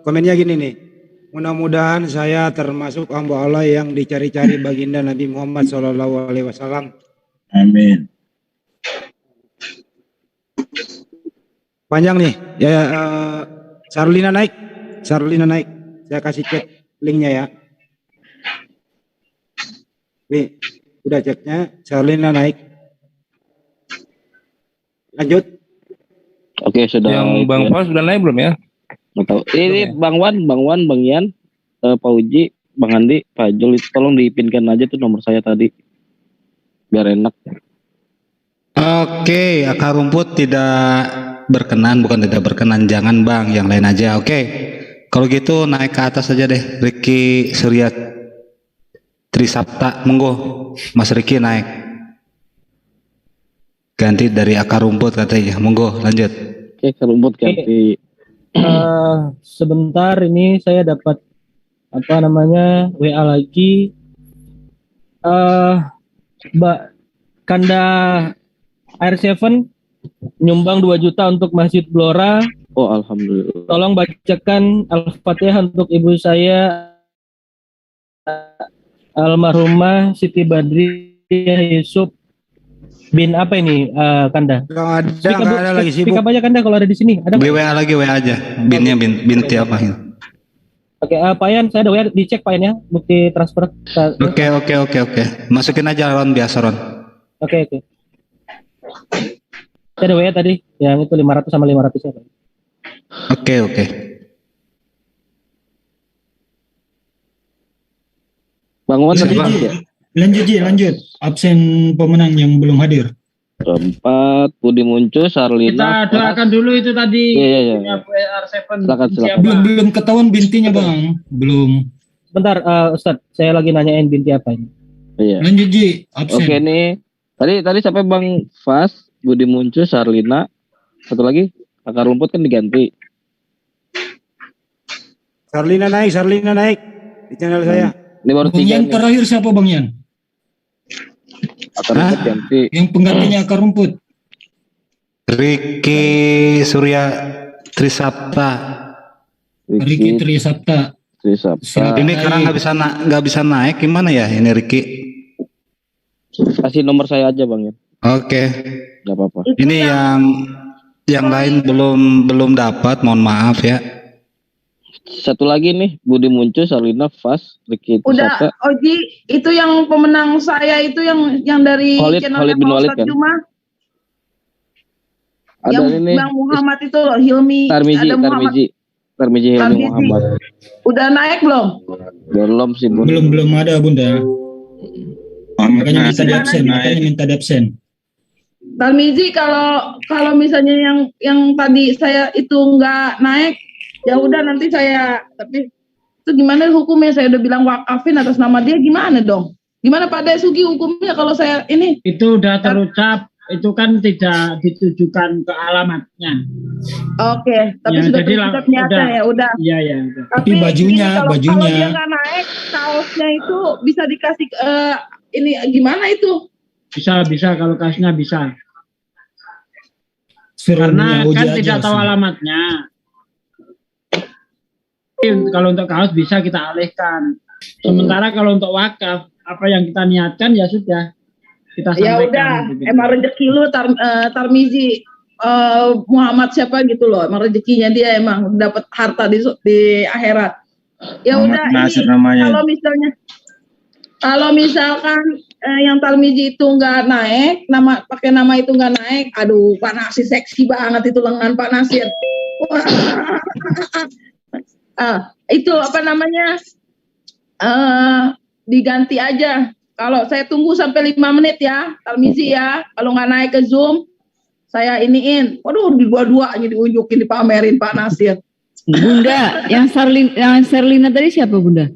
Komennya gini nih. Mudah-mudahan saya termasuk hamba Allah yang dicari-cari baginda Nabi Muhammad SAW. Amin. Panjang nih. Ya, Sarlina naik. Saya kasih cek linknya ya. Nih, udah ceknya. Sarlina naik. Lanjut. Oke, sudah. Yang Bang Fals sudah naik belum ya? Ini Bang Wan, Bang Yan, Pak Uji, Bang Andi, Pak Jul, tolong dipinkan aja tuh nomor saya tadi, biar enak. Oke, akar rumput tidak berkenan, bukan tidak berkenan, jangan Bang, yang lain aja. Oke, kalau gitu naik ke atas aja deh, Riki Surya Trisapta, monggo, Mas Riki naik. Ganti dari akar rumput katanya, monggo lanjut. Oke, akar rumput ganti. Sebentar ini saya dapat WA lagi. Mbak Kanda R7 nyumbang 2 juta untuk Masjid Blora. Oh, alhamdulillah. Tolong bacakan Al-Fatihah untuk ibu saya almarhumah Siti Badriah Yusuf bin apa ini Kanda? Nggak ada lagi sibuk. Speak up aja Kanda kalau ada di sini. Ada WA lagi WA aja. Binnya binti apa ini? Oke, Pak Yan, saya ada WA, dicek Pak Yan ya, bukti transfer. Oke. Masukin aja Ron biasa Ron. Oke. Saya ada WA tadi, yang itu 500 sama 500 ya Pak. Oke. Bang Wan Lanjut. Absen pemenang yang belum hadir. Keempat, Budi Muncul, Sarlina. Kita doakan dulu itu tadi. Iya. Silakan. Belum ketahuan bintinya Bang. Belum. Bentar, Ustadz, saya lagi nanyain binti apa ini. Iya. Lanjut Ji, absen. Oke nih. Tadi sampai Bang Fas, Budi Muncul, Sarlina. Satu lagi, akar rumput kan diganti. Sarlina naik di channel saya. Ini baru Bang Yan terakhir siapa Bang Yan? Akar rumput ganti. Yang penggantinya akar rumput. Riki Surya Trisapta. Riki Trisapta. Ini karena nggak bisa naik, gimana ya ini Riki? Kasih nomor saya aja Bang ya. Oke. Gak apa-apa. Ini yang lain belum dapat, mohon maaf ya. Satu lagi nih, Budi Muncul, Salina, Fas, Riki Udah, Oji, itu yang pemenang saya itu yang dari channelnya bin Pak Walid Ustadz kan? Juma. Ada Yang ini Bang Muhammad itu loh, Hilmi. Ada Muhammad. Tarmizi Hilmi Muhammad. Udah naik belum? Belum sih Bunda. Belum ada Bunda. Makanya minta di absen. Tarmizi, kalau misalnya yang tadi saya itu nggak naik, ya udah nanti saya, tapi itu gimana hukumnya? Saya udah bilang wakafin atas nama dia, gimana dong? Gimana Pak Desugi hukumnya kalau saya ini? Itu udah terucap, itu kan tidak ditujukan ke alamatnya. Oke, tapi Ya, sudah jadi terucap niatnya ya udah. Iya ya. Tapi bajunya, kalau dia nggak naik, kaosnya itu bisa dikasih ini gimana itu? Bisa kalau kaosnya bisa. Karena kan tidak tahu alamatnya. Kalau untuk kaos bisa kita alihkan. Sementara kalau untuk wakaf, apa yang kita niatkan ya sudah kita sampaikan. Ya udah, emang rezeki lu Tarmizi Muhammad siapa gitu loh, emang rezekinya dia emang dapat harta di akhirat. Ya udah, ini kalau misalkan yang Tarmizi itu nggak naik, pakai nama itu nggak naik, aduh Pak Nasir seksi banget itu lengan Pak Nasir. Itu apa namanya? Diganti aja. Kalau saya tunggu sampai 5 menit ya, Tarmizi ya. Kalau nggak naik ke Zoom, saya iniin. Waduh, dua-duanya diunjukin, dipamerin Pak Nasir. Bunda, yang Serlina tadi siapa Bunda?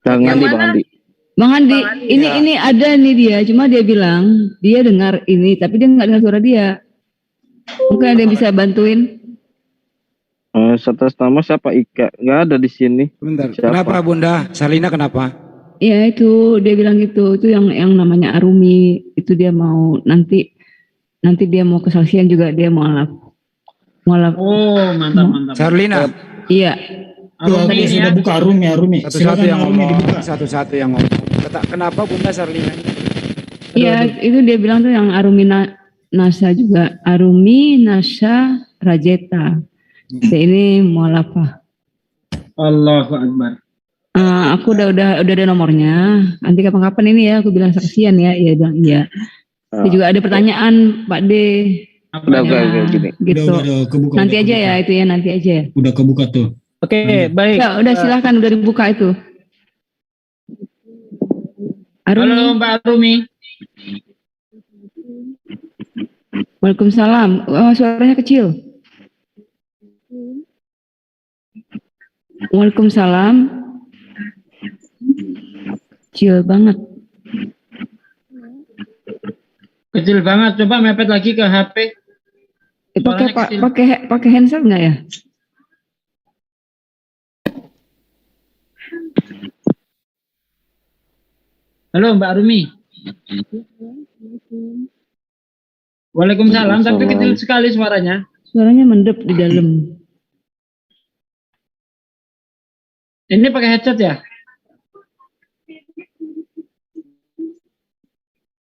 Bang Andi. Bang Andi, ini ada nih dia, cuma dia bilang dia dengar ini, tapi dia nggak dengar suara dia. Mungkin ada yang bisa bantuin. Atas nama siapa Ika? Nggak ada di sini. Bentar. Kenapa Bunda? Salina kenapa? Ya itu dia bilang gitu, itu yang namanya Arumi, itu dia mau nanti dia mau kesaksian juga, dia mau alaf. Oh mantap. Salina. Iya. Tadi sudah buka Arumi. Satu-satu yang ngomong. Satu-satu yang ngomong. Kenapa Bunda Salina? Iya, itu dia bilang tuh yang Arumi Nasa juga, Arumi Nasa Rajeta. Ini mualafah. Allahu Akbar. Aku udah ada nomornya. Nanti kapan-kapan ini ya aku bilang saksian ya. Iya bilang iya. Juga ada pertanyaan Pak D. Gitu. Udah kebuka, nanti aja ya itu ya, nanti aja ya. Udah kebuka tuh. Oke, baik. Ya, udah silahkan, udah dibuka itu. Arumi. Halo Mbak Arumi. Waalaikumsalam. Suaranya kecil. Waalaikumsalam. Kecil banget. Kecil banget. Coba mepet lagi ke HP. Pakai handset nggak ya? Halo Mbak Arumi. Waalaikumsalam. Tapi kecil sekali suaranya. Suaranya mendep di dalam. Ini pakai headset ya?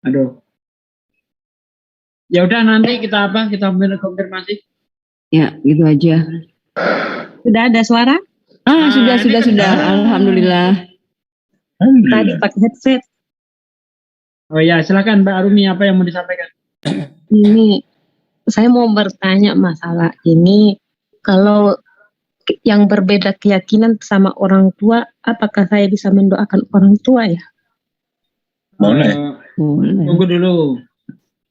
Aduh. Ya udah nanti kita konfirmasi. Ya, gitu aja. Sudah ada suara? Sudah. Alhamdulillah. Tadi pakai headset. Oh ya, silakan Mbak Arumi, apa yang mau disampaikan? Ini saya mau bertanya masalah ini, kalau yang berbeda keyakinan sama orang tua, apakah saya bisa mendoakan orang tua ya? Boleh. Tunggu dulu.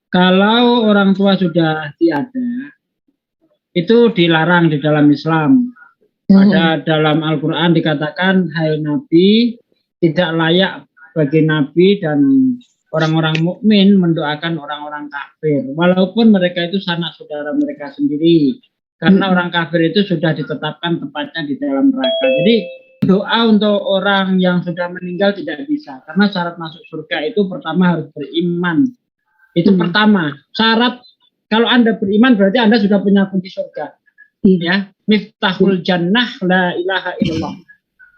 Kalau orang tua sudah tiada, itu dilarang di dalam Islam. Pada dalam Al-Quran dikatakan, hai Nabi, tidak layak bagi Nabi dan orang-orang mukmin mendoakan orang-orang kafir, walaupun mereka itu sanak saudara mereka sendiri, karena orang kafir itu sudah ditetapkan tempatnya di dalam neraka. Jadi doa untuk orang yang sudah meninggal tidak bisa, karena syarat masuk surga itu pertama harus beriman. Itu pertama syarat. Kalau Anda beriman berarti Anda sudah punya kunci surga. Ya, miftahul jannah la ilaha illallah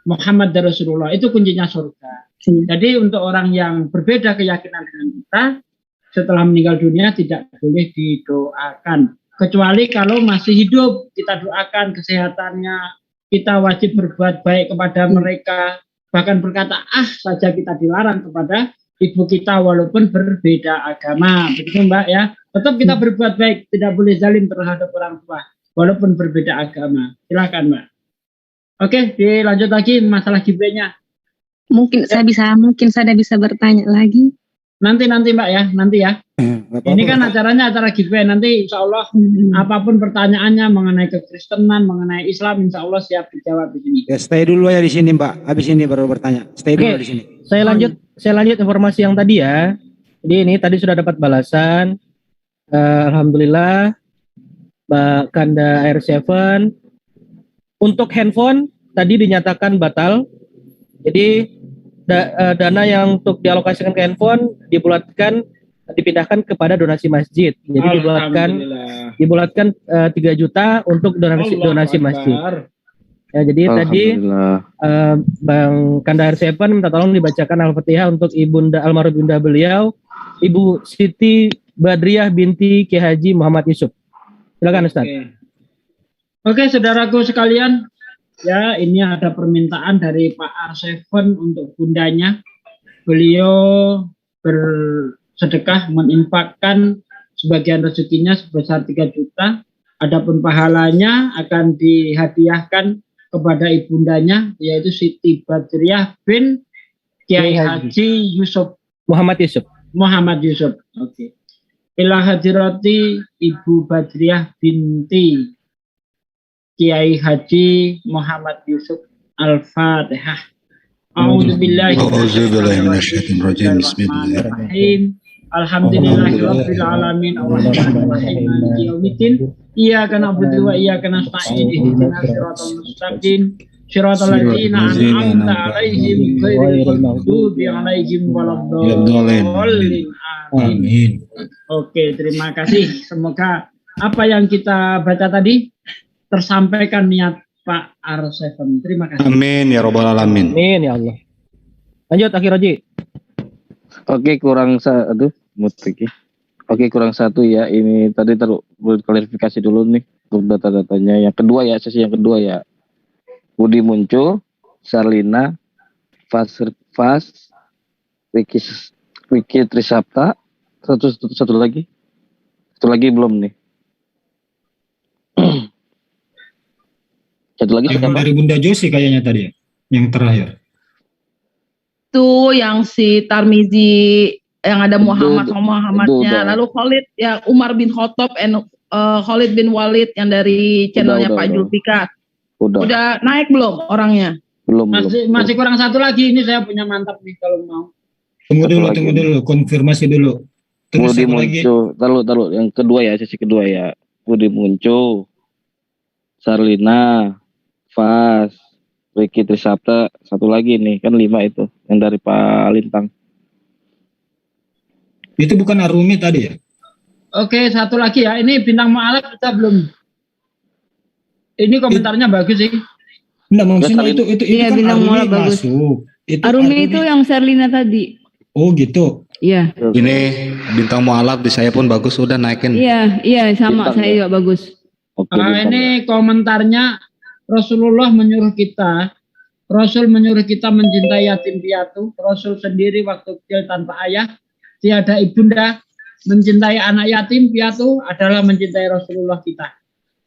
Muhammad Rasulullah, itu kuncinya surga. Jadi untuk orang yang berbeda keyakinan dengan kita, setelah meninggal dunia tidak boleh didoakan, kecuali kalau masih hidup kita doakan kesehatannya. Kita wajib berbuat baik kepada mereka, bahkan berkata saja kita dilarang kepada ibu kita walaupun berbeda agama. Begitu Mbak ya, tetap kita berbuat baik, tidak boleh zalim terhadap orang tua walaupun berbeda agama. Silakan Mbak. Oke, dilanjut lagi masalah gibrenya. Mungkin saya bisa bertanya lagi. Nanti Mbak ya, nanti ya. Ini kan acaranya acara giveaway, nanti insya Allah apapun pertanyaannya mengenai kekristenan, mengenai Islam, insya Allah siap dijawab di sini. Ya, stay dulu ya di sini Mbak, habis ini baru bertanya. Stay dulu di sini. Saya lanjut informasi yang tadi ya. Jadi ini tadi sudah dapat balasan. Alhamdulillah, Mbak Kanda R7 untuk handphone tadi dinyatakan batal. Jadi dana yang untuk dialokasikan ke handphone dipindahkan kepada donasi masjid. Jadi dibulatkan 3 juta untuk donasi masjid. Ya, jadi tadi Bang Kanda R7 minta tolong dibacakan Al-Fatihah untuk almarhum bunda beliau, Ibu Siti Badriah binti Ki Haji Muhammad Yusuf. Silakan Ustaz. Oke, saudaraku sekalian, ya ini ada permintaan dari Pak R7 untuk bundanya. Beliau bersedekah menginfakkan sebagian rezekinya sebesar 3 juta. Adapun pahalanya akan dihadiahkan kepada ibundanya, yaitu Siti Badriah bin Kiai Haji Yusuf Muhammad Yusuf. Oke. Ila hadirati Ibu Badriah binti Kiai Haji Muhammad Yusuf. Al-Fatihah. A'udzubillahi minasyaitonir rajim. Bismillahirrahmanirrahim. Alhamdulillahirabbil alamin arrahmanir rahim maliki yaumiddin. Iyyaka na'budu wa iyyaka nasta'in ihdinas siratal mustaqim siratal ladzina an'amta 'alaihim ghairil maghdubi 'alaihim waladdallin. Amin. Oke, terima kasih. Semoga apa yang kita baca tadi tersampaikan niat Pak R7. Terima kasih. Amin ya robbal alamin. Amin ya Allah. Lanjut Akhir Roji. Oke, kurang satu. Oke, kurang satu ya. Ini tadi perlu klarifikasi dulu nih untuk data-datanya. Yang kedua ya, sesi yang kedua ya. Budi muncul, Sarlina, Fas, Wiki Trisapta, satu lagi belum nih. Satu lagi yang dari Bunda Josi kayaknya tadi ya, yang terakhir. Itu yang si Tarmizi yang ada Muhammadnya, lalu Khalid ya Umar bin Khattab and Khalid bin Walid yang dari channelnya Pak Julfikar. Udah naik belum orangnya? Belum. Masih kurang satu lagi, ini saya punya mantap nih kalau mau. Tunggu dulu, konfirmasi dulu. Terus Budi muncul, taruh yang kedua ya, sesi kedua ya. Budi muncul, Sarlina, Fas, Wiki Trisapta, satu lagi nih, kan 5 itu, yang dari Pak Lintang. Itu bukan Arumi tadi ya? Oke, satu lagi ya, ini Bintang Mu'alaf kita belum. Ini komentarnya bagus sih. Enggak, maksudnya itu iya, kan Bintang Arumi Mu'alaf bagus. masuk. Arumi itu yang Sarlina tadi. Oh gitu. Iya. Ini Bintang Mu'alaf di saya pun bagus, udah naikin. Iya sama Bintang, saya juga bagus. Ini komentarnya, Rasulullah menyuruh kita, Rasul menyuruh kita mencintai yatim piatu. Rasul sendiri waktu kecil tanpa ayah, tiada ibunda. Mencintai anak yatim piatu adalah mencintai Rasulullah kita.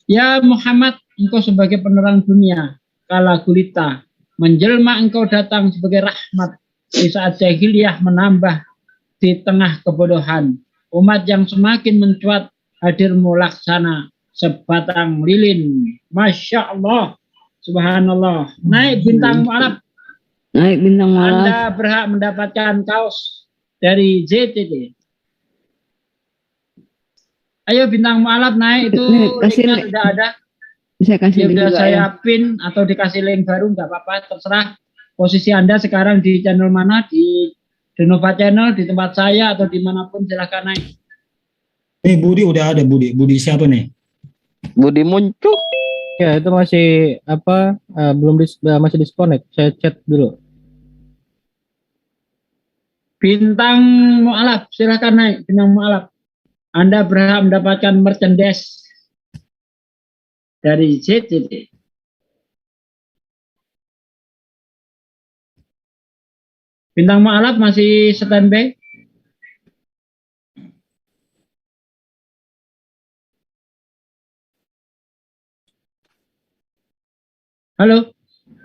Ya Muhammad, engkau sebagai penerang dunia, kala gulita, menjelma engkau datang sebagai rahmat. Di saat jahiliyah menambah di tengah kebodohan, umat yang semakin mencuat, hadirmu laksana sebatang lilin. Masya Allah, subhanallah. Naik Bintang Mu'alaf. Anda berhak mendapatkan kaos dari ZTD. Ayo Bintang Mu'alaf naik, itu linknya sudah ada. Bisa kasih link udah juga saya ya. pin atau dikasih link baru nggak apa-apa, terserah posisi Anda sekarang di channel mana, di Denova Channel, di tempat saya atau dimanapun silahkan naik. Budi udah ada, Budi siapa nih? Budi muncul. Ya itu masih apa? Masih disconnect. Saya chat dulu. Bintang Mu'alaf, silahkan naik. Bintang Mu'alaf, Anda berhak mendapatkan merchandise dari JTT. Bintang Mu'alaf masih standby. Halo.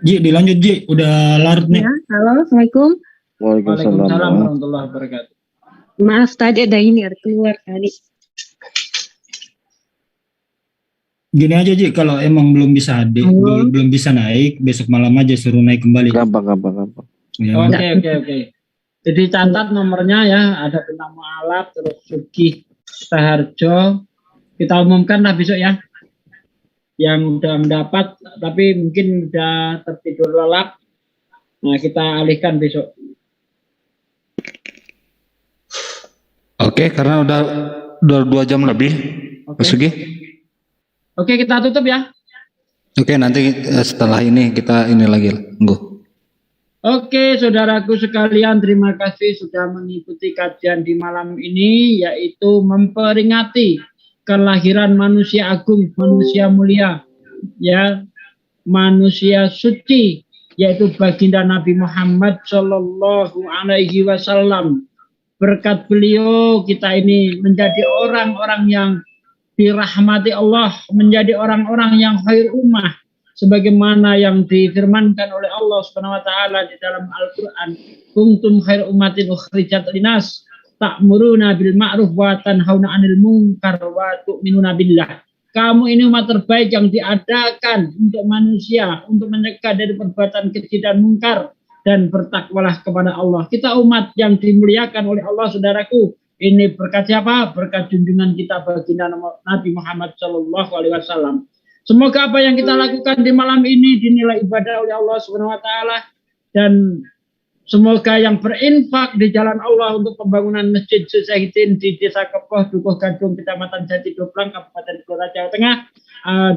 Ji, dilanjut Ji, udah larut nih. Ya, halo, Assalamualaikum. Waalaikumsalam warahmatullahi wabarakatuh. Maaf tadi ada keluar tadi. Gini aja Ji, kalau emang belum bisa belum bisa naik, besok malam aja suruh naik kembali. Gampang. Ya. Oke. Jadi catat nomornya ya, ada Bintang Mu'alaf, terus Sugih Staharjo. Kita umumkan lah besok ya. Yang udah mendapat, tapi mungkin udah tertidur lelap. Nah, kita alihkan besok. Oke, karena udah 2 jam lebih, Mas Sugi. Oke, kita tutup ya. Oke, nanti setelah ini kita ini lagi, tunggu. Oke, saudaraku sekalian, terima kasih sudah mengikuti kajian di malam ini, yaitu memperingati kelahiran manusia agung, manusia mulia, ya, manusia suci, yaitu baginda Nabi Muhammad Shallallahu Alaihi Wasallam. Berkat beliau kita ini menjadi orang-orang yang dirahmati Allah, menjadi orang-orang yang khair ummah, sebagaimana yang difirmankan oleh Allah Subhanahu wa taala di dalam Al-Qur'an, kuntum khair ummatin ukhrijat linas ta'muruna bil ma'ruf wa tanhauna 'anil munkar wa tu'minuna billah. Kamu ini umat terbaik yang diadakan untuk manusia, untuk mencegah dari perbuatan keji dan mungkar, dan bertakwalah kepada Allah. Kita umat yang dimuliakan oleh Allah, saudaraku. Ini berkat siapa? Berkat junjungan kita baginda Nabi Muhammad Shallallahu Alaihi Wasallam. Semoga apa yang kita lakukan di malam ini dinilai ibadah oleh Allah Subhanahu Wa Taala, dan semoga yang berinfak di jalan Allah untuk pembangunan Masjid Susahitin di Desa Kepoh, Dukuh Gadung, Kecamatan Jati Doblang, Kabupaten Blora, Jawa Tengah,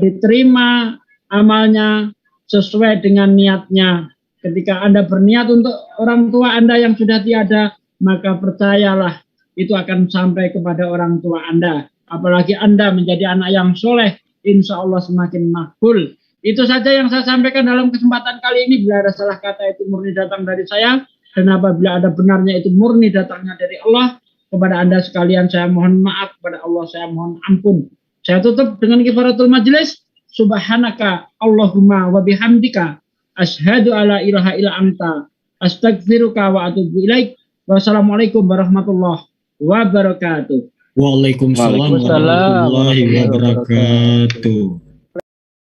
diterima amalnya sesuai dengan niatnya. Ketika Anda berniat untuk orang tua Anda yang sudah tiada, maka percayalah itu akan sampai kepada orang tua Anda. Apalagi Anda menjadi anak yang soleh, insya Allah semakin makbul. Itu saja yang saya sampaikan dalam kesempatan kali ini. Bila ada salah kata itu murni datang dari saya, dan apabila ada benarnya itu murni datangnya dari Allah. Kepada Anda sekalian saya mohon maaf, kepada Allah saya mohon ampun. Saya tutup dengan kifaratul majlis. Subhanaka Allahumma wa bihamdika asyhadu alla ilaha illa anta astaghfiruka wa atubu ilaik. Wassalamualaikum warahmatullahi wabarakatuh. Waalaikumsalam warahmatullahi wabarakatuh.